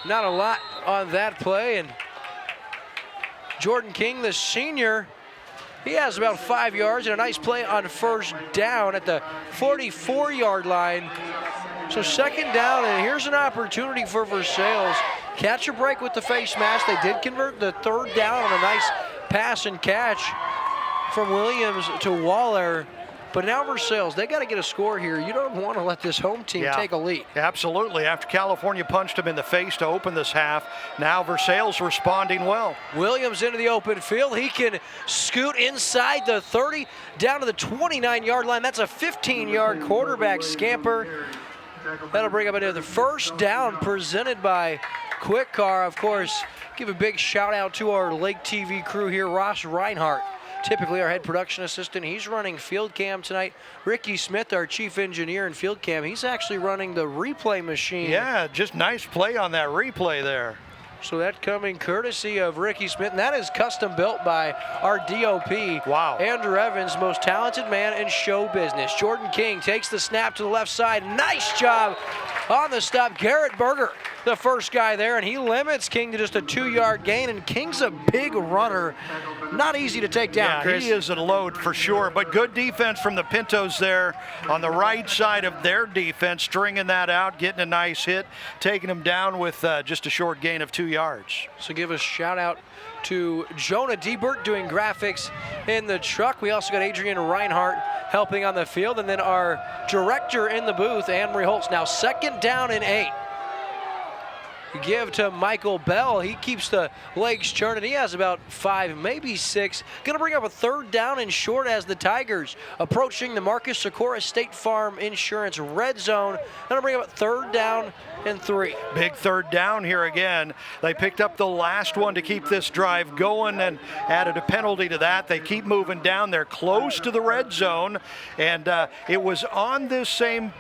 not a lot on that play. And Jordan King, the senior, he has about 5 yards and a nice play on 1st down at the 44-yard line. So 2nd down, and here's an opportunity for Versailles. Catch a break with the face mask. They did convert the 3rd down on a nice pass and catch from Williams to Waller. But now Versailles, they got to get a score here. You don't want to let this home team take a lead. Absolutely. After California punched them in the face to open this half, now Versailles responding well. Williams into the open field. He can scoot inside the 30 down to the 29-yard line. That's a 15-yard quarterback scamper. That'll bring up another 1st down presented by Kwik. Of course, give a big shout out to our Lake TV crew here, Ross Reinhardt. Typically our head production assistant. He's running field cam tonight. Ricky Smith, our chief engineer in field cam, he's actually running the replay machine. Yeah, just nice play on that replay there. So that coming courtesy of Ricky Smith, and that is custom built by our DOP. Wow. Andrew Evans, most talented man in show business. Jordan King takes the snap to the left side. Nice job on the stop. Garrett Berger, the first guy there, and he limits King to just a 2-yard gain, and King's a big runner. Not easy to take down, yeah, Chris. He is a load for sure, but good defense from the Pintos there on the right side of their defense, stringing that out, getting a nice hit, taking him down with just a short gain of 2 yards. So give a shout out to Jonah Diebert doing graphics in the truck. We also got Adrian Reinhardt helping on the field, and then our director in the booth, Anne-Marie Holtz. Now 2nd down and 8. Give to Michael Bell. He keeps the legs churning. He has about 5, maybe 6. Going to bring up a 3rd down and short as the Tigers approaching the Marcus Sikora State Farm Insurance red zone. Going to bring up a 3rd down and 3. Big 3rd down here again. They picked up the last one to keep this drive going and added a penalty to that. They keep moving down. They're close to the red zone, and it was on this same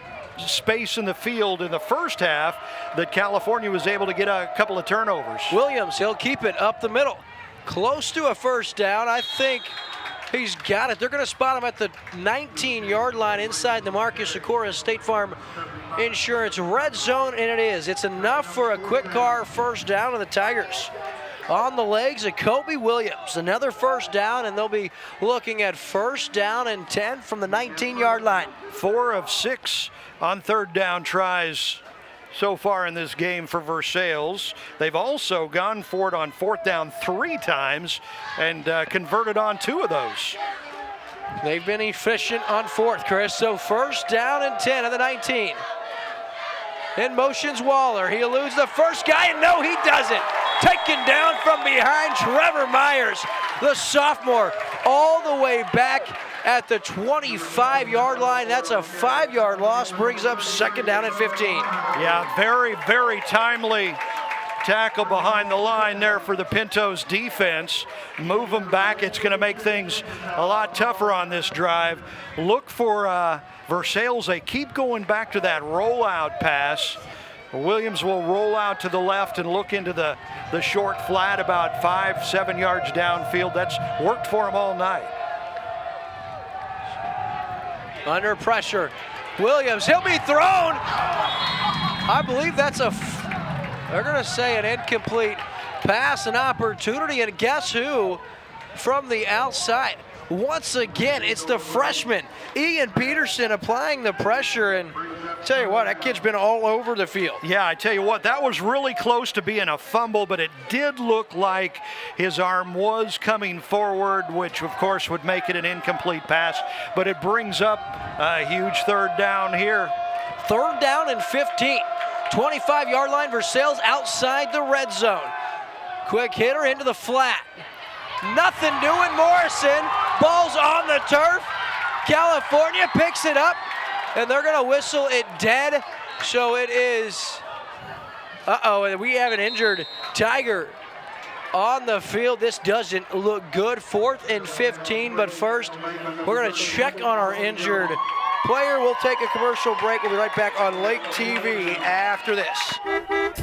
space in the field in the first half that California was able to get a couple of turnovers. Williams, he'll keep it up the middle. Close to a 1st down. I think he's got it. They're going to spot him at the 19-yard line inside the Marcus Sikora State Farm Insurance red zone, and it is. It's enough for a quick car 1st down, and the Tigers on the legs of Kobe Williams. Another 1st down, and they'll be looking at 1st down and 10 from the 19-yard line. 4 of 6 on 3rd down tries so far in this game for Versailles. They've also gone for it on 4th down 3 times and converted on 2 of those. They've been efficient on 4th, Chris. So 1st down and 10 at the 19. In motion's Waller. He eludes the first guy, and no, he doesn't. Taken down from behind, Trevor Myers, the sophomore, all the way back at the 25-yard line. That's a 5-yard loss, brings up second down and 15. Yeah, very, very timely tackle behind the line there for the Pintos defense. Move them back. It's going to make things a lot tougher on this drive. Look for Versailles. They keep going back to that rollout pass. Williams will roll out to the left and look into the short flat about 5-7 yards downfield. That's worked for him all night. Under pressure, Williams, he'll be thrown. I believe that's they're gonna say an incomplete pass, an opportunity, and guess who from the outside? Once again, it's the freshman, Ian Peterson, applying the pressure, and tell you what, that kid's been all over the field. Yeah, I tell you what, that was really close to being a fumble, but it did look like his arm was coming forward, which of course would make it an incomplete pass, but it brings up a huge third down here. Third down and 15. 25-yard line, Versailles outside the red zone. Quick hitter into the flat. Nothing doing, Morrison. Ball's on the turf. California picks it up, and they're gonna whistle it dead. So it is, and we have an injured Tiger on the field. This doesn't look good. 4th and 15, but first, we're gonna check on our injured player. We'll take a commercial break. We'll be right back on Lake TV after this.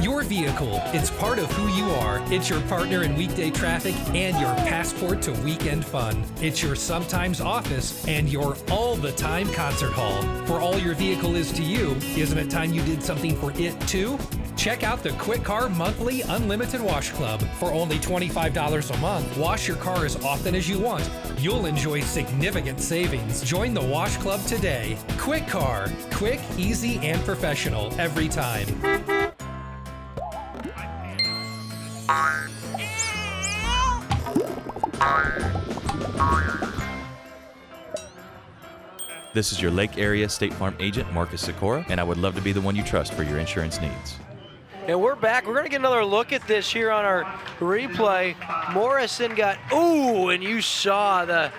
Your vehicle, it's part of who you are. It's your partner in weekday traffic and your passport to weekend fun. It's your sometimes office and your all-the-time concert hall. For all your vehicle is to you, isn't it time you did something for it too? Check out the Kwik Car Monthly Unlimited Wash Club. For only $25 a month, wash your car as often as you want. You'll enjoy significant savings. Join the Wash Club today. Kwik Car. Quick, easy, and professional every time. This is your Lake Area State Farm agent, Marcus Sikora, and I would love to be the one you trust for your insurance needs. And we're back. We're going to get another look at this here on our replay. Morrison got, and you saw the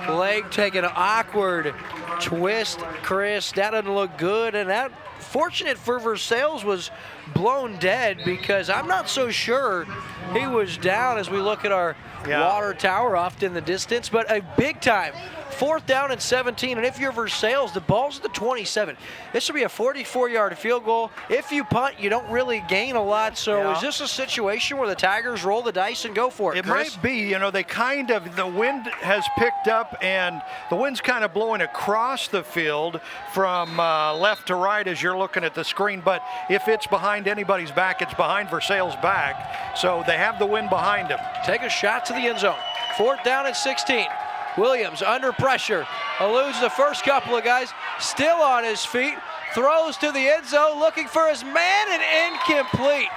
leg take an awkward twist, Chris. That doesn't look good. And that, fortunate for Versailles, was blown dead, because I'm not so sure he was down as we look at our water tower off in the distance. But a big time 4th down and 17, and if you're Versailles, the ball's at the 27. This should be a 44-yard field goal. If you punt, you don't really gain a lot. So is this a situation where the Tigers roll the dice and go for it, It Chris? might be. You know, the wind has picked up, and the wind's kind of blowing across the field from left to right as you're looking at the screen. But if it's behind anybody's back, it's behind Versailles' back. So they have the wind behind them. Take a shot to the end zone. 4th down and 16. Williams under pressure, eludes the first couple of guys, still on his feet, throws to the end zone, looking for his man, and incomplete.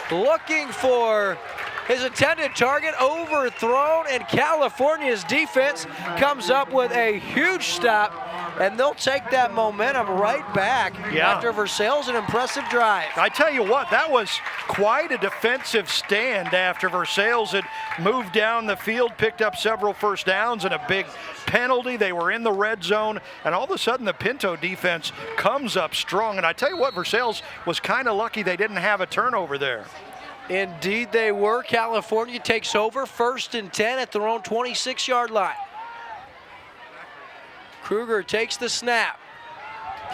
Looking for his intended target, overthrown, and California's defense comes up with a huge stop, and they'll take that momentum right back after Versailles' an impressive drive. I tell you what, that was quite a defensive stand after Versailles had moved down the field, picked up several first downs and a big penalty. They were in the red zone, and all of a sudden the Pinto defense comes up strong. And I tell you what, Versailles was kind of lucky they didn't have a turnover there. Indeed they were. California takes over, 1st and 10 at their own 26-yard line. Kruger takes the snap.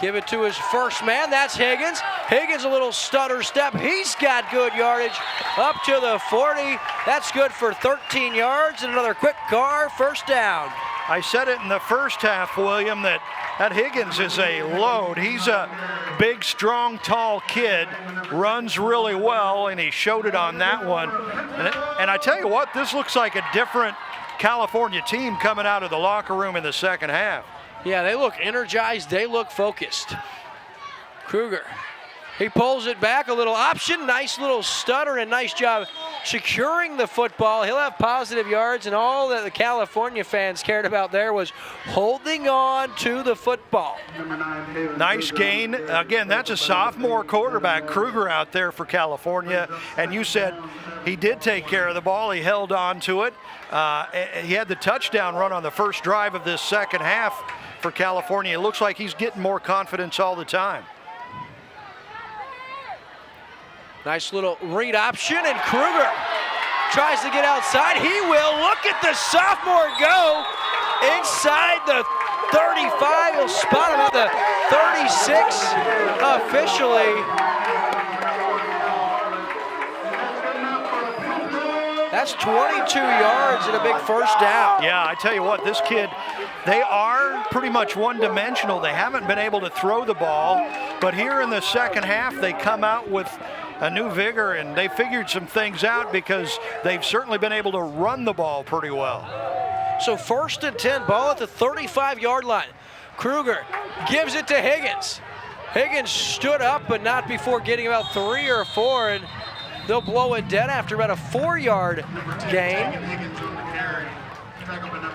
Give it to his first man, that's Higgins. Higgins a little stutter step. He's got good yardage up to the 40. That's good for 13 yards and another quick car, 1st down. I said it in the first half, William, that Higgins is a load. He's a big, strong, tall kid, runs really well, and he showed it on that one. And I tell you what, this looks like a different California team coming out of the locker room in the second half. Yeah, they look energized, they look focused. Kruger, he pulls it back, a little option, nice little stutter, and nice job securing the football. He'll have positive yards, and all that the California fans cared about there was holding on to the football. Nice gain. Again, that's a sophomore quarterback, Kruger, out there for California. And you said he did take care of the ball. He held on to it. He had the touchdown run on the first drive of this second half for California. It looks like he's getting more confidence all the time. Nice little read option, and Kruger tries to get outside. He will. Look at the sophomore go inside the 35. He'll spot him at the 36 officially. That's 22 yards and a big first down. Yeah, I tell you what, this kid, they are pretty much one-dimensional. They haven't been able to throw the ball, but here in the second half, they come out with a new vigor, and they figured some things out because they've certainly been able to run the ball pretty well. So 1st and 10, ball at the 35-yard line. Kruger gives it to Higgins. Higgins stood up, but not before getting about 3 or 4, and they'll blow it dead after about a 4-yard gain.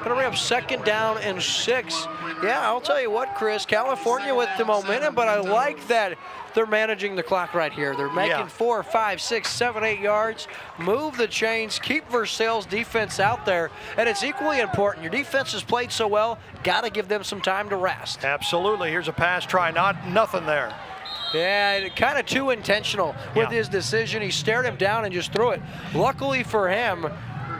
Gonna bring up 2nd down and 6. Yeah, I'll tell you what, Chris, California with the momentum, but I like that they're managing the clock right here. They're making 4, 5, 6, 7, 8 yards, move the chains, keep Versailles' defense out there, and it's equally important. Your defense has played so well, gotta give them some time to rest. Absolutely. Here's a pass try, nothing there. Yeah, kind of too intentional with his decision. He stared him down and just threw it. Luckily for him,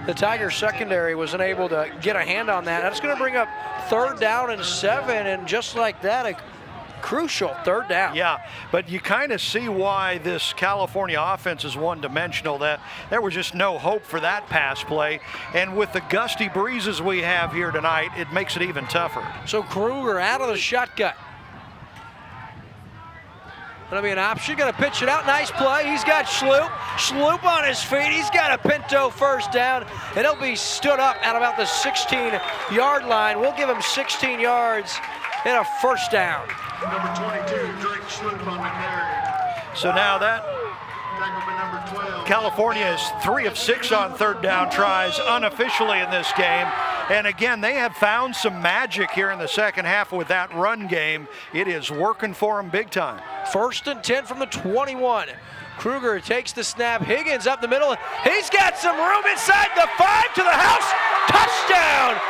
the Tigers secondary wasn't able to get a hand on that. That's going to bring up 3rd down and 7, and just like that, a crucial 3rd down. Yeah, but you kind of see why this California offense is one-dimensional, that there was just no hope for that pass play. And with the gusty breezes we have here tonight, it makes it even tougher. So Kruger out of the shotgun. Gonna be an option, gonna pitch it out, nice play. He's got Sloop on his feet. He's got a Pinto first down, and he'll be stood up at about the 16-yard line. We'll give him 16 yards and a first down. Number 22, Drake Sloop on the carry. So now that California is 3 of 6 on 3rd down tries unofficially in this game. And again, they have found some magic here in the second half with that run game. It is working for them big time. 1st and 10 from the 21. Kruger takes the snap. Higgins up the middle. He's got some room inside the 5 to the house. Touchdown!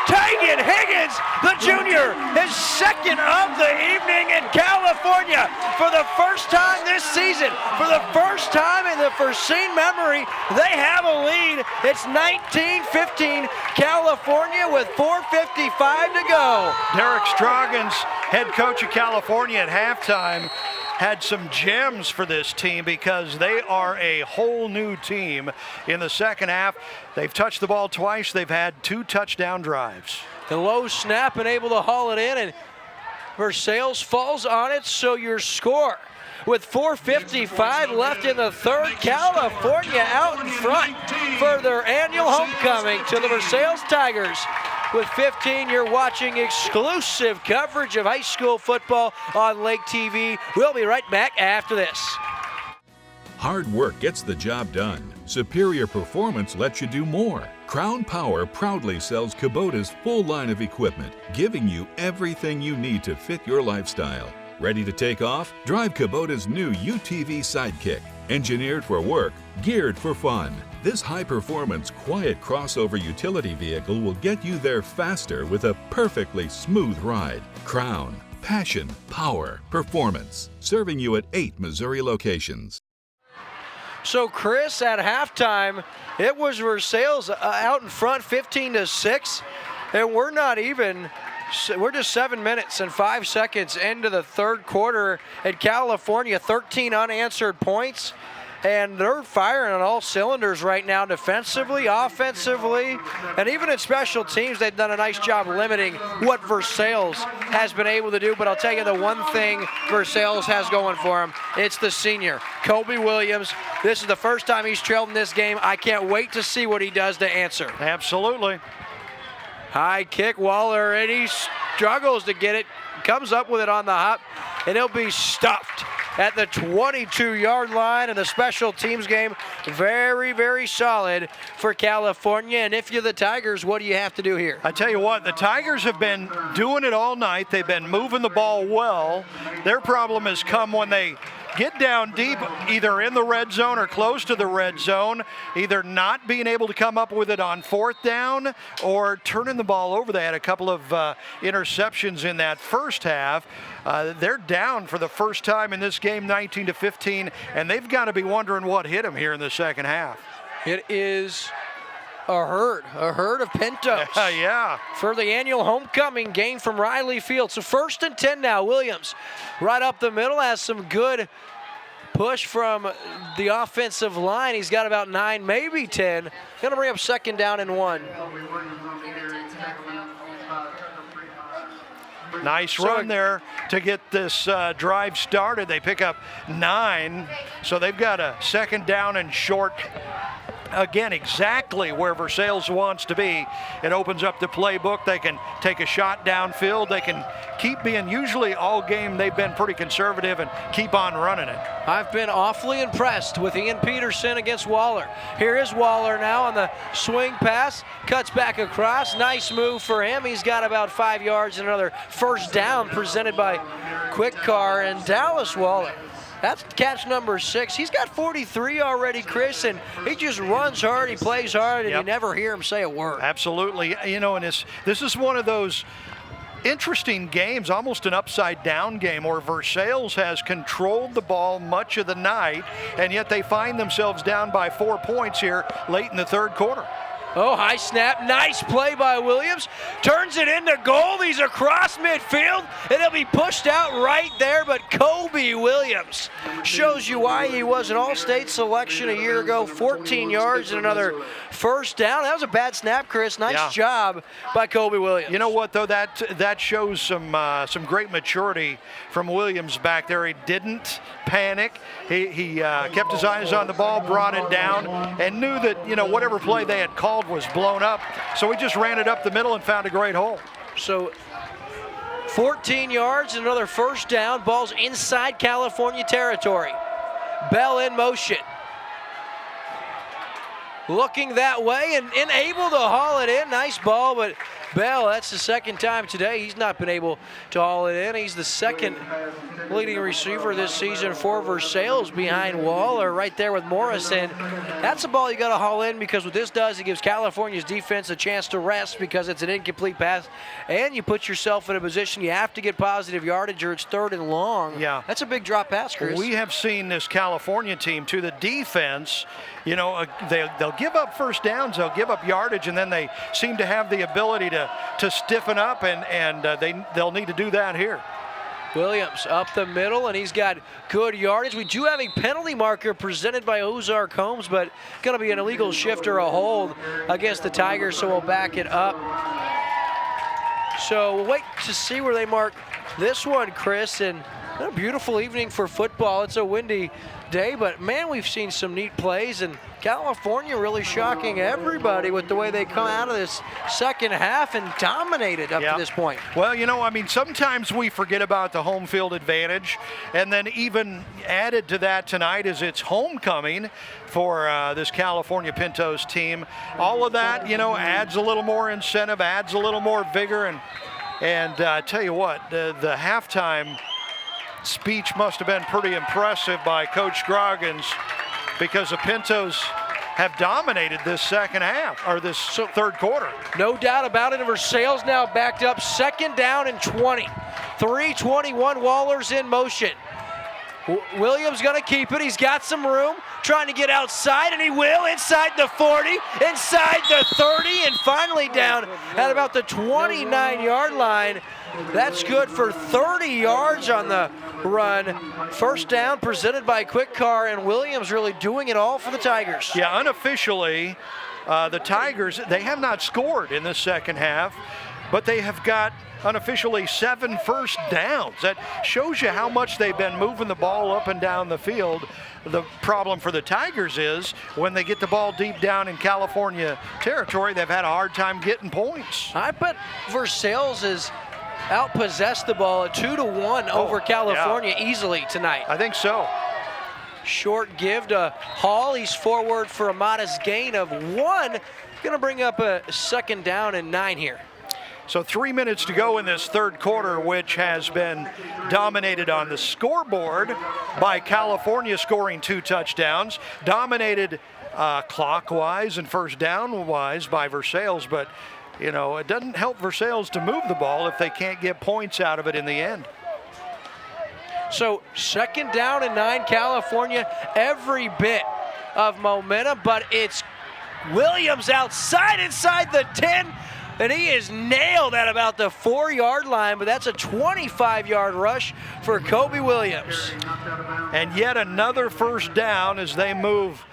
Tegan Higgins, the junior, his 2nd of the evening in California for the first time this season. For the first time in the foreseen memory, they have a lead. It's 19-15 California with 4:55 to go. Derek Stroggins, head coach of California at halftime, had some gems for this team because they are a whole new team in the second half. They've touched the ball twice. They've had 2 touchdown drives. The low snap and able to haul it in, and Versailles falls on it, so your score with 4:55 left in the 3rd, California out in front for their annual homecoming to the Versailles Tigers. With 15, you're watching exclusive coverage of high school football on Lake TV. We'll be right back after this. Hard work gets the job done. Superior performance lets you do more. Crown Power proudly sells Kubota's full line of equipment, giving you everything you need to fit your lifestyle. Ready to take off? Drive Kubota's new UTV Sidekick. Engineered for work, geared for fun. This high-performance, quiet crossover utility vehicle will get you there faster with a perfectly smooth ride. Crown. Passion, power, performance. Serving you at 8 Missouri locations. So Chris, at halftime, it was Versailles out in front 15-6, and we're just 7 minutes and 5 seconds into the 3rd quarter, and California 13 unanswered points, and they're firing on all cylinders right now, defensively, offensively, and even in special teams. They've done a nice job limiting what Versailles has been able to do. But I'll tell you the one thing Versailles has going for him, it's the senior, Kobe Williams. This is the first time he's trailed in this game. I can't wait to see what he does to answer. Absolutely. High kick, Waller, and he struggles to get it, comes up with it on the hop, and he'll be stuffed at the 22-yard line, and the special teams game very, very solid for California. And if you're the Tigers, what do you have to do here? I tell you what, the Tigers have been doing it all night. They've been moving the ball well. Their problem has come when they get down deep, either in the red zone or close to the red zone, either not being able to come up with it on fourth down or turning the ball over. They had a couple of interceptions in that first half. They're down for the first time in this game, 19-15, and they've got to be wondering what hit them here in the second half. It is a herd of Pintos. Yeah. For the annual homecoming game from Riley Field. So 1st and 10 now. Williams right up the middle has some good push from the offensive line. He's got about 9, maybe 10. Gonna bring up 2nd down and 1. Nice run there to get this drive started. They pick up 9, so they've got a 2nd down and short. Again, exactly where Versailles wants to be. It opens up the playbook. They can take a shot downfield. They can keep being, usually all game they've been pretty conservative and keep on running it. I've been awfully impressed with Ian Peterson against Waller. Here is Waller now on the swing pass. Cuts back across. Nice move for him. He's got about 5 yards and another 1st down presented by Kwik and Dallas Waller. That's catch number 6. He's got 43 already, Chris, and he just runs hard, he plays hard, and you never hear him say a word. Absolutely. You know, and this is one of those interesting games, almost an upside-down game, where Versailles has controlled the ball much of the night, and yet they find themselves down by 4 points here late in the 3rd quarter. Oh, high snap. Nice play by Williams. Turns it into goal. He's across midfield, and he'll be pushed out right there. But Kobe Williams shows you why he was an all-state selection a year ago. 14 yards and another 1st down. That was a bad snap, Chris. Nice job by Kobe Williams. You know what, though? That shows some great maturity from Williams back there. He didn't panic. He kept his eyes on the ball, brought it down, and knew that, you know, whatever play they had called was blown up, so he just ran it up the middle and found a great hole. So 14 yards and another 1st down. Ball's inside California territory. Bell in motion. Looking that way and able to haul it in. Nice ball, but Bell, that's the 2nd time today he's not been able to haul it in. He's the 2nd leading receiver this season for Versailles behind Waller, right there with Morrison. That's a ball you got to haul in, because what this does, it gives California's defense a chance to rest because it's an incomplete pass, and you put yourself in a position you have to get positive yardage or it's 3rd and long. Yeah. That's a big drop pass, Chris. We have seen this California team, to the defense, you know, they'll give up 1st downs, they'll give up yardage, and then they seem to have the ability to stiffen up, and they'll need to do that here. Williams up the middle, and he's got good yardage. We do have a penalty marker presented by Ozarks Homes, but going to be an illegal shift or a hold against the Tigers, so we'll back it up. So we'll wait to see where they mark this one, Chris, and a beautiful evening for football. It's a windy day, but man, we've seen some neat plays, and California really shocking everybody with the way they come out of this 2nd half and dominated up to this point. Well, you know, I mean, sometimes we forget about the home field advantage, and then even added to that tonight is it's homecoming for this California Pintos team. All of that, you know, adds a little more incentive, adds a little more vigor, and I tell you what, the halftime speech must have been pretty impressive by Coach Groggins, because the Pintos have dominated this 2nd half, or this 3rd quarter. No doubt about it. Versailles now backed up, 2nd down and 20. 3:21, Waller's in motion. Williams gonna keep it. He's got some room, trying to get outside, and he will, inside the 40, inside the 30, and finally down at about the 29-yard line. That's good for 30 yards on the run. 1st down presented by Kwik, and Williams really doing it all for the Tigers. Yeah, unofficially, the Tigers, they have not scored in the 2nd half, but they have got unofficially 7 first downs. That shows you how much they've been moving the ball up and down the field. The problem for the Tigers is when they get the ball deep down in California territory, they've had a hard time getting points. I bet Versailles is outpossessed the ball 2-1 over California easily tonight. I think so. Short give to Hall. He's forward for a modest gain of 1. Going to bring up a 2nd down and 9 here. So 3 minutes to go in this third quarter, which has been dominated on the scoreboard by California scoring 2 touchdowns, dominated clockwise and first down-wise by Versailles, but, you know, it doesn't help Versailles to move the ball if they can't get points out of it in the end. So 2nd down and 9, California, every bit of momentum, but it's Williams outside inside the 10, and he is nailed at about the 4-yard line, but that's a 25-yard rush for Kobe Williams. And yet another first down as they move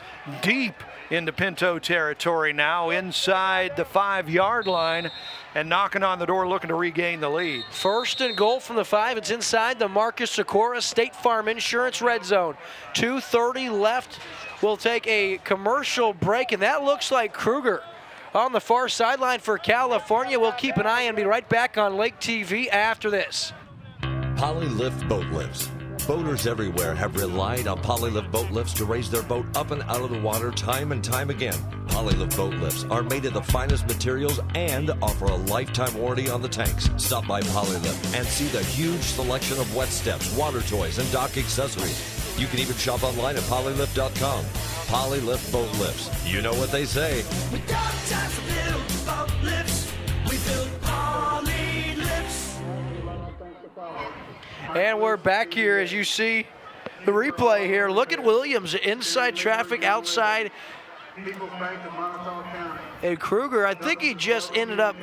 deep into Pinto territory now, inside the 5-yard line, and knocking on the door looking to regain the lead. 1st and goal from the 5. It's inside the Marcus Sikora State Farm Insurance red zone. 2:30 left. We'll take a commercial break, and that looks like Kruger on the far sideline for California. We'll keep an eye and be right back on Lake TV after this. Polylift boat lifts. Boaters everywhere have relied on Polylift boat lifts to raise their boat up and out of the water time and time again. Polylift boat lifts are made of the finest materials and offer a lifetime warranty on the tanks. Stop by Polylift and see the huge selection of wet steps, water toys, and dock accessories. You can even shop online at polylift.com. Polylift boat lifts. You know what they say. We don't just build boat lifts, we build Polylifts. And we're back here as you see the replay here. Look at Williams, inside traffic, outside. And Kruger, I think he just ended up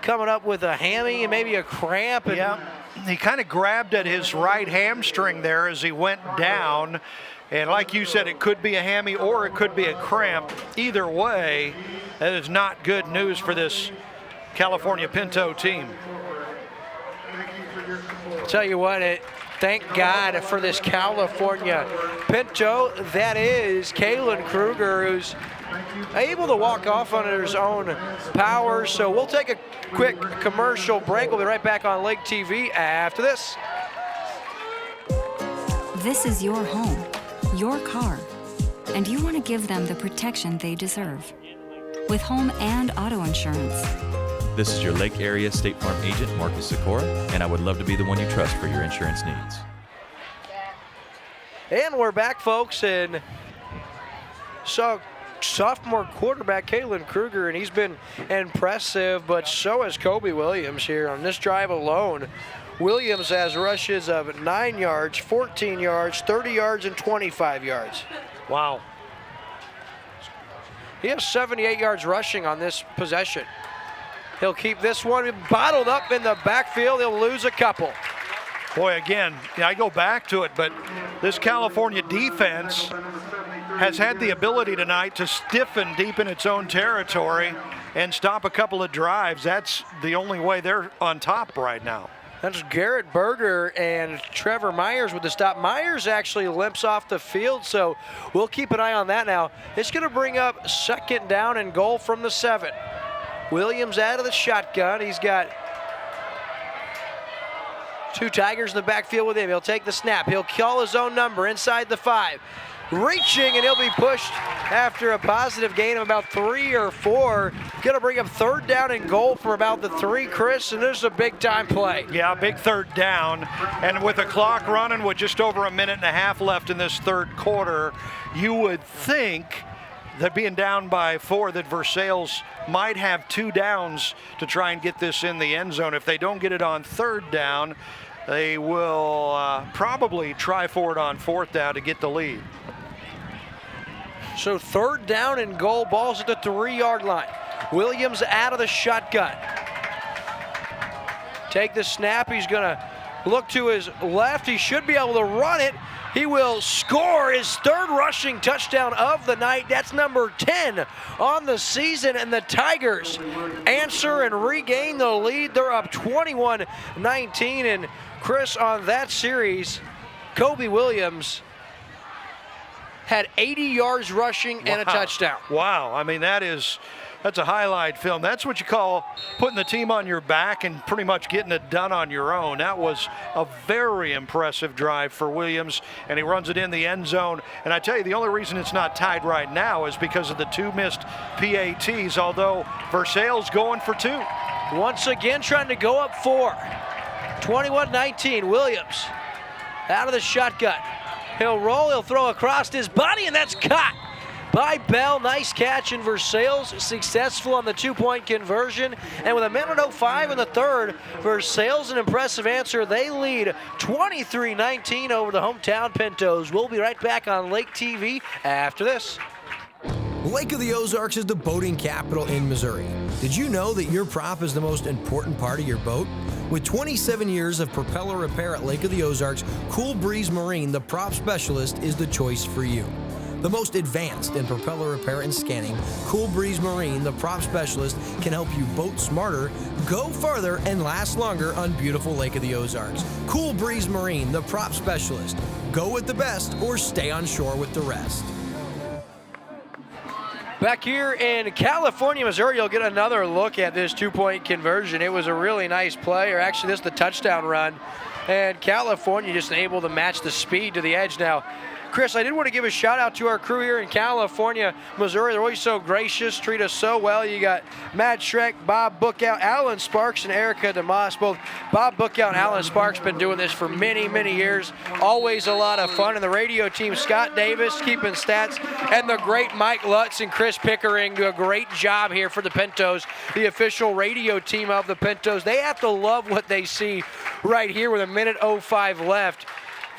coming up with a hammy and maybe a cramp. And yeah, he kind of grabbed at his right hamstring there as he went down. And like you said, it could be a hammy or it could be a cramp. Either way, that is not good news for this California Pinto team. Tell you what, thank God for this California Pinto. That is Kalen Kruger, who's able to walk off on his own power. So we'll take a quick commercial break. We'll be right back on Lake TV after this. This is your home, your car, and you want to give them the protection they deserve. With home and auto insurance. This is your Lake Area State Farm agent, Marcus Sikora, and I would love to be the one you trust for your insurance needs. And we're back, folks, and so sophomore quarterback Kalen Kruger, and he's been impressive, but so has Kobe Williams here on this drive alone. Williams has rushes of 9 yards, 14 yards, 30 yards, and 25 yards. Wow. He has 78 yards rushing on this possession. He'll keep this one bottled up in the backfield. He'll lose a couple. Boy, again, I go back to it, but this California defense has had the ability tonight to stiffen deep in its own territory and stop a couple of drives. That's the only way they're on top right now. That's Garrett Berger and Trevor Myers with the stop. Myers actually limps off the field, so we'll keep an eye on that now. It's going to bring up 2nd down and goal from the 7. Williams out of the shotgun. He's got 2 Tigers in the backfield with him. He'll take the snap. He'll call his own number inside the 5. Reaching, and he'll be pushed after a positive gain of about 3 or 4. Going to bring up 3rd down and goal from about the 3, Chris, and this is a big-time play. Yeah, big 3rd down. And with the clock running with just over a minute and a half left in this third quarter, you would think that being down by 4, that Versailles might have 2 downs to try and get this in the end zone. If they don't get it on 3rd down, they will probably try for it on 4th down to get the lead. So 3rd down and goal, balls at the 3-yard line. Williams out of the shotgun. Take the snap, he's gonna look to his left. He should be able to run it. He will score his 3rd rushing touchdown of the night. That's number 10 on the season, and the Tigers answer and regain the lead. They're up 21-19, and Chris, on that series, Kobe Williams had 80 yards rushing and a touchdown. Wow, I mean, that's a highlight film. That's what you call putting the team on your back and pretty much getting it done on your own. That was a very impressive drive for Williams, and he runs it in the end zone. And I tell you, the only reason it's not tied right now is because of the 2 missed PATs, although Versailles going for 2. Once again, trying to go up 4. 21-19, Williams out of the shotgun. He'll roll, he'll throw across his body, and that's caught by Bell. Nice catch, and Versailles successful on the 2-point conversion. And with 1:05 in the third, Versailles an impressive answer. They lead 23-19 over the hometown Pintos. We'll be right back on Lake TV after this. Lake of the Ozarks is the boating capital in Missouri. Did you know that your prop is the most important part of your boat? With 27 years of propeller repair at Lake of the Ozarks, Cool Breeze Marine, the prop specialist, is the choice for you. The most advanced in propeller repair and scanning, Cool Breeze Marine, the prop specialist, can help you boat smarter, go farther, and last longer on beautiful Lake of the Ozarks. Cool Breeze Marine, the prop specialist. Go with the best or stay on shore with the rest. Back here in California, Missouri, you'll get another look at this 2-point conversion. It was a really nice play, or actually this is the touchdown run. And California just able to match the speed to the edge now. Chris, I did want to give a shout out to our crew here in California, Missouri. They're always so gracious, treat us so well. You got Matt Schreck, Bob Bookout, Alan Sparks, and Erica DeMoss. Both Bob Bookout and Alan Sparks been doing this for many, many years. Always a lot of fun. And the radio team, Scott Davis, keeping stats, and the great Mike Lutz and Chris Pickering do a great job here for the Pintos, the official radio team of the Pintos. They have to love what they see right here with 1:05 left.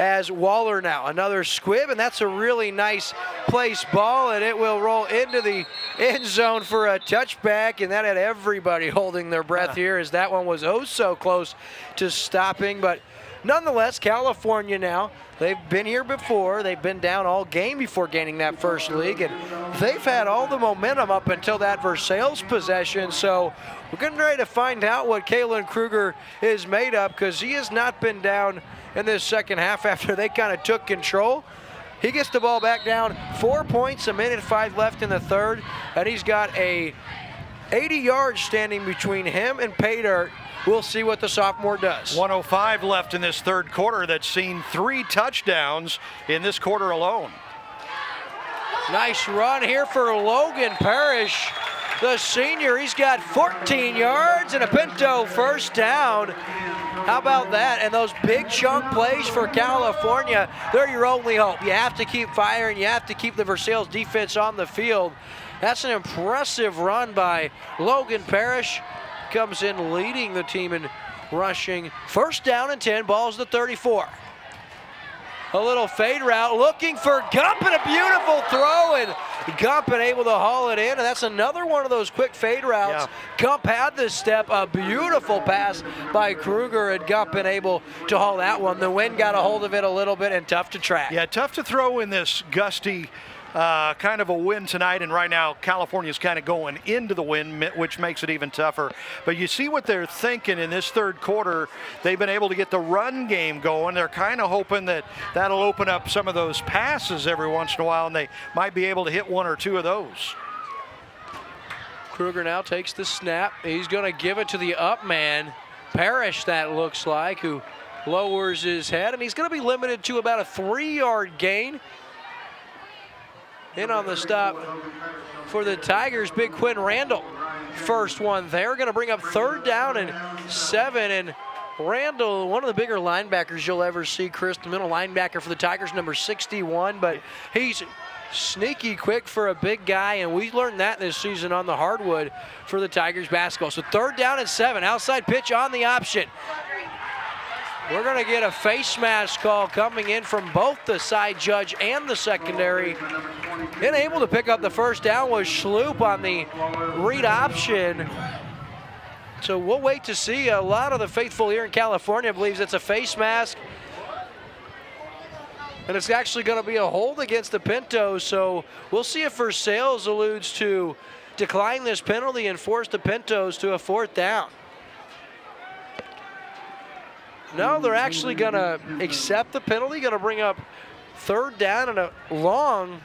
As Waller now, another squib, and that's a really nice place ball, and it will roll into the end zone for a touchback, and that had everybody holding their breath here as that one was oh so close to stopping. But nonetheless, California now, they've been here before. They've been down all game before gaining that first lead, and they've had all the momentum up until that Versailles possession. So we're going to try to find out what Kalen Kruger is made of, because he has not been down in this second half after they kind of took control. He gets the ball back down, 4 points, 1:05 left in the third, and he's got a 80 yards standing between him and pay dirt. We'll see what the sophomore does. 1:05 left in this third quarter that's seen 3 touchdowns in this quarter alone. Nice run here for Logan Parrish, the senior. He's got 14 yards and a Pinto first down. How about that? And those big chunk plays for California, they're your only hope. You have to keep firing. You have to keep the Versailles defense on the field. That's an impressive run by Logan Parrish. Comes in leading the team in rushing. First down and 10, ball's the 34. A little fade route, looking for Gump, and a beautiful throw, and Gump able to haul it in, and that's another one of those quick fade routes. Yeah. Gump had this step, a beautiful pass by Kruger, and Gump able to haul that one. The wind got a hold of it a little bit, and tough to track. Yeah, tough to throw in this gusty kind of a wind tonight, and right now California's kind of going into the wind, which makes it even tougher. But you see what they're thinking in this third quarter. They've been able to get the run game going. They're kind of hoping that that'll open up some of those passes every once in a while, and they might be able to hit 1 or 2 of those. Kruger now takes the snap. He's going to give it to the up man, Parrish, that looks like, who lowers his head, and he's going to be limited to about a 3-yard gain. In on the stop for the Tigers, Big Quinn Randall. First one there, going to bring up 3rd down and 7. And Randall, one of the bigger linebackers you'll ever see, Chris, the middle linebacker for the Tigers, number 61. But he's sneaky quick for a big guy, and we learned that this season on the hardwood for the Tigers basketball. So 3rd down and 7, outside pitch on the option. We're going to get a face mask call coming in from both the side judge and the secondary. And able to pick up the first down was Schloop on the read option. So we'll wait to see. A lot of the faithful here in California believes it's a face mask. And it's actually going to be a hold against the Pintos. So we'll see if Versailles alludes to decline this penalty and force the Pintos to a 4th down. No, they're actually going to accept the penalty, going to bring up third down and a long.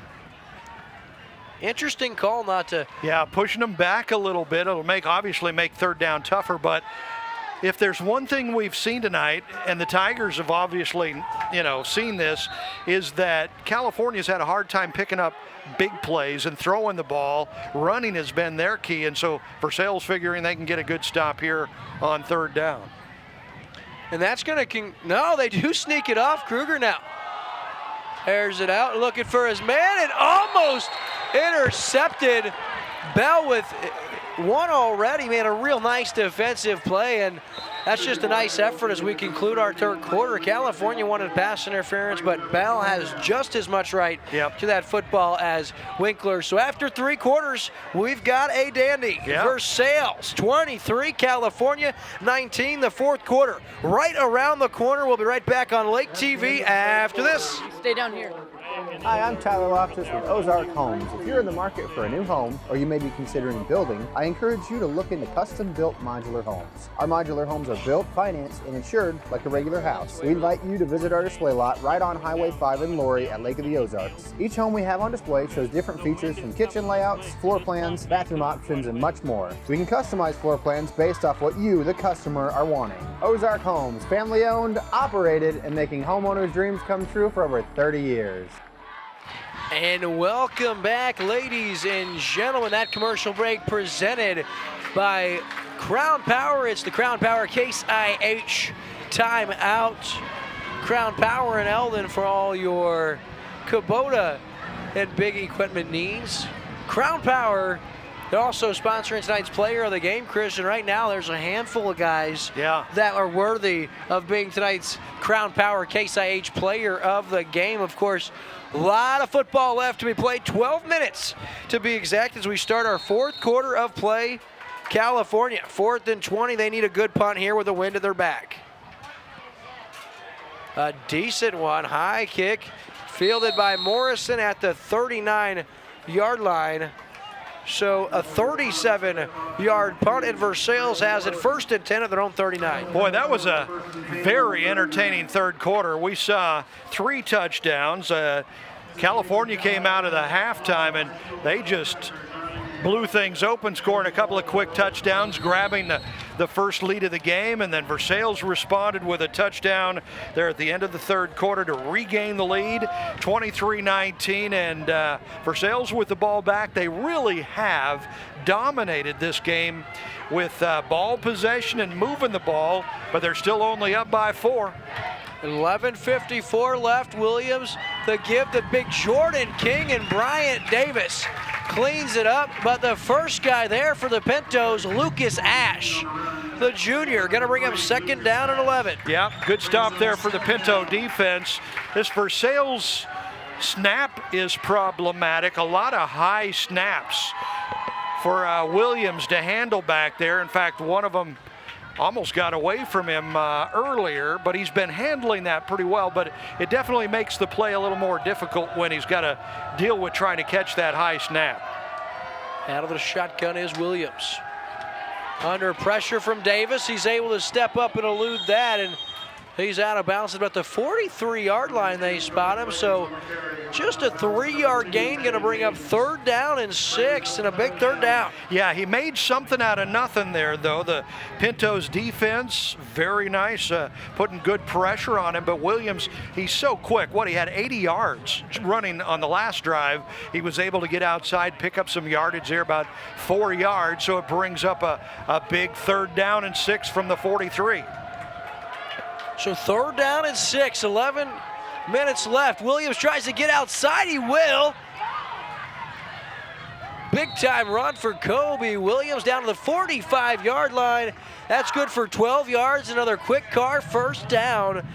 Interesting call not to. Yeah, pushing them back a little bit. It'll obviously make third down tougher, but if there's one thing we've seen tonight, and the Tigers have obviously, seen this, is that California's had a hard time picking up big plays and throwing the ball. Running has been their key, and so Versailles figuring they can get a good stop here on third down. And that's going to, no, they do sneak it off. Kruger now airs it out, looking for his man, and almost intercepted. Bell with one already, made a real nice defensive play, and that's just a nice effort as we conclude our third quarter. California wanted pass interference, but Bell has just as much right to that football as Winkler. So after 3 quarters, we've got a dandy. Versailles 23, California 19, the fourth quarter. Right around the corner. We'll be right back on Lake TV after this. Stay down here. Hi, I'm Tyler Loftus with Ozark Homes. If you're in the market for a new home, or you may be considering building, I encourage you to look into custom-built modular homes. Our modular homes are built, financed, and insured like a regular house. We invite you to visit our display lot right on Highway 5 in Laurie at Lake of the Ozarks. Each home we have on display shows different features from kitchen layouts, floor plans, bathroom options, and much more. We can customize floor plans based off what you, the customer, are wanting. Ozark Homes, family-owned, operated, and making homeowners' dreams come true for over 30 years. And welcome back, ladies and gentlemen. That commercial break presented by Crown Power. It's the Crown Power Case IH timeout. Crown Power in Eldon for all your Kubota and big equipment needs. Crown Power, they're also sponsoring tonight's player of the game, Chris. And right now there's a handful of guys that are worthy of being tonight's Crown Power Case IH player of the game. Of course, a lot of football left to be played, 12 minutes to be exact as we start our fourth quarter of play. California, 4th and 20. They need a good punt here with the wind at their back. A decent one, high kick, fielded by Morrison at the 39-yard line. So a 37-yard punt, and Versailles has it 1st and 10 at their own 39. Boy, that was a very entertaining third quarter. We saw 3 touchdowns. California came out of the halftime, and they just blew things open, scoring a couple of quick touchdowns, grabbing the first lead of the game, and then Versailles responded with a touchdown there at the end of the third quarter to regain the lead, 23-19, and Versailles with the ball back. They really have dominated this game with ball possession and moving the ball, but they're still only up by 4. 11:54 left. Williams, the give to big Jordan King, and Bryant Davis cleans it up, but the first guy there for the Pintos, Lucas Ash, the junior, going to bring up 2nd down and 11. Yeah, good stop there for the Pinto defense. This Versailles snap is problematic. A lot of high snaps for Williams to handle back there. In fact, one of them almost got away from him earlier, but he's been handling that pretty well. But it definitely makes the play a little more difficult when he's got to deal with trying to catch that high snap. Out of the shotgun is Williams. Under pressure from Davis, he's able to step up and elude that, and he's out of bounds at about the 43-yard line. They spot him, so just a 3-yard gain, going to bring up 3rd down and 6, and a big 3rd down. Yeah, he made something out of nothing there, though. The Pintos defense, very nice, putting good pressure on him, but Williams, he's so quick. He had 80 yards running on the last drive. He was able to get outside, pick up some yardage there, about 4 yards, so it brings up a big 3rd down and 6 from the 43. So 3rd down and 6, 11 minutes left. Williams tries to get outside, he will. Big time run for Kobe Williams down to the 45-yard line. That's good for 12 yards, another quick car, 1st down.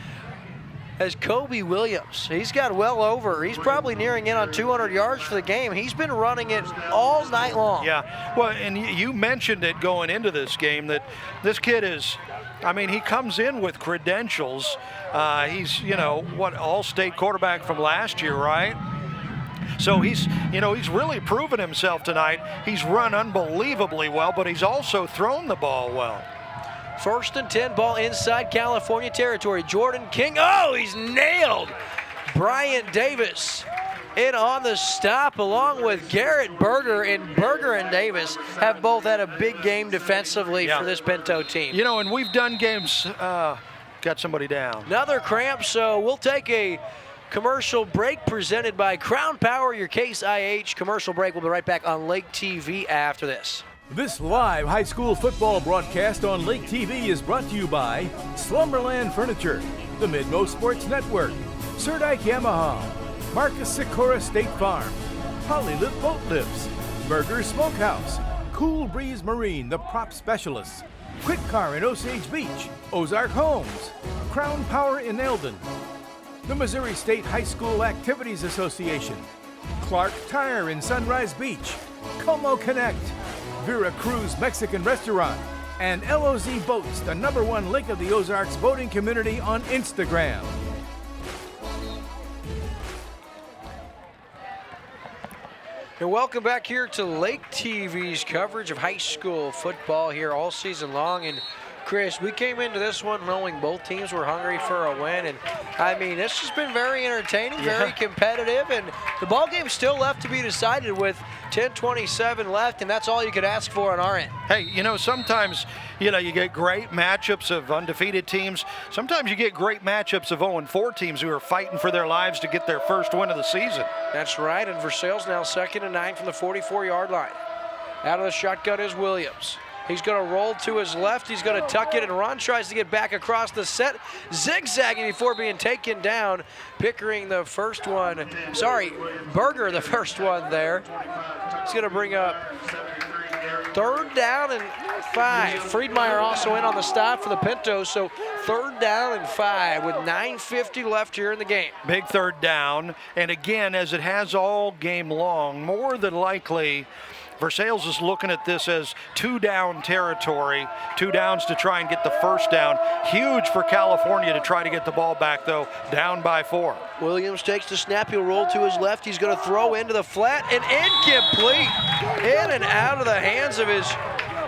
As Kobe Williams, he's got well over, he's probably nearing in on 200 yards for the game. He's been running it all night long. Yeah, well, and you mentioned it going into this game that this kid is, he comes in with credentials. He's, all-state quarterback from last year, right? So he's really proven himself tonight. He's run unbelievably well, but he's also thrown the ball well. 1st and 10, ball inside California territory. Jordan King, he's nailed Brian Davis in on the stop along with Garrett Berger, and Berger and Davis have both had a big game defensively for this Pinto team. You know, and we've done games, got somebody down. Another cramp, so we'll take a commercial break presented by Crown Power, your Case IH commercial break. We'll be right back on Lake TV after this. This live high school football broadcast on Lake TV is brought to you by Slumberland Furniture, the Midmost Sports Network, Surdike Yamaha, Marcus Sikora State Farm, Polylift Boat Lifts, Burger Smokehouse, Cool Breeze Marine, the prop specialists, Kwik Car in Osage Beach, Ozark Homes, Crown Power in Eldon, the Missouri State High School Activities Association, Clark Tire in Sunrise Beach, Como Connect, VERACRUZ Mexican Restaurant, and LOZ Boats, the #1 Lake of the Ozarks boating community on Instagram. And welcome back here to Lake TV's coverage of high school football here all season long. And Chris, we came into this one knowing both teams were hungry for a win, and I mean, this has been very entertaining, very competitive, and the ball game's still left to be decided with 10:27 left, and that's all you could ask for on our end. Hey, you know, sometimes, you know, you get great matchups of undefeated teams. Sometimes you get great matchups of 0-4 teams who are fighting for their lives to get their first win of the season. That's right, and Versailles now 2nd and 9 from the 44-yard line. Out of the shotgun is Williams. He's going to roll to his left. He's going to tuck it and run. Tries to get back across the set. Zigzagging before being taken down. Pickering the first one. Sorry, Berger the first one there. He's going to bring up 3rd down and 5. Friedmeier also in on the stop for the Pintos. So 3rd down and 5 with 9:50 left here in the game. Big 3rd down. And again, as it has all game long, more than likely, Versailles is looking at this as 2-down territory, 2 downs to try and get the first down. Huge for California to try to get the ball back, though, down by 4. Williams takes the snap. He'll roll to his left. He's going to throw into the flat and incomplete. In and out of the hands of his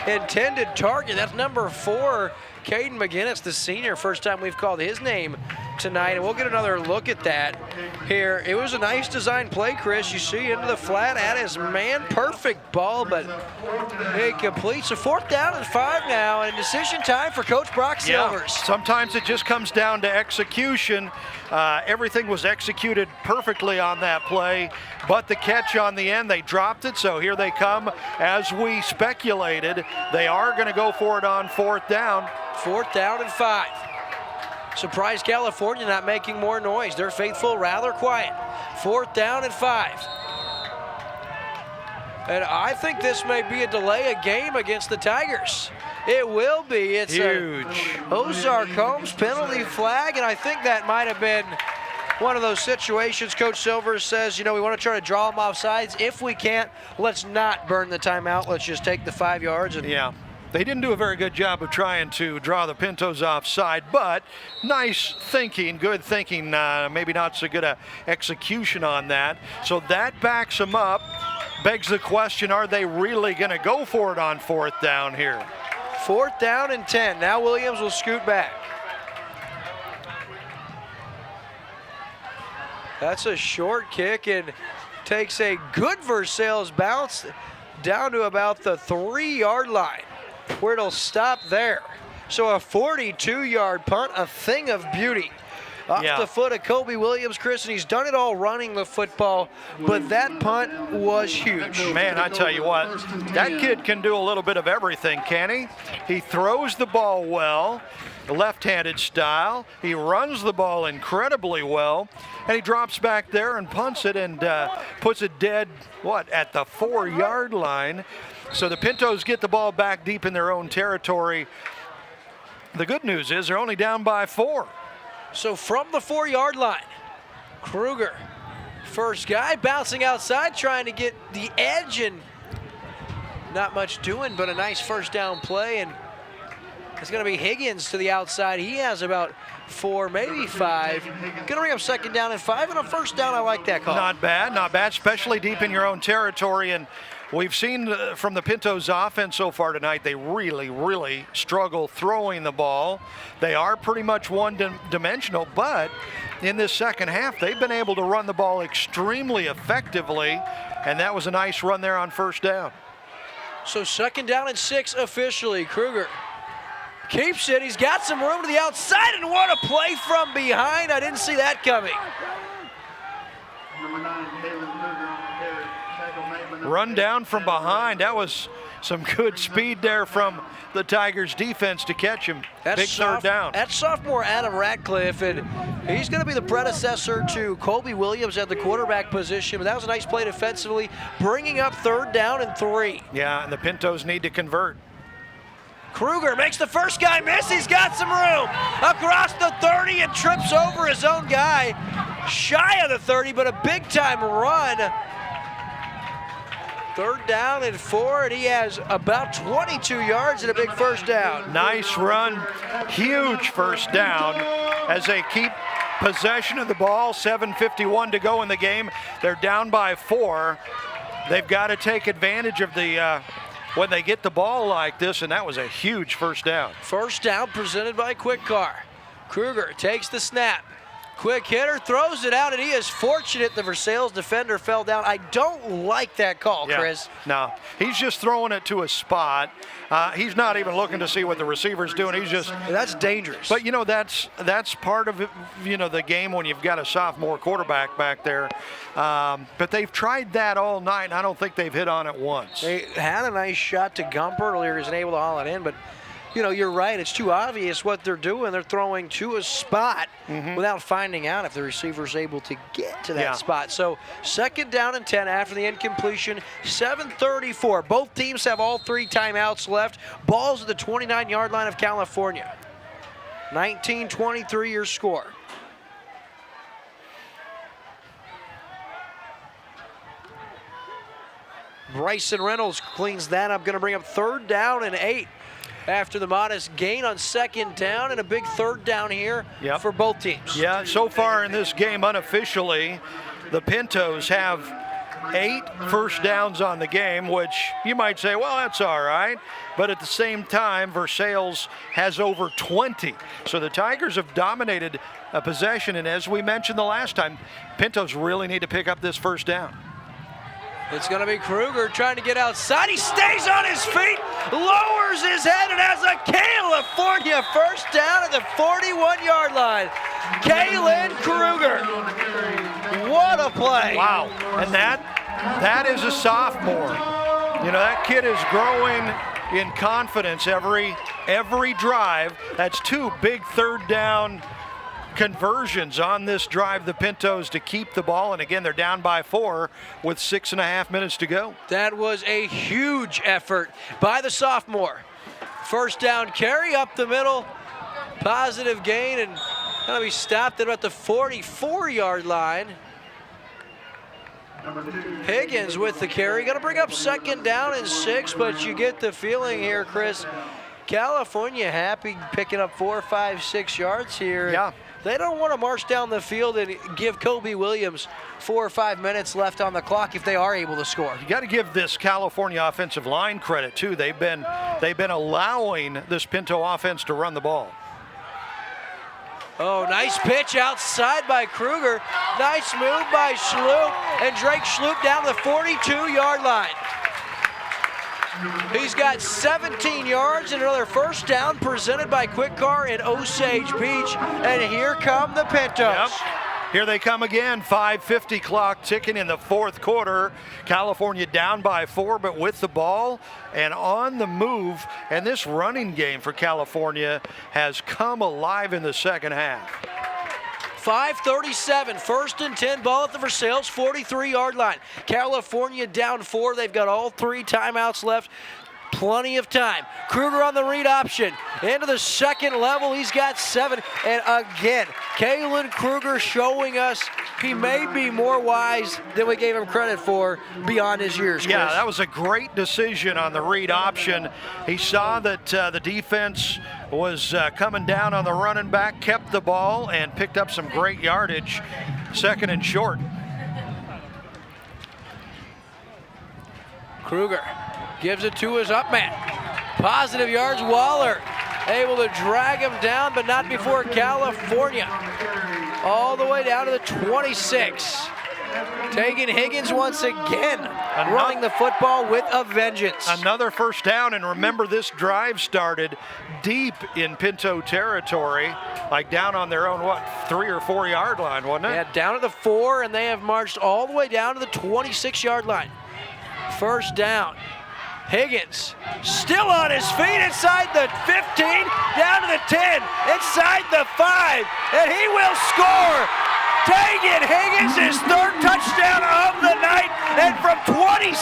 intended target. That's number 4, Caden McGinnis, the senior. First time we've called his name tonight, and we'll get another look at that here. It was a nice design play, Chris. You see into the flat at his man. Perfect ball, but it completes. A 4th down and 5 now, and decision time for Coach Brock Silvers. Sometimes it just comes down to execution. Everything was executed perfectly on that play, but the catch on the end, they dropped it, so here they come. As we speculated, they are going to go for it on 4th down. 4th down and 5. Surprise California not making more noise. They're faithful, rather quiet. 4th down and 5. And I think this may be a delay of game against the Tigers. It will be. It's huge. Ozark Holmes penalty flag, and I think that might have been one of those situations. Coach Silvers says, you know, we want to try to draw them off sides. If we can't, let's not burn the timeout. Let's just take the 5 yards. And yeah. They didn't do a very good job of trying to draw the Pintos offside, but nice thinking, good thinking, maybe not so good a execution on that. So that backs them up. Begs the question, are they really going to go for it on 4th down here? 4th down and 10. Now Williams will scoot back. That's a short kick and takes a good Versailles bounce down to about the 3-yard line, where it'll stop there. So a 42-yard punt, a thing of beauty. Off the foot of Kobe Williams, Chris, and he's done it all running the football, but that punt was huge. Man, I tell you what, that kid can do a little bit of everything, can he? He throws the ball well, left-handed style. He runs the ball incredibly well, and he drops back there and punts it and puts it dead, at the 4-yard line. So the Pintos get the ball back deep in their own territory. The good news is they're only down by 4. So from the 4-yard line, Kruger, first guy, bouncing outside, trying to get the edge, and not much doing, but a nice first down play. And It's going to be Higgins to the outside. He has about 4, maybe 5. Going to bring up 2nd down and 5, and a 1st down. I like that call. Not bad, especially deep in your own territory. And we've seen from the Pintos offense so far tonight, they really, really struggle throwing the ball. They are pretty much one-dimensional, but in this second half, they've been able to run the ball extremely effectively, and that was a nice run there on 1st down. So 2nd down and 6 officially. Kruger keeps it. He's got some room to the outside, and what a play from behind. I didn't see that coming. Run down from behind. That was some good speed there from the Tigers defense to catch him. Big 3rd down. That's sophomore Adam Ratcliffe, and he's going to be the predecessor to Colby Williams at the quarterback position. But that was a nice play defensively, bringing up 3rd down and 3. Yeah, and the Pintos need to convert. Kruger makes the first guy miss. He's got some room across the 30 and trips over his own guy. Shy of the 30, but a big-time run. 3rd down and 4, and he has about 22 yards and a big 1st down. Nice run, huge 1st down as they keep possession of the ball. 7:51 to go in the game. They're down by 4. They've got to take advantage of the when they get the ball like this, and that was a huge 1st down. 1st down presented by Kwik. Kruger takes the snap. Quick hitter, throws it out, and he is fortunate the Versailles defender fell down. I don't like that call, Chris. No, he's just throwing it to a spot. He's not even looking to see what the receiver's doing. He's just... That's dangerous. But, you know, that's part of it, you know, the game when you've got a sophomore quarterback back there. But they've tried that all night, and I don't think they've hit on it once. They had a nice shot to Gumper earlier. He wasn't able to haul it in, but... You know, you're right. It's too obvious what they're doing. They're throwing to a spot without finding out if the receiver's able to get to that spot. So 2nd down and 10 after the incompletion. 7:34. Both teams have all 3 timeouts left. Ball's at the 29-yard line of California. 19-23 your score. Bryson Reynolds cleans that up. Going to bring up 3rd down and 8. After the modest gain on 2nd down and a big 3rd down here for both teams. Yeah, so far in this game, unofficially, the Pintos have 8 1st downs on the game, which you might say, well, that's all right. But at the same time, Versailles has over 20. So the Tigers have dominated a possession, and as we mentioned the last time, Pintos really need to pick up this 1st down. It's going to be Kruger trying to get outside. He stays on his feet, lowers his head, and has a California 1st down at the 41-yard line. Kalen Kruger. What a play. Wow. And that is a sophomore. You know, that kid is growing in confidence every drive. That's 2 big 3rd down conversions on this drive, the Pintos, to keep the ball. And again, they're down by 4 with 6.5 minutes to go. That was a huge effort by the sophomore. 1st down carry up the middle, positive gain, and going to be stopped at about the 44-yard line. Higgins with the carry. Going to bring up 2nd down and 6, but you get the feeling here, Chris, California happy picking up 4, 5, 6 yards here. Yeah. They don't want to march down the field and give Colby Williams 4 or 5 minutes left on the clock if they are able to score. You got to give this California offensive line credit too. They've been allowing this Pinto offense to run the ball. Oh, nice pitch outside by Kruger. Nice move by Schloop, and Drake Schloop down the 42-yard line. He's got 17 yards and another 1st down presented by Kwik in Osage Beach. And here come the Pintos. Yep. Here they come again. 5:50 clock ticking in the 4th quarter. California down by 4, but with the ball and on the move. And this running game for California has come alive in the second half. 5:37, 1st and 10, ball at the Versailles 43-yard line. California down 4. They've got all 3 timeouts left. Plenty of time. Kruger on the read option. Into the 2nd level, he's got 7. And again, Kalen Kruger showing us he may be more wise than we gave him credit for beyond his years, Chris. Yeah, that was a great decision on the read option. He saw that the defense was coming down on the running back, kept the ball, and picked up some great yardage, 2nd and short. Kruger gives it to his up man. Positive yards, Waller able to drag him down, but not before California. All the way down to the 26. Taking Higgins once again, running the football with a vengeance. Another first down, and remember this drive started deep in Pinto territory, like down on their own, 3 or 4 yard line, wasn't it? Yeah, down at the 4, and they have marched all the way down to the 26-yard line. First down. Higgins still on his feet inside the 15, down to the 10, inside the 5, and he will score. Taking Higgins, his 3rd touchdown of the night, and from 26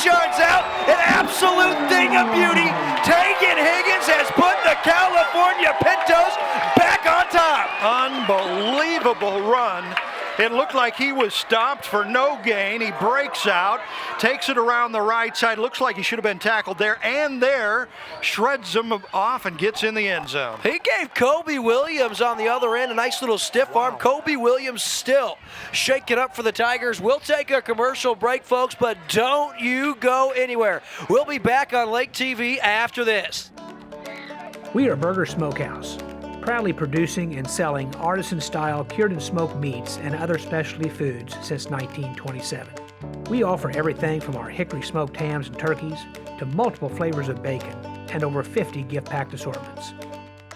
yards out, an absolute thing of beauty. Taking Higgins has put the California Pintos back on top. Unbelievable run. It looked like he was stopped for no gain. He breaks out, takes it around the right side. Looks like he should have been tackled there and there. Shreds him off and gets in the end zone. He gave Kobe Williams on the other end a nice little stiff arm. Kobe Williams still shaking up for the Tigers. We'll take a commercial break, folks, but don't you go anywhere. We'll be back on Lake TV after this. We are Burger Smokehouse, proudly producing and selling artisan-style cured and smoked meats and other specialty foods since 1927. We offer everything from our hickory smoked hams and turkeys to multiple flavors of bacon and over 50 gift-packed assortments.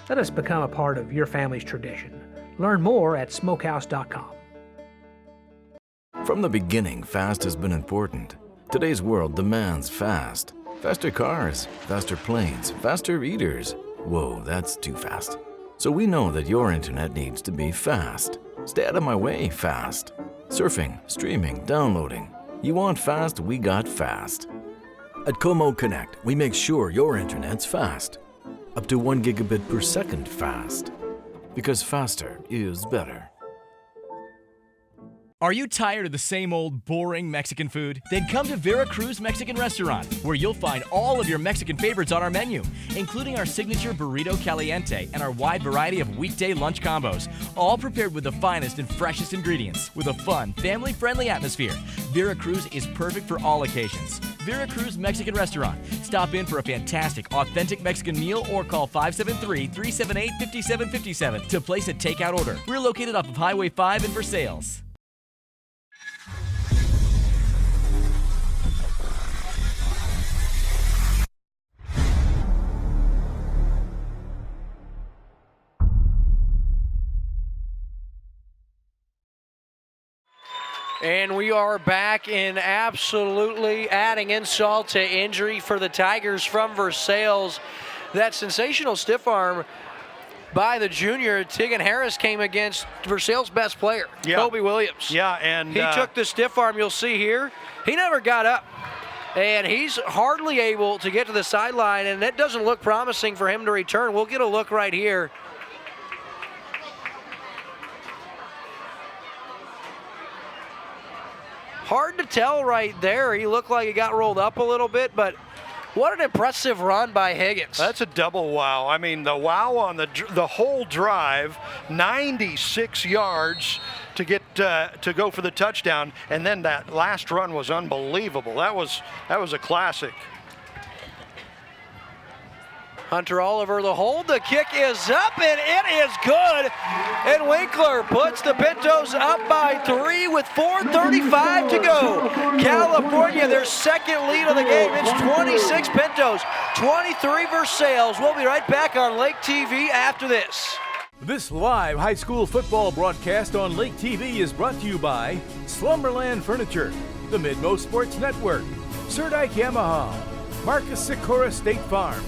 Let us become a part of your family's tradition. Learn more at smokehouse.com. From the beginning, fast has been important. Today's world demands fast. Faster cars, faster planes, faster eaters. Whoa, that's too fast. So we know that your internet needs to be fast. Stay out of my way, fast. Surfing, streaming, downloading. You want fast, we got fast. At Como Connect, we make sure your internet's fast. Up to 1 gigabit per second fast. Because faster is better. Are you tired of the same old boring Mexican food? Then come to VERACRUZ Mexican Restaurant, where you'll find all of your Mexican favorites on our menu, including our signature burrito caliente and our wide variety of weekday lunch combos, all prepared with the finest and freshest ingredients, with a fun, family-friendly atmosphere. VERACRUZ is perfect for all occasions. VERACRUZ Mexican Restaurant. Stop in for a fantastic, authentic Mexican meal or call 573-378-5757 to place a takeout order. We're located off of Highway 5 in Versailles. And we are back in absolutely adding insult to injury for the Tigers from Versailles. That sensational stiff arm by the junior, Tegan Harris, came against Versailles' best player, Kobe Williams. Yeah, and he took the stiff arm, you'll see here. He never got up. And he's hardly able to get to the sideline, and it doesn't look promising for him to return. We'll get a look right here. Hard to tell right there. He looked like he got rolled up a little bit, but what an impressive run by Higgins. That's a double wow. I mean, the wow on the whole drive, 96 yards to get to go for the touchdown, and then that last run was unbelievable. That was a classic. Hunter Oliver, the hold, the kick is up, and it is good. And Winkler puts the Pintos up by 3 with 4:35 to go. California, their second lead of the game. It's 26 Pintos, 23 Versailles. We'll be right back on Lake TV after this. This live high school football broadcast on Lake TV is brought to you by Slumberland Furniture, the Midmo Sports Network, Surdike Yamaha, Marcus Sikora State Farm,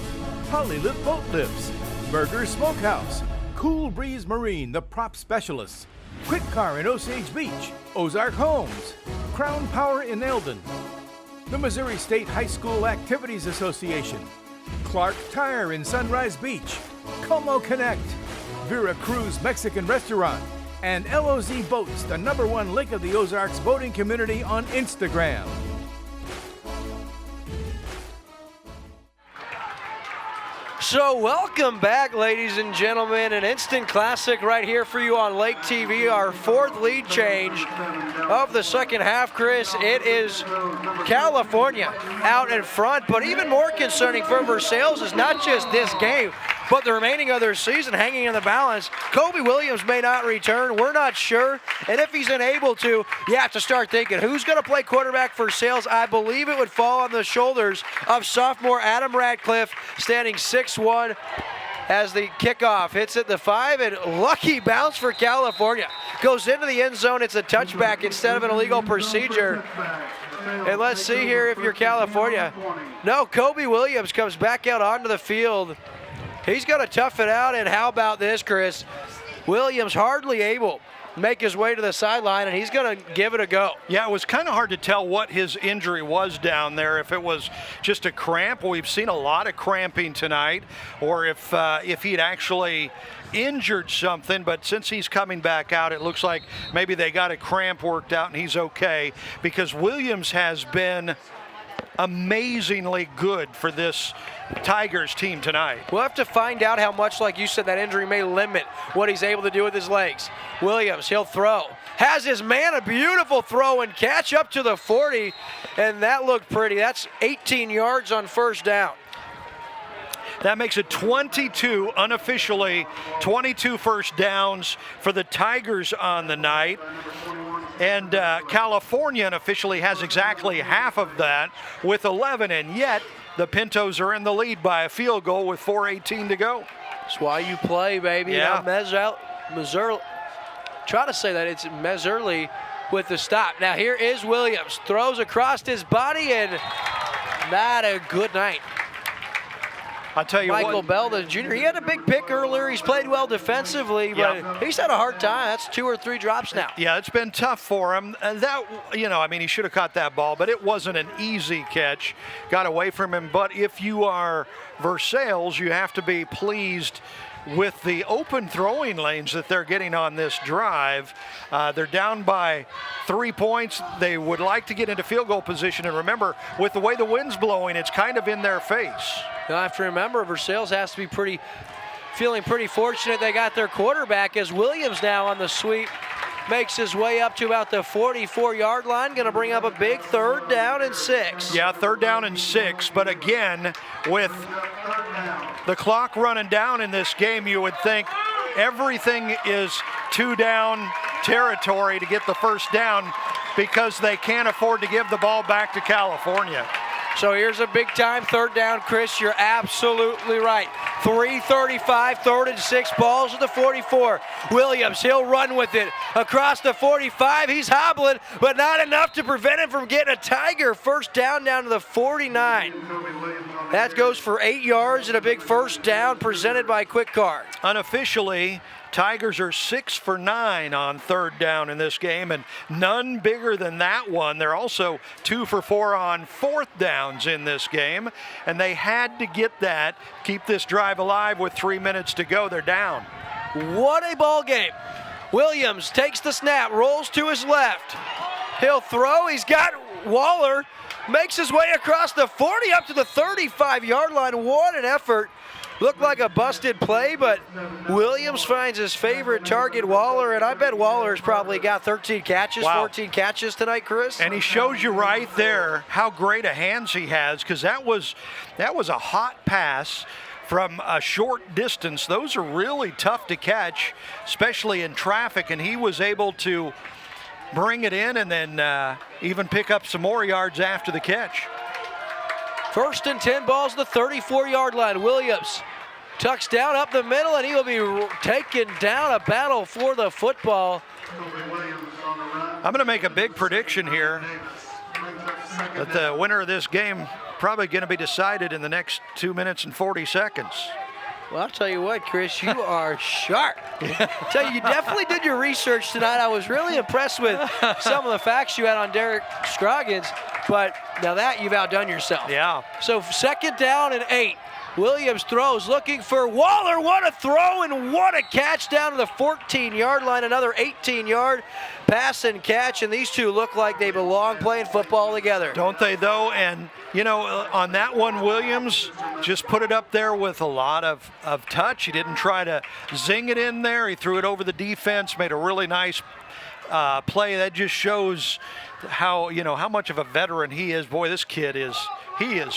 Hollylift Boat Lifts, Burger Smokehouse, Cool Breeze Marine, the prop specialists, Kwik Car in Osage Beach, Ozark Homes, Crown Power in Eldon, the Missouri State High School Activities Association, Clark Tire in Sunrise Beach, Como Connect, VERACRUZ Mexican Restaurant, and LOZ Boats, the #1 Lake of the Ozarks boating community on Instagram. So welcome back, ladies and gentlemen. An instant classic right here for you on Lake TV. Our fourth lead change of the second half, Chris. It is California out in front, but even more concerning for Versailles is not just this game, but the remaining of their season hanging in the balance. Kobe Williams may not return. We're not sure. And if he's unable to, you have to start thinking, who's going to play quarterback for Versailles? I believe it would fall on the shoulders of sophomore Adam Radcliffe, standing 6'1", as the kickoff hits at the 5, and lucky bounce for California. Goes into the end zone. It's a touchback instead of an illegal procedure. And let's see here if you're California. No, Kobe Williams comes back out onto the field. He's going to tough it out, and how about this, Chris? Williams hardly able to make his way to the sideline, and he's going to give it a go. Yeah, it was kind of hard to tell what his injury was down there, if it was just a cramp. We've seen a lot of cramping tonight, or if he'd actually injured something, but since he's coming back out, it looks like maybe they got a cramp worked out and he's okay, because Williams has been amazingly good for this Tigers team tonight. We'll have to find out how much, like you said, that injury may limit what he's able to do with his legs. Williams, he'll throw. Has his man a beautiful throw and catch up to the 40, and that looked pretty. That's 18 yards on first down. That makes it 22, unofficially 22 first downs for the Tigers on the night. And California unofficially has exactly half of that with 11, and yet the Pintos are in the lead by a field goal with 4:18 to go. That's why you play, baby. Yeah. Missouri. Try to say that it's Missouri with the stop. Now here is Williams. Throws across his body, and not a good night. I'll tell you Michael what. Bell, the junior, he had a big pick earlier. He's played well defensively, but he's had a hard time. That's 2 or 3 drops now. Yeah, it's been tough for him. And that, he should have caught that ball, but it wasn't an easy catch. Got away from him. But if you are Versailles, you have to be pleased with the open throwing lanes that they're getting on this drive. They're down by 3 points. They would like to get into field goal position. And remember, with the way the wind's blowing, it's kind of in their face. You'll have to remember, Versailles has to be feeling pretty fortunate they got their quarterback, as Williams now on the sweep makes his way up to about the 44-yard line. Going to bring up a big 3rd down and 6. Yeah, 3rd down and 6. But again, with the clock running down in this game, you would think everything is 2-down territory to get the first down, because they can't afford to give the ball back to California. So here's a big-time 3rd down, Chris. You're absolutely right. 3:35, 3rd and 6, balls at the 44. Williams, he'll run with it across the 45. He's hobbling, but not enough to prevent him from getting a Tiger first down to the 49. That goes for 8 yards and a big first down presented by Kwik. Unofficially, Tigers are 6 for 9 on 3rd down in this game, and none bigger than that one. They're also 2 for 4 on 4th downs in this game, and they had to get that, keep this drive alive with 3 minutes to go. They're down. What a ball game. Williams takes the snap, rolls to his left. He'll throw. He's got Waller, makes his way across the 40 up to the 35-yard line. What an effort. Looked like a busted play, but Williams finds his favorite target, Waller, and I bet Waller's probably got 13 catches, 14 catches tonight, Chris. And he shows you right there how great a hands he has, because that was a hot pass from a short distance. Those are really tough to catch, especially in traffic, and he was able to bring it in and then even pick up some more yards after the catch. 1st and 10, balls to the 34-yard line. Williams tucks down up the middle, and he will be taken down. A battle for the football. I'm going to make a big prediction here that the winner of this game probably going to be decided in the next 2 minutes and 40 seconds. Well, I'll tell you what, Chris, you are sharp. Tell you definitely did your research tonight. I was really impressed with some of the facts you had on Derek Scroggins, but now that you've outdone yourself. Yeah. So 2nd down and 8. Williams throws, looking for Waller. What a throw and what a catch down to the 14-yard line. Another 18-yard pass and catch, and these two look like they belong playing football together. Don't they, though? And, you know, on that one, Williams just put it up there with a lot of touch. He didn't try to zing it in there. He threw it over the defense, made a really nice play. That just shows how much of a veteran he is. Boy, this kid is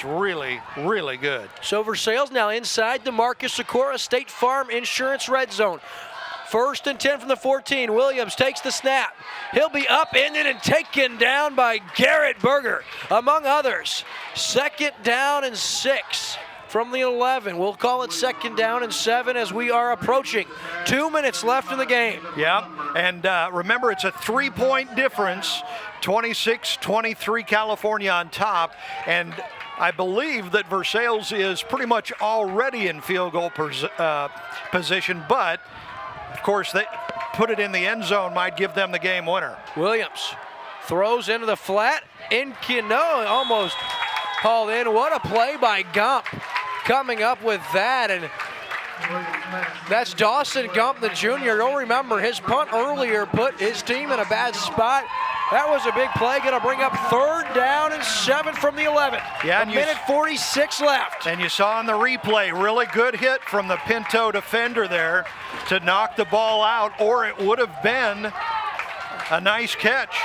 really, really good. So Versailles now inside the Marcus Sikora State Farm Insurance red zone. 1st and 10 from the 14. Williams takes the snap. He'll be upended and taken down by Garrett Berger, among others. 2nd down and 6 from the 11. We'll call it 2nd down and 7 as we are approaching 2 minutes left in the game. Yeah, and remember, it's a 3-point difference. 26-23 California on top, and I believe that Versailles is pretty much already in field goal position, but of course they put it in the end zone, might give them the game winner. Williams throws into the flat. Inkino almost hauled in. What a play by Gump coming up with that, and that's Dawson Gump, the junior. You'll remember his punt earlier put his team in a bad spot. That was a big play, going to bring up 3rd down and 7 from the 11. Yeah, a minute 46 left. And you saw on the replay, really good hit from the Pinto defender there to knock the ball out, or it would have been a nice catch.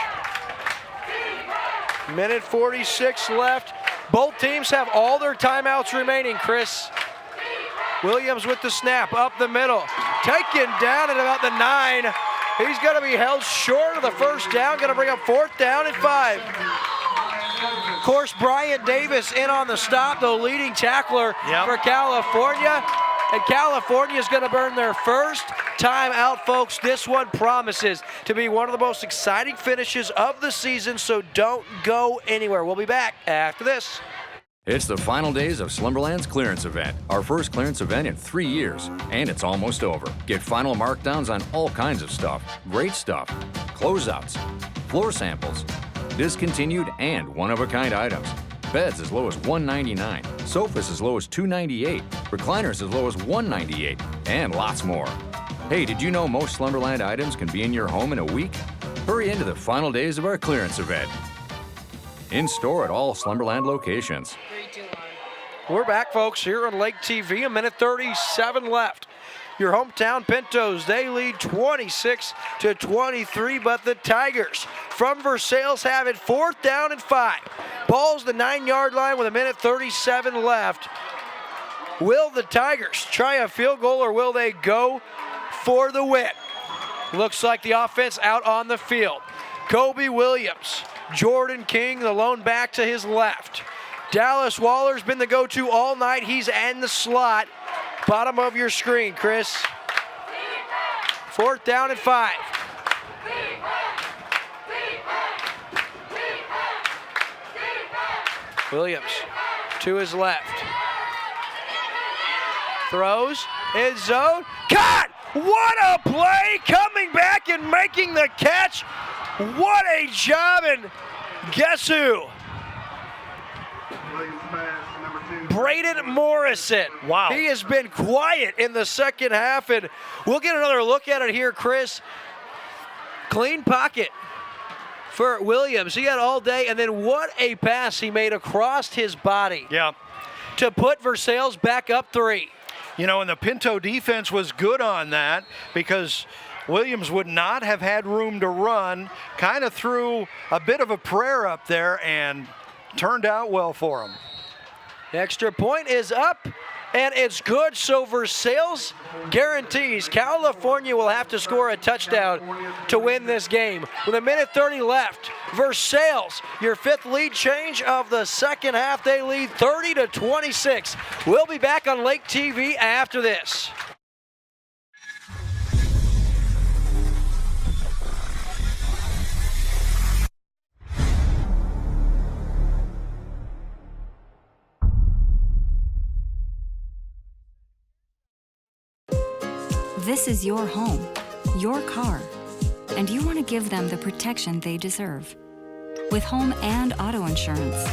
Minute 46 left. Both teams have all their timeouts remaining, Chris. Williams with the snap, up the middle. Taken down at about the 9. He's going to be held short of the 1st down. Going to bring up 4th down and 5. Of course, Brian Davis in on the stop, the leading tackler for California. And California is going to burn their first timeout, folks. This one promises to be one of the most exciting finishes of the season, so don't go anywhere. We'll be back after this. It's the final days of Slumberland's clearance event, our first clearance event in 3 years, and it's almost over. Get final markdowns on all kinds of stuff, great stuff, closeouts, floor samples, discontinued and one-of-a-kind items, beds as low as $199, sofas as low as $298, recliners as low as $198, and lots more. Hey, did you know most Slumberland items can be in your home in a week? Hurry into the final days of our clearance event. In store at all Slumberland locations. We're back, folks, here on Lake TV. A minute 37 left. Your hometown Pintos, they lead 26-23, but the Tigers from Versailles have it 4th down and 5. Ball's the 9-yard line with a minute 37 left. Will the Tigers try a field goal or will they go for the win? Looks like the offense out on the field. Kobe Williams, Jordan King, the lone back to his left. Dallas Waller's been the go-to all night. He's in the slot. Bottom of your screen, Chris. 4th down and 5. Williams to his left. Throws, his zone, caught! What a play, coming back and making the catch. What a job, and guess who? Braden Morrison. Wow. He has been quiet in the second half, and we'll get another look at it here, Chris. Clean pocket for Williams. He had all day, and then what a pass he made across his body. Yeah. To put Versailles back up 3. You know, and the Pinto defense was good on that because Williams would not have had room to run, kind of threw a bit of a prayer up there and turned out well for him. The extra point is up, and it's good, so Versailles guarantees California will have to score a touchdown to win this game. With a minute 30 left, Versailles, your 5th lead change of the second half, they lead 30-26. We'll be back on Lake TV after this. This is your home, your car, and you want to give them the protection they deserve. With home and auto insurance.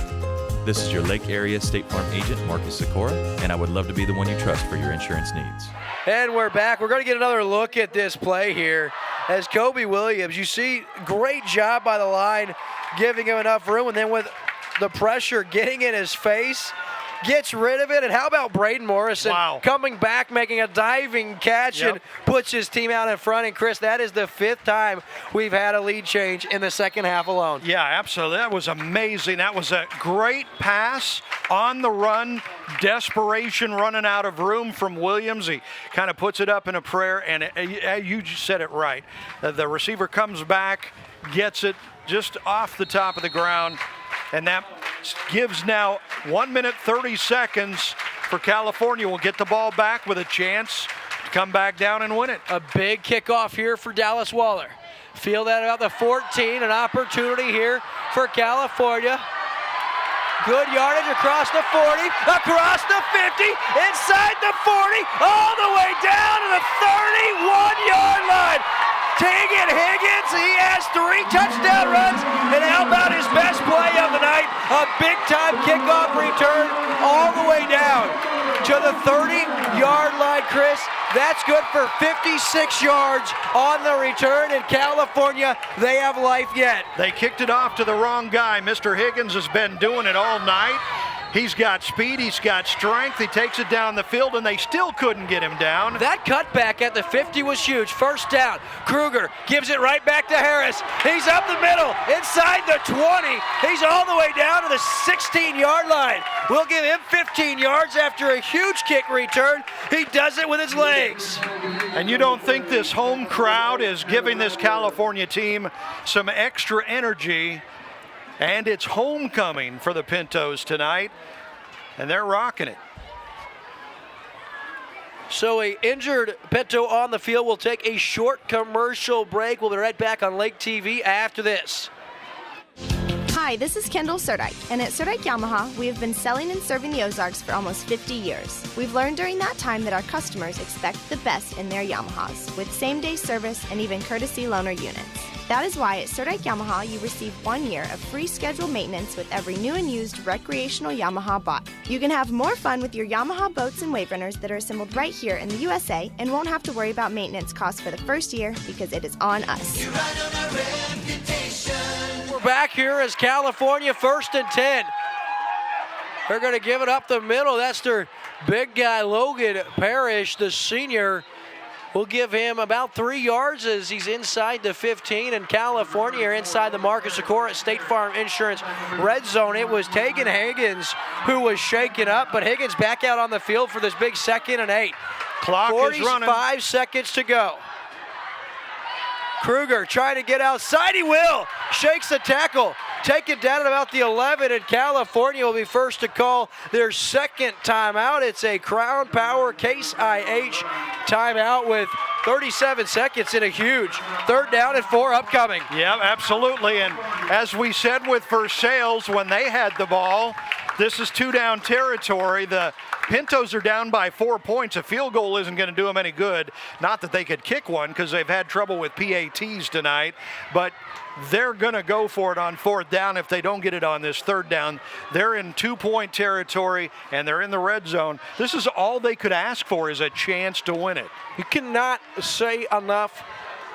This is your Lake Area State Farm agent, Marcus Sikora, and I would love to be the one you trust for your insurance needs. And we're back. We're going to get another look at this play here as Kobe Williams. You see, great job by the line, giving him enough room, and then with the pressure getting in his face, gets rid of it. And how about Braden Morrison coming back, making a diving catch and puts his team out in front. And Chris, that is the 5th time we've had a lead change in the second half alone. Yeah, absolutely. That was amazing. That was a great pass on the run, desperation running out of room from Williams. He kind of puts it up in a prayer, and you just said it right. The receiver comes back, gets it just off the top of the ground, and that gives now 1 minute 30 seconds for California. Will get the ball back with a chance to come back down and win it. A big kickoff here for Dallas Waller. Feel that about the 14, an opportunity here for California. Good yardage across the 40, across the 50, inside the 40, all the way down to the 31-yard line. Tegan Higgins, he has 3 touchdown runs, and how about his best play of the night? A big-time kickoff return all the way down to the 30-yard line, Chris. That's good for 56 yards on the return. In California, they have life yet. They kicked it off to the wrong guy. Mr. Higgins has been doing it all night. He's got speed, he's got strength, he takes it down the field, and they still couldn't get him down. That cutback at the 50 was huge. First down, Kruger gives it right back to Harris. He's up the middle, inside the 20. He's all the way down to the 16-yard line. We'll give him 15 yards after a huge kick return. He does it with his legs. And you don't think this home crowd is giving this California team some extra energy? And it's homecoming for the Pintos tonight, and they're rocking it. So a injured Pinto on the field. We'll take a short commercial break. We'll be right back on Lake TV after this. Hi, this is Kendall Surdike, and at Surdike Yamaha, we have been selling and serving the Ozarks for almost 50 years. We've learned during that time that our customers expect the best in their Yamahas, with same-day service and even courtesy loaner units. That is why at Surdike Yamaha, you receive 1 year of free scheduled maintenance with every new and used recreational Yamaha bought. You can have more fun with your Yamaha boats and wave runners that are assembled right here in the USA and won't have to worry about maintenance costs for the first year because it is on us. We're back here as California 1st and 10. They're going to give it up the middle. That's their big guy, Logan Parrish, the senior. We'll give him about 3 yards as he's inside the 15, and California are inside the Marcus Sikora State Farm Insurance red zone. It was Tegan Higgins who was shaken up, but Higgins back out on the field for this big 2nd and 8. Clock is running. 45 seconds to go. Kruger trying to get outside. He will. Shakes the tackle. Take it down at about the 11, and California will be first to call their 2nd timeout. It's a Crown Power Case IH timeout with 37 seconds in a huge 3rd down and 4 upcoming. Yeah, absolutely. And as we said with Versailles, when they had the ball, this is 2-down territory. The Pintos are down by 4 points. A field goal isn't going to do them any good. Not that they could kick one because they've had trouble with PATs tonight, but they're going to go for it on 4th down if they don't get it on this 3rd down. They're in 2-point territory, and they're in the red zone. This is all they could ask for, is a chance to win it. You cannot say enough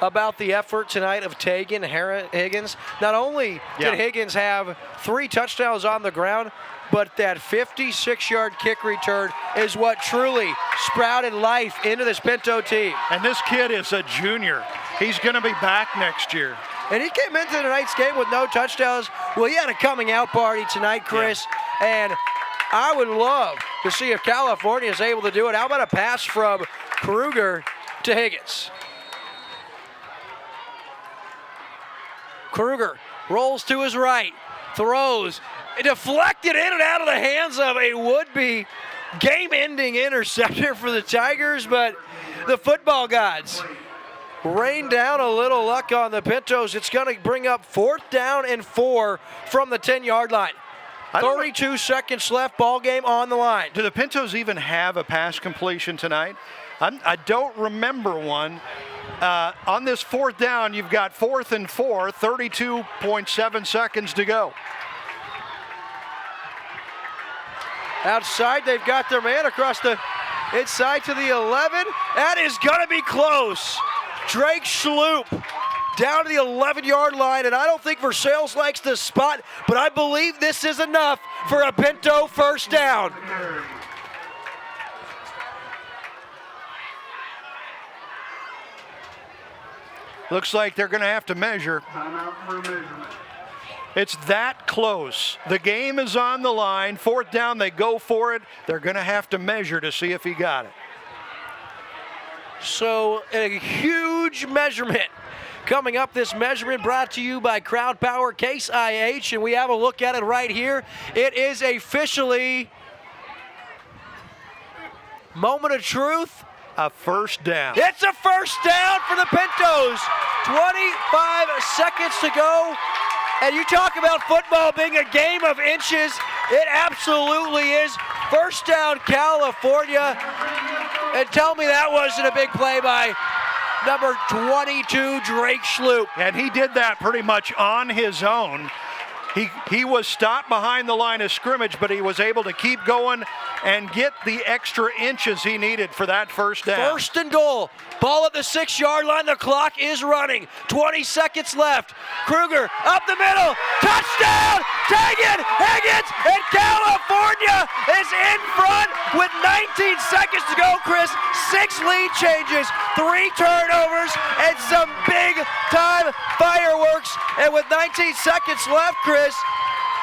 about the effort tonight of Tegan Higgins. Not only did Higgins have 3 touchdowns on the ground, but that 56-yard kick return is what truly sprouted life into this Pinto team. And this kid is a junior. He's going to be back next year. And he came into tonight's game with no touchdowns. Well, he had a coming out party tonight, Chris. Yeah. And I would love to see if California is able to do it. How about a pass from Kruger to Higgins? Kruger rolls to his right, throws, deflected in and out of the hands of a would-be game-ending interceptor for the Tigers, but the football gods rain down a little luck on the Pintos. It's going to bring up 4th down and 4 from the 10-yard line. 32 seconds left, ball game on the line. Do the Pintos even have a pass completion tonight? I don't remember one. On this 4th down, you've got 4th and 4, 32.7 seconds to go. Outside, they've got their man across the inside to the 11. That is going to be close. Drake Schloop down to the 11-yard line, and I don't think Versailles likes this spot, but I believe this is enough for a Pinto first down. Looks like they're going to have to measure. It's that close. The game is on the line. Fourth down, they go for it. They're going to have to measure to see if he got it. So a huge measurement coming up. This measurement brought to you by Crowd Power Case IH, and we have a look at it right here. It is officially moment of truth. A first down. It's a first down for the Pintos. 25 seconds to go. And you talk about football being a game of inches. It absolutely is. First down, California. And tell me that wasn't a big play by number 22, Drake Schloop. And he did that pretty much on his own. He was stopped behind the line of scrimmage, but he was able to keep going and get the extra inches he needed for that first down. First and goal. Ball at the 6-yard line. The clock is running. 20 seconds left. Kruger up the middle. Touchdown! Tagged! Higgins! And California is in front with 19 seconds to go, Chris. 6 lead changes, 3 turnovers, and some big-time fireworks. And with 19 seconds left, Chris,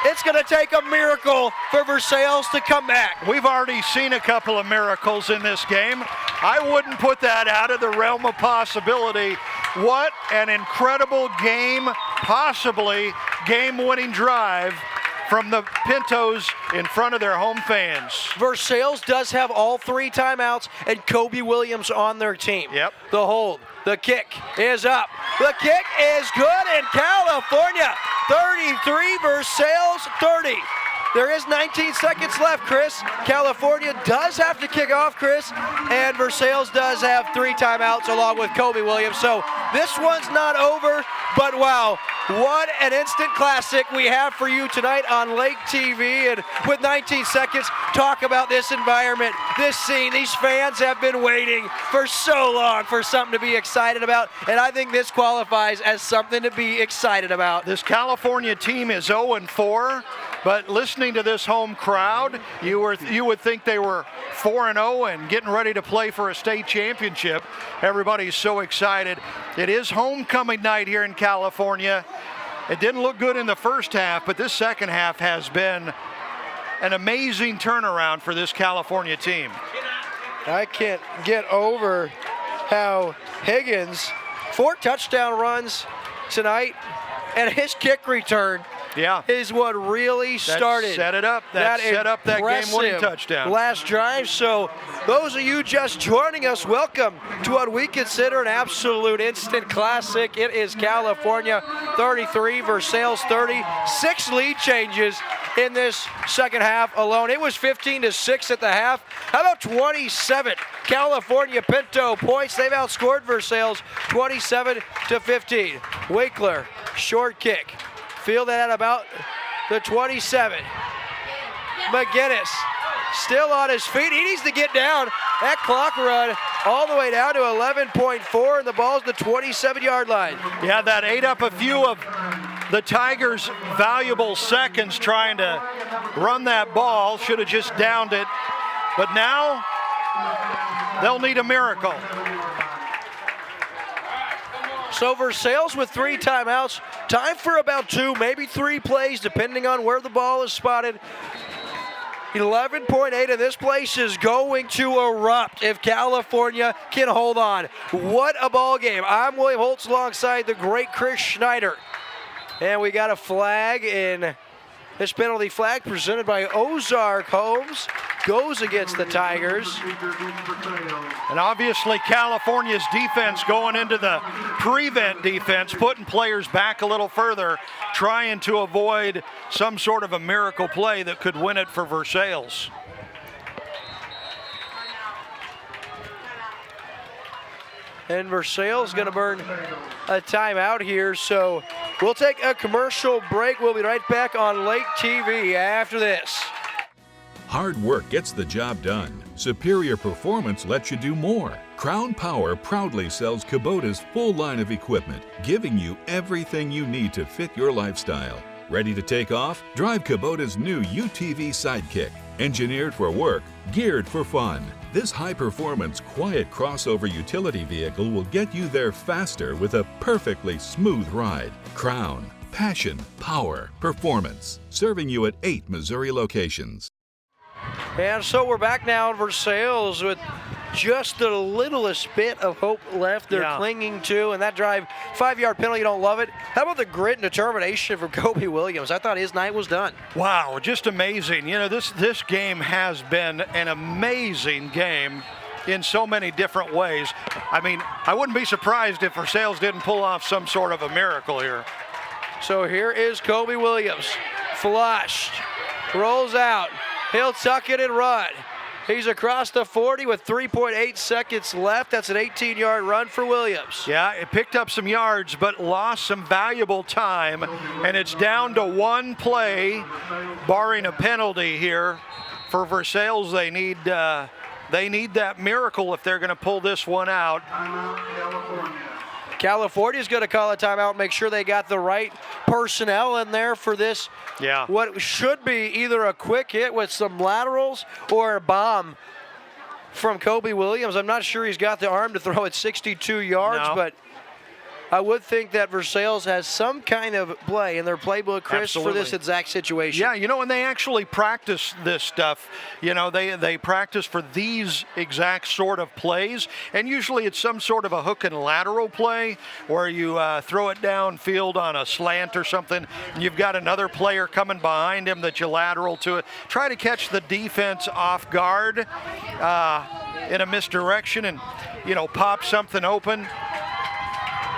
it's going to take a miracle for Versailles to come back. We've already seen a couple of miracles in this game. I wouldn't put that out of the realm of possibility. What an incredible game, possibly game-winning drive from the Pintos in front of their home fans. Versailles does have all 3 timeouts and Kobe Williams on their team. Yep. The hold, the kick is up. The kick is good in California. 33, Versailles 30. There is 19 seconds left, Chris. California does have to kick off, Chris, and Versailles does have 3 timeouts along with Kobe Williams. So this one's not over, but wow, what an instant classic we have for you tonight on Lake TV. And with 19 seconds, talk about this environment, this scene. These fans have been waiting for so long for something to be excited about, and I think this qualifies as something to be excited about. This California team is 0-4. But listening to this home crowd, you would think they were 4-0 and getting ready to play for a state championship. Everybody's so excited. It is homecoming night here in California. It didn't look good in the first half, but this second half has been an amazing turnaround for this California team. I can't get over how Higgins, 4 touchdown runs tonight, and his kick return is what really started. Set it up. That set up that game-winning touchdown. Last drive. So those of you just joining us, welcome to what we consider an absolute instant classic. It is California 33, Versailles 30. 6 lead changes in this second half alone. It was 15-6 at the half. How about 27 California Pinto points? They've outscored Versailles 27-15. Winkler, short kick. Field it at about the 27. McGinnis still on his feet. He needs to get down. That clock run all the way down to 11.4, and the ball's the 27-yard line. Yeah, that ate up a few of the Tigers' valuable seconds trying to run that ball. Should have just downed it. But now they'll need a miracle. So Versailles with 3 timeouts. Time for about 2, maybe 3 plays, depending on where the ball is spotted. 11.8, and this place is going to erupt if California can hold on. What a ball game. I'm William Holtz alongside the great Chris Schneider. And we got a flag in this penalty flag presented by Ozark Homes. Goes against the Tigers. And obviously California's defense going into the prevent defense, putting players back a little further, trying to avoid some sort of a miracle play that could win it for Versailles. And Versailles is going to burn a timeout here, so we'll take a commercial break. We'll be right back on Lake TV after this. Hard work gets the job done. Superior performance lets you do more. Crown Power proudly sells Kubota's full line of equipment, giving you everything you need to fit your lifestyle. Ready to take off? Drive Kubota's new UTV Sidekick. Engineered for work, geared for fun. This high-performance, quiet crossover utility vehicle will get you there faster with a perfectly smooth ride. Crown. Passion, power, performance. Serving you at 8 Missouri locations. And so we're back now in Versailles with just the littlest bit of hope left they're clinging to, and that drive, 5-yard penalty, you don't love it. How about the grit and determination from Kobe Williams? I thought his night was done. Wow, just amazing. You know, this game has been an amazing game in so many different ways. I mean, I wouldn't be surprised if Versailles didn't pull off some sort of a miracle here. So here is Kobe Williams, flushed, rolls out. He'll tuck it and run. He's across the 40 with 3.8 seconds left. That's an 18-yard run for Williams. Yeah, it picked up some yards, but lost some valuable time. And it's down to one play, barring a penalty here. For Versailles, they need that miracle if they're going to pull this one out. California's going to call a timeout, make sure they got the right personnel in there for this. Yeah. What should be either a quick hit with some laterals or a bomb from Kobe Williams. I'm not sure he's got the arm to throw it 62 yards, but I would think that Versailles has some kind of play in their playbook, Chris, for this exact situation. Yeah, you know, and they actually practice this stuff. You know, they practice for these exact sort of plays, and usually it's some sort of a hook and lateral play where you throw it downfield on a slant or something, and you've got another player coming behind him that you lateral to it. Try to catch the defense off guard in a misdirection and, you know, pop something open.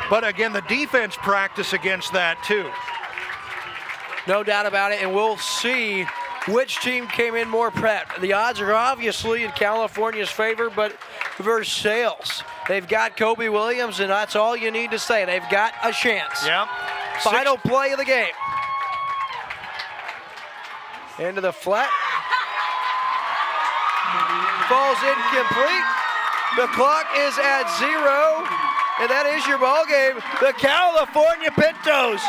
But again, the defense practice against that too. No doubt about it, and we'll see which team came in more prepped. The odds are obviously in California's favor, but Versailles, they've got Kobe Williams, and that's all you need to say. They've got a chance. Yep. Final play of the game. Into the flat. Falls incomplete. The clock is at 0. And that is your ball game. The California Pintos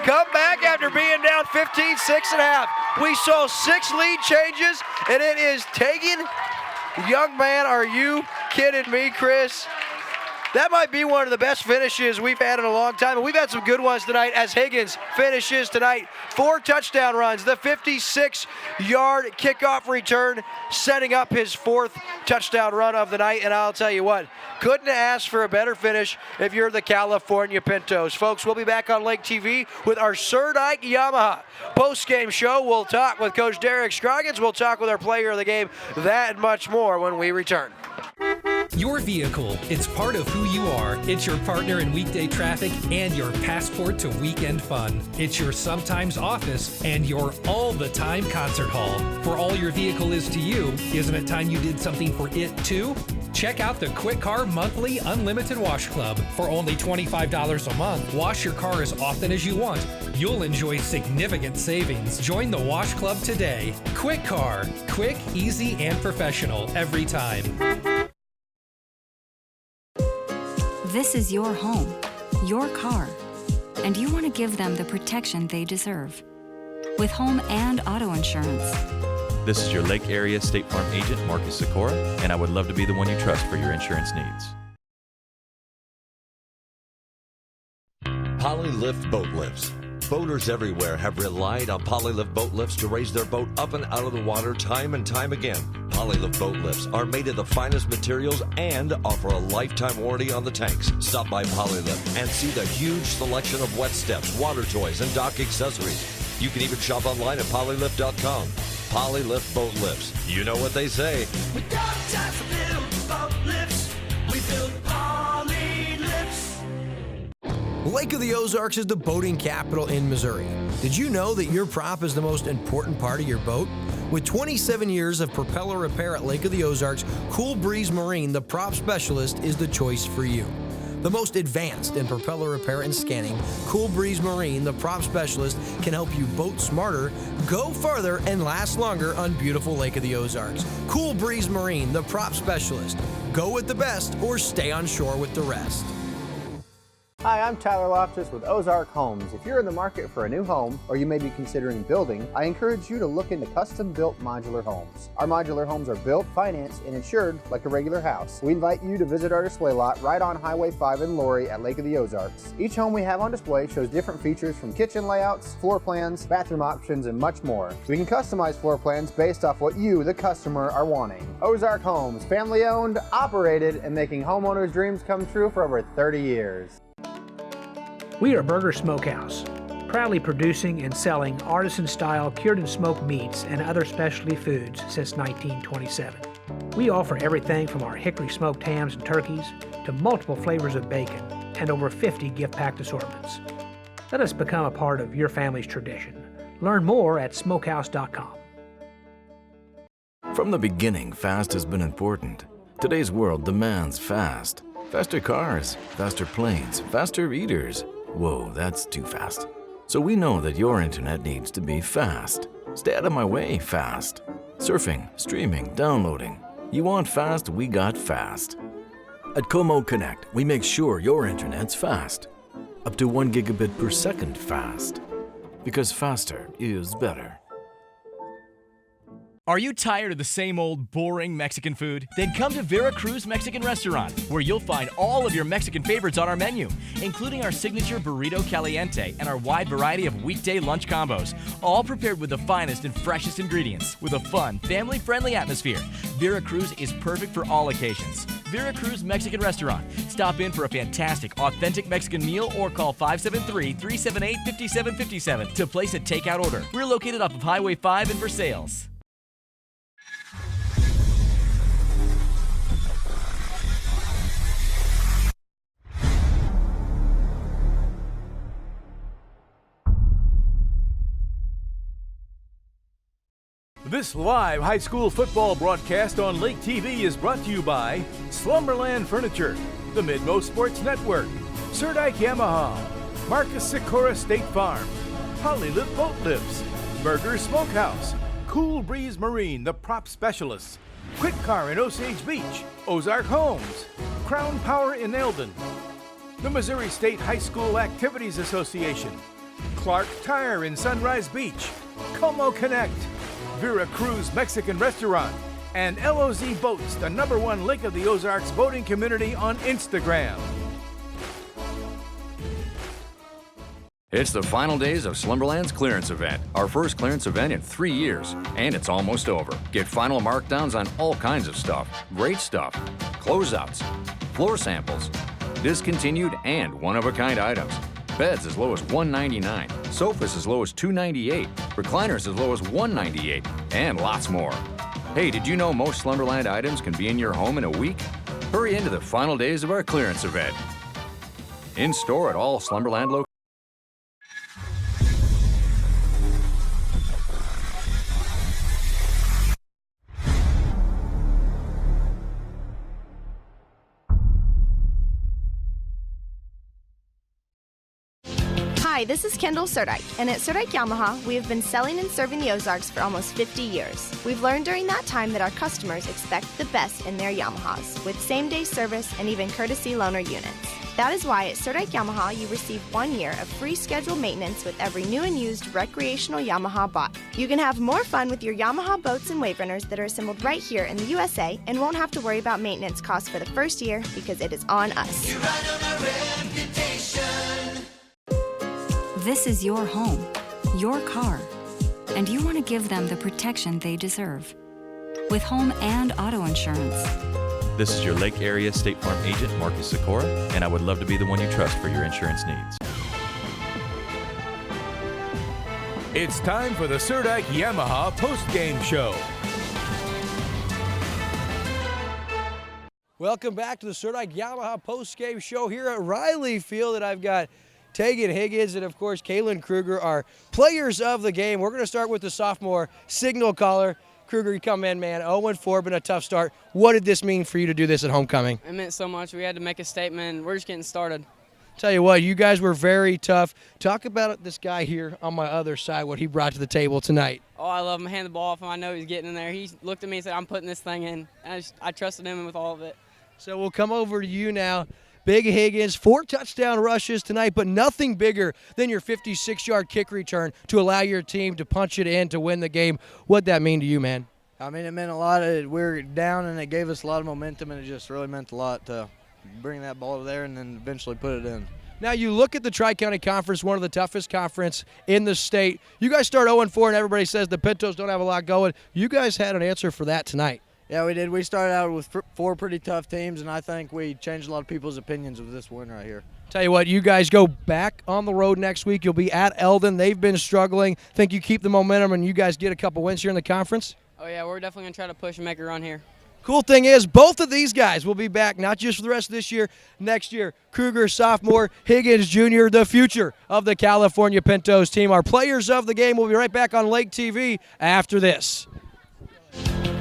come back after being down 15-6.5. We saw 6 lead changes, and it is taking. Young man, are you kidding me, Chris? That might be one of the best finishes we've had in a long time. And we've had some good ones tonight as Higgins finishes tonight. 4 touchdown runs, the 56-yard kickoff return, setting up his 4th touchdown run of the night. And I'll tell you what, couldn't ask for a better finish if you're the California Pintos. Folks, we'll be back on Lake TV with our Sir Dyke Yamaha post-game show. We'll talk with Coach Derek Scroggins. We'll talk with our player of the game. That and much more when we return. Your vehicle, it's part of who you are. It's your partner in weekday traffic and your passport to weekend fun. It's your sometimes office and your all-the-time concert hall. For all your vehicle is to you, isn't it time you did something for it too? Check out the Kwik Car Monthly Unlimited Wash Club. For only $25 a month, wash your car as often as you want. You'll enjoy significant savings. Join the Wash Club today. Kwik Car. Quick, easy, and professional every time. This is your home, your car, and you want to give them the protection they deserve. With home and auto insurance. This is your Lake Area State Farm agent, Marcus Sikora, and I would love to be the one you trust for your insurance needs. Polylift boat lifts. Boaters everywhere have relied on Polylift boat lifts to raise their boat up and out of the water time and time again. Polylift boat lifts are made of the finest materials and offer a lifetime warranty on the tanks. Stop by Polylift and see the huge selection of wet steps, water toys, and dock accessories. You can even shop online at polylift.com. Polylift boat lifts. You know what they say. We got time to build boat lifts. We build Poly lifts. Lake of the Ozarks is the boating capital in Missouri. Did you know that your prop is the most important part of your boat? With 27 years of propeller repair at Lake of the Ozarks, Cool Breeze Marine, the prop specialist, is the choice for you. The most advanced in propeller repair and scanning, Cool Breeze Marine, the prop specialist, can help you boat smarter, go further, and last longer on beautiful Lake of the Ozarks. Cool Breeze Marine, the prop specialist. Go with the best or stay on shore with the rest. Hi, I'm Tyler Loftus with Ozark Homes. If you're in the market for a new home, or you may be considering building, I encourage you to look into custom-built modular homes. Our modular homes are built, financed, and insured like a regular house. We invite you to visit our display lot right on Highway 5 in Laurie at Lake of the Ozarks. Each home we have on display shows different features from kitchen layouts, floor plans, bathroom options, and much more. We can customize floor plans based off what you, the customer, are wanting. Ozark Homes, family-owned, operated, and making homeowners' dreams come true for over 30 years. We are Burger Smokehouse, proudly producing and selling artisan-style cured and smoked meats and other specialty foods since 1927. We offer everything from our hickory smoked hams and turkeys to multiple flavors of bacon and over 50 gift-packed assortments. Let us become a part of your family's tradition. Learn more at smokehouse.com. From the beginning, fast has been important. Today's world demands fast. Faster cars, faster planes, faster eaters. Whoa, that's too fast. So we know that your internet needs to be fast. Stay out of my way, fast. Surfing, streaming, downloading. You want fast, we got fast. At Como Connect, we make sure your internet's fast. Up to 1 gigabit per second fast. Because faster is better. Are you tired of the same old boring Mexican food? Then come to VERACRUZ Mexican Restaurant, where you'll find all of your Mexican favorites on our menu, including our signature burrito caliente and our wide variety of weekday lunch combos, all prepared with the finest and freshest ingredients, with a fun, family-friendly atmosphere. VERACRUZ is perfect for all occasions. VERACRUZ Mexican Restaurant. Stop in for a fantastic, authentic Mexican meal or call 573-378-5757 to place a takeout order. We're located off of Highway 5 in Versailles. This live high school football broadcast on Lake TV is brought to you by Slumberland Furniture, the Midmost Sports Network, Surdike Yamaha, Marcus Sikora State Farm, Hollylift Boat Lifts, Burger Smokehouse, Cool Breeze Marine, the prop specialists, Kwik Car in Osage Beach, Ozark Homes, Crown Power in Eldon, the Missouri State High School Activities Association, Clark Tire in Sunrise Beach, Como Connect, VERACRUZ Mexican Restaurant, and LOZ Boats, the #1 Lake of the Ozarks boating community on Instagram. It's the final days of Slumberland's clearance event, our first clearance event in 3 years, and it's almost over. Get final markdowns on all kinds of stuff, great stuff, closeouts, floor samples, discontinued and one-of-a-kind items. Beds as low as $199, sofas as low as $298, recliners as low as $198, and lots more. Hey, did you know most Slumberland items can be in your home in a week? Hurry into the final days of our clearance event. In store at all Slumberland locations. Hi, this is Kendall Surdike, and at Surdike Yamaha, we have been selling and serving the Ozarks for almost 50 years. We've learned during that time that our customers expect the best in their Yamahas, with same-day service and even courtesy loaner units. That is why at Surdike Yamaha, you receive 1 year of free scheduled maintenance with every new and used recreational Yamaha bought. You can have more fun with your Yamaha boats and wave runners that are assembled right here in the USA and won't have to worry about maintenance costs for the first year because it is on us. You ride on our reputation. This is your home, your car, and you want to give them the protection they deserve. With home and auto insurance. This is your Lake Area State Farm agent, Marcus Sikora, and I would love to be the one you trust for your insurance needs. It's time for the Surdike Yamaha post-game show. Welcome back to the Surdike Yamaha post-game show here at Riley Field, and I've got Tegan Higgins and, of course, Kaylin Kruger, are players of the game. We're going to start with the sophomore signal caller. Kruger, you come in, man, 0-4, been a tough start. What did this mean for you to do this at homecoming? It meant so much. We had to make a statement. We're just getting started. Tell you what, you guys were very tough. Talk about this guy here on my other side, what he brought to the table tonight. Oh, I love him. I handed the ball off him. I know he's getting in there. He looked at me and said, I'm putting this thing in. And I trusted him with all of it. So we'll come over to you now. Big Higgins, 4 touchdown rushes tonight, but nothing bigger than your 56-yard kick return to allow your team to punch it in to win the game. What'd that mean to you, man? I mean, it meant a lot. We were down, and it gave us a lot of momentum, and it just really meant a lot to bring that ball to there and then eventually put it in. Now, you look at the Tri-County Conference, one of the toughest conference in the state. You guys start 0-4, and everybody says the Pintos don't have a lot going. You guys had an answer for that tonight. Yeah, we did. We started out with 4 pretty tough teams, and I think we changed a lot of people's opinions with this win right here. Tell you what, you guys go back on the road next week. You'll be at Eldon. They've been struggling. Think you keep the momentum and you guys get a couple wins here in the conference? Oh, yeah, we're definitely going to try to push and make a run here. Cool thing is, both of these guys will be back, not just for the rest of this year, next year. Kruger, sophomore, Higgins, junior, the future of the California Pintos team. Our players of the game will be right back on Lake TV after this.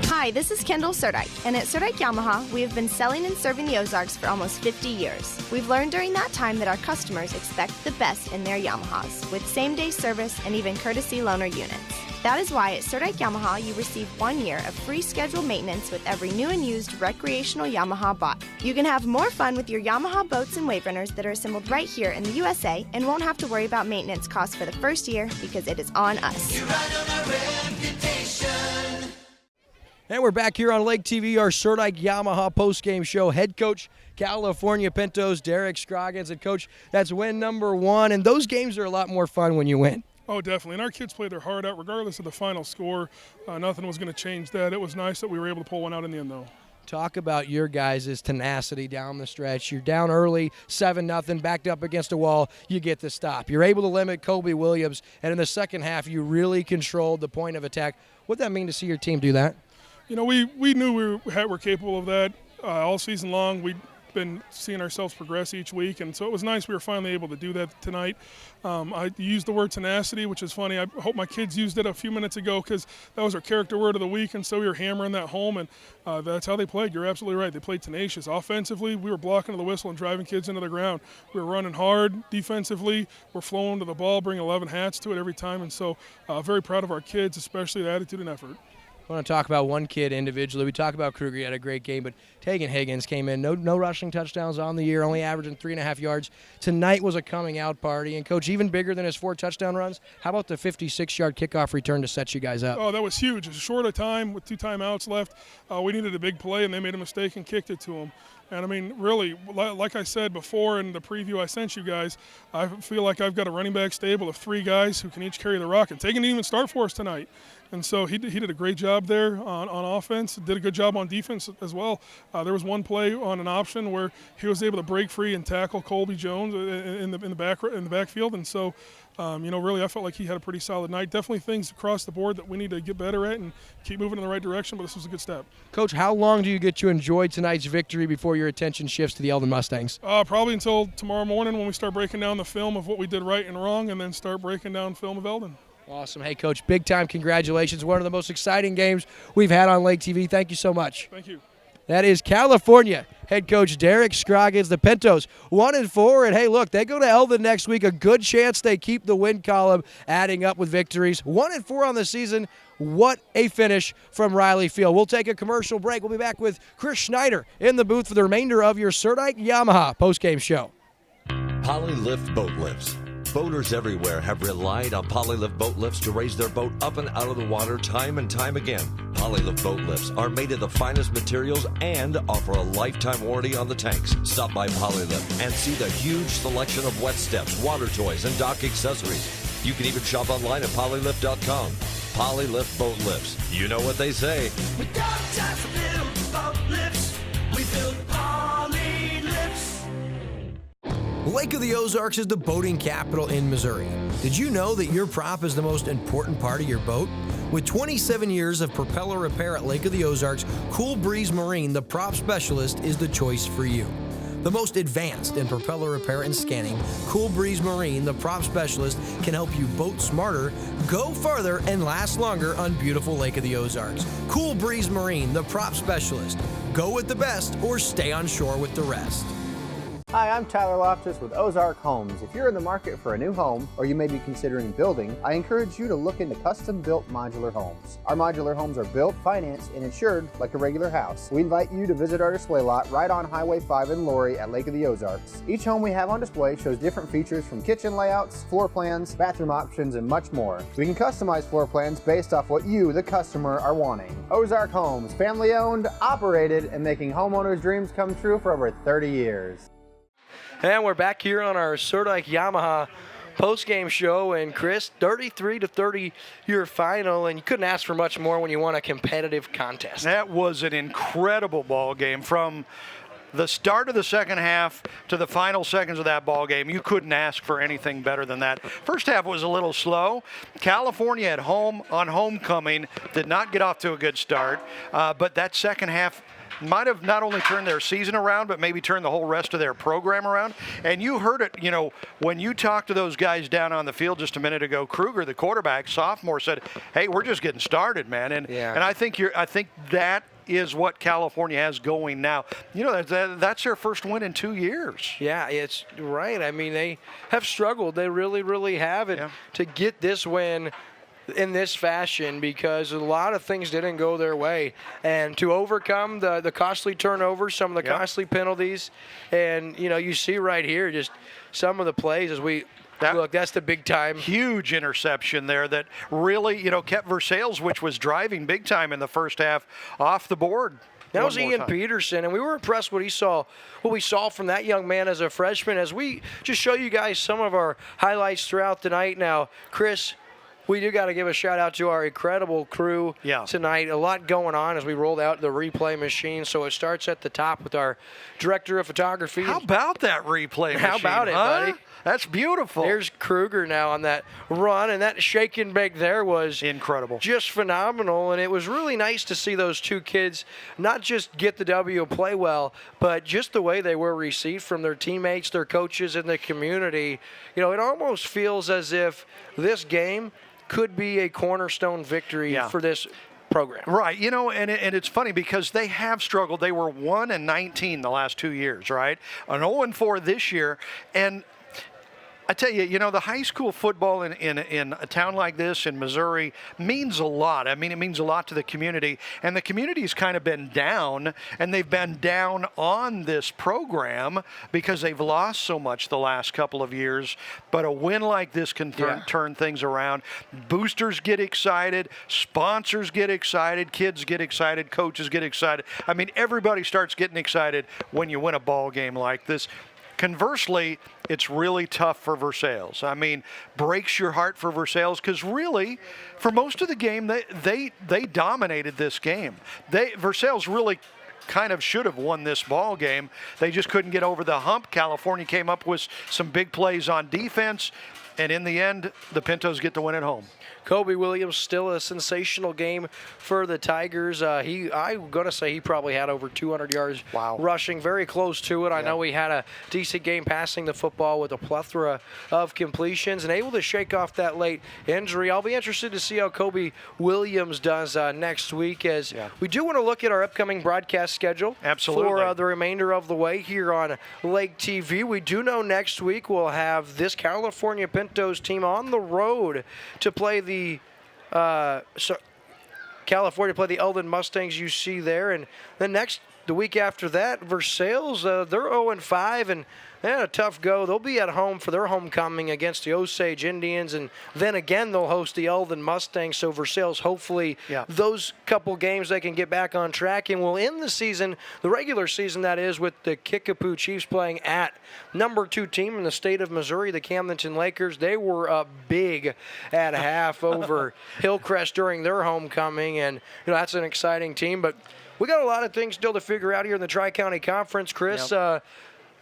Hi, this is Kendall Surdike, and at Surdike Yamaha, we have been selling and serving the Ozarks for almost 50 years. We've learned during that time that our customers expect the best in their Yamahas, with same-day service and even courtesy loaner units. That is why at Surdike Yamaha, you receive 1 year of free scheduled maintenance with every new and used recreational Yamaha bought. You can have more fun with your Yamaha boats and wave runners that are assembled right here in the USA and won't have to worry about maintenance costs for the first year because it is on us. You ride on our reputation. And we're back here on Lake TV, our Surdike Yamaha postgame show. Head coach, California Pintos, Derek Scroggins. And coach, that's win number 1. And those games are a lot more fun when you win. Oh, definitely. And our kids played their heart out regardless of the final score. Nothing was going to change that. It was nice that we were able to pull one out in the end, though. Talk about your guys' tenacity down the stretch. You're down early, 7-0, backed up against a wall. You get the stop. You're able to limit Colby Williams. And in the second half, you really controlled the point of attack. What'd that mean to see your team do that? You know, we knew we were capable of that all season long. We'd been seeing ourselves progress each week, and so it was nice we were finally able to do that tonight. I used the word tenacity, which is funny. I hope my kids used it a few minutes ago because that was our character word of the week, and so we were hammering that home, and that's how they played. You're absolutely right. They played tenacious. Offensively, we were blocking to the whistle and driving kids into the ground. We were running hard. Defensively, we're flowing to the ball, bring 11 hats to it every time, and so very proud of our kids, especially the attitude and effort. I want to talk about one kid individually. We talk about Kruger, he had a great game, but Tegan Higgins came in, no rushing touchdowns on the year, only averaging 3.5 yards. Tonight was a coming out party, and coach, even bigger than his 4 touchdown runs, how about the 56-yard kickoff return to set you guys up? Oh, that was huge. It was short a time with 2 timeouts left. We needed a big play, and they made a mistake and kicked it to him. And, I mean, really, like I said before in the preview I sent you guys, I feel like I've got a running back stable of 3 guys who can each carry the rock. And Tegan didn't even start for us tonight. And so he did a great job there on offense, did a good job on defense as well. There was one play on an option where he was able to break free and tackle Colby Jones in the backfield. And so, really I felt like he had a pretty solid night. Definitely things across the board that we need to get better at and keep moving in the right direction, but this was a good step. Coach, how long do you get to enjoy tonight's victory before your attention shifts to the Eldon Mustangs? Probably until tomorrow morning when we start breaking down the film of what we did right and wrong and then start breaking down film of Eldon. Awesome. Hey, Coach, big time congratulations. One of the most exciting games we've had on Lake TV. Thank you so much. Thank you. That is California head coach Derek Scroggins. The Pintos 1-4, and hey, look, they go to Eldon next week. A good chance they keep the win column adding up with victories. 1-4 on the season. What a finish from Riley Field. We'll take a commercial break. We'll be back with Chris Schneider in the booth for the remainder of your Surdike Yamaha postgame show. Polylift boat lifts. Boaters everywhere have relied on Polylift boat lifts to raise their boat up and out of the water time and time again. Polylift boat lifts are made of the finest materials and offer a lifetime warranty on the tanks. Stop by Polylift and see the huge selection of wet steps, water toys, and dock accessories. You can even shop online at polylift.com. Polylift boat lifts. You know what they say. We got time for little boat lifts. We build Polylifts. Lake of the Ozarks is the boating capital in Missouri. Did you know that your prop is the most important part of your boat? With 27 years of propeller repair at Lake of the Ozarks, Cool Breeze Marine, the prop specialist, is the choice for you. The most advanced in propeller repair and scanning, Cool Breeze Marine, the prop specialist, can help you boat smarter, go farther, and last longer on beautiful Lake of the Ozarks. Cool Breeze Marine, the prop specialist. Go with the best or stay on shore with the rest. Hi, I'm Tyler Loftus with Ozark Homes. If you're in the market for a new home or you may be considering building, I encourage you to look into custom-built modular homes. Our modular homes are built, financed, and insured like a regular house. We invite you to visit our display lot right on Highway 5 in Laurie at Lake of the Ozarks. Each home we have on display shows different features from kitchen layouts, floor plans, bathroom options, and much more. We can customize floor plans based off what you, the customer, are wanting. Ozark Homes, family-owned, operated, and making homeowners' dreams come true for over 30 years. And we're back here on our Surdike Yamaha post-game show, and Chris, 33-30 your final, and you couldn't ask for much more when you won a competitive contest. That was an incredible ball game. From the start of the second half to the final seconds of that ball game, you couldn't ask for anything better than that. First half was a little slow. California at home on homecoming did not get off to a good start, but that second half might have not only turned their season around, but maybe turned the whole rest of their program around. And you heard it, when you talked to those guys down on the field just a minute ago. Kruger, the quarterback, sophomore, said, "Hey, we're just getting started, man." And I think that is what California has going now. That's their first win in 2 years. Yeah, it's right. I mean, they have struggled. They really, really have. And to get this win in this fashion, because a lot of things didn't go their way, and to overcome the costly turnovers, some of the costly penalties, and you see right here just some of the plays as we look. That's the big time, huge interception there that really kept Versailles, which was driving big time in the first half, off the board. That was Ian Peterson, and we were impressed what we saw from that young man as a freshman. As we just show you guys some of our highlights throughout the night. Now, Chris, we do got to give a shout out to our incredible crew tonight. A lot going on as we rolled out the replay machine. So it starts at the top with our director of photography. How about that replay machine? How about it, buddy? That's beautiful. Here's Kruger now on that run, and that shake and bake there was incredible, just phenomenal. And it was really nice to see those two kids not just get the W, play well, but just the way they were received from their teammates, their coaches, and the community. It almost feels as if this game could be a cornerstone victory for this program. Right, and it's funny because they have struggled. They were 1-19 the last 2 years, right? An 0-4 this year, and I tell you, the high school football in a town like this in Missouri means a lot. I mean, it means a lot to the community, and the community's kind of been down, and they've been down on this program because they've lost so much the last couple of years. But a win like this can turn things around. Boosters get excited, sponsors get excited, kids get excited, coaches get excited. I mean, everybody starts getting excited when you win a ball game like this. Conversely, it's really tough for Versailles. I mean, breaks your heart for Versailles because really, for most of the game, they dominated this game. Versailles really kind of should have won this ball game. They just couldn't get over the hump. California came up with some big plays on defense, and in the end, the Pintos get the win at home. Kobe Williams, still a sensational game for the Tigers. I'm going to say he probably had over 200 yards rushing, very close to it. I know he had a decent game passing the football with a plethora of completions and able to shake off that late injury. I'll be interested to see how Kobe Williams does next week, as we do want to look at our upcoming broadcast schedule for the remainder of the way here on Lake TV. We do know next week we'll have this California Pintos team on the road to play the California play the Eldon Mustangs you see there, and then the week after that, Versailles, they're 0-5, and they had a tough go. They'll be at home for their homecoming against the Osage Indians, and then again they'll host the Eldon Mustangs. So Versailles, hopefully, those couple games they can get back on track, and we'll end the season, the regular season that is, with the Kickapoo Chiefs playing at number 2 team in the state of Missouri, the Camdenton Lakers. They were up big at half over Hillcrest during their homecoming, and that's an exciting team. But we got a lot of things still to figure out here in the Tri-County Conference, Chris.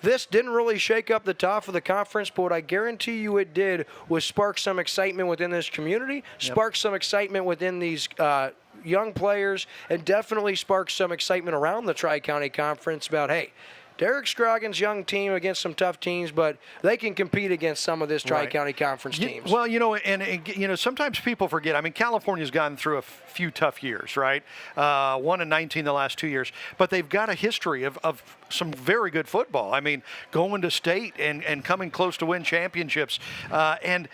This didn't really shake up the top of the conference, but what I guarantee you it did was spark some excitement within this community, spark some excitement within these young players, and definitely spark some excitement around the Tri-County Conference about, hey, Derek Scroggins' young team against some tough teams, but they can compete against some of this Tri-County Conference teams. Well, and sometimes people forget. I mean, California's gone through a few tough years, right? 1-19 the last 2 years, but they've got a history of some very good football. I mean, going to state and coming close to win championships, that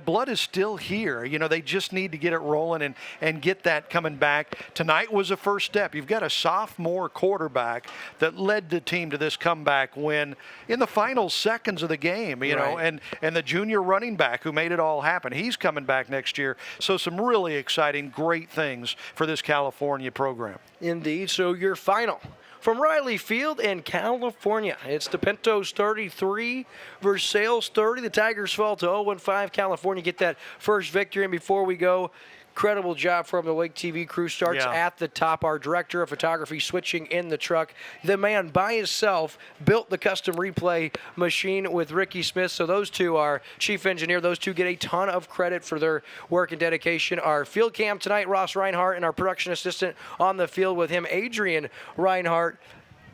blood is still here. They just need to get it rolling and get that coming back. Tonight was a first step. You've got a sophomore quarterback that led the team to this comeback win in the final seconds of the game, know, and the junior running back who made it all happen. He's coming back next year. So some really exciting, great things for this California program. Indeed. So your final from Riley Field in California, it's the Pintos 33, Versailles 30. The Tigers fall to 0-5. California get that first victory. And before we go, incredible job from the Lake TV crew. Starts at the top. Our director of photography switching in the truck. The man by himself built the custom replay machine with Ricky Smith. So those two are chief engineer. Those two get a ton of credit for their work and dedication. Our field cam tonight, Ross Reinhardt, and our production assistant on the field with him, Adrian Reinhardt.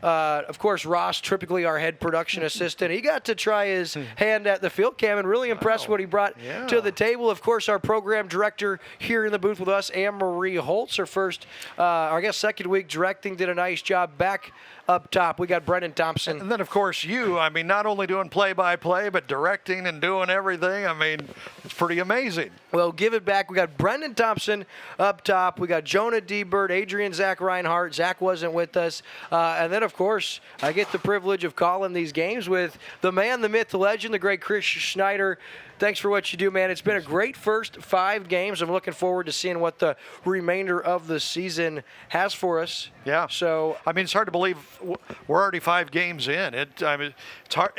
Of course, Ross, typically our head production assistant, he got to try his hand at the field cam and really impressed what he brought to the table. Of course, our program director here in the booth with us, Anne-Marie Holtz, her first, second week directing, did a nice job. Back up top, we got Brendan Thompson. And then, of course, not only doing play-by-play, but directing and doing everything. I mean, it's pretty amazing. Well, give it back. We got Brendan Thompson up top. We got Jonah D-Bird, Adrian Zach Reinhardt. Zach wasn't with us. And then, of course, I get the privilege of calling these games with the man, the myth, the legend, the great Chris Schneider. Thanks for what you do, man. It's been a great first 5 games. I'm looking forward to seeing what the remainder of the season has for us. Yeah. So, it's hard to believe we're already 5 games in. It's hard.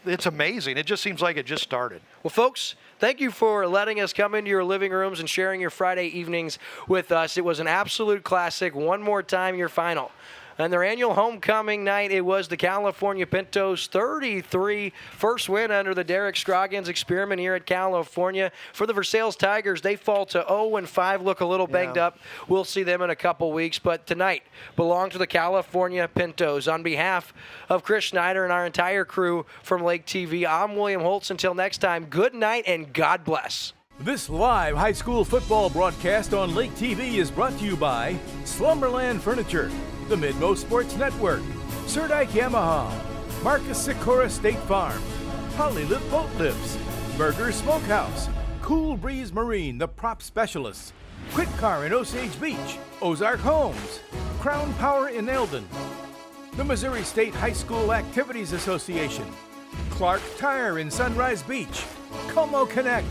It's amazing. It just seems like it just started. Well, folks, thank you for letting us come into your living rooms and sharing your Friday evenings with us. It was an absolute classic. One more time, your final. And their annual homecoming night, it was the California Pintos 33, first win under the Derek Scroggins experiment here at California. For the Versailles Tigers, they fall to 0-5, look a little banged up. We'll see them in a couple weeks. But tonight belongs to the California Pintos. On behalf of Chris Schneider and our entire crew from Lake TV, I'm William Holtz. Until next time, good night and God bless. This live high school football broadcast on Lake TV is brought to you by Slumberland Furniture, the Midmost Sports Network, Surdike Yamaha, Marcus Sikora State Farm, Hollylift Boat Lifts, Burger Smokehouse, Cool Breeze Marine, the prop specialists, Kwik Car in Osage Beach, Ozark Homes, Crown Power in Eldon, the Missouri State High School Activities Association, Clark Tire in Sunrise Beach, Como Connect,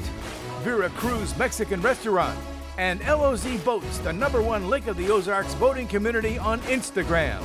VERACRUZ Mexican Restaurant, and LOZ Boats, the #1 link of the Ozarks boating community on Instagram.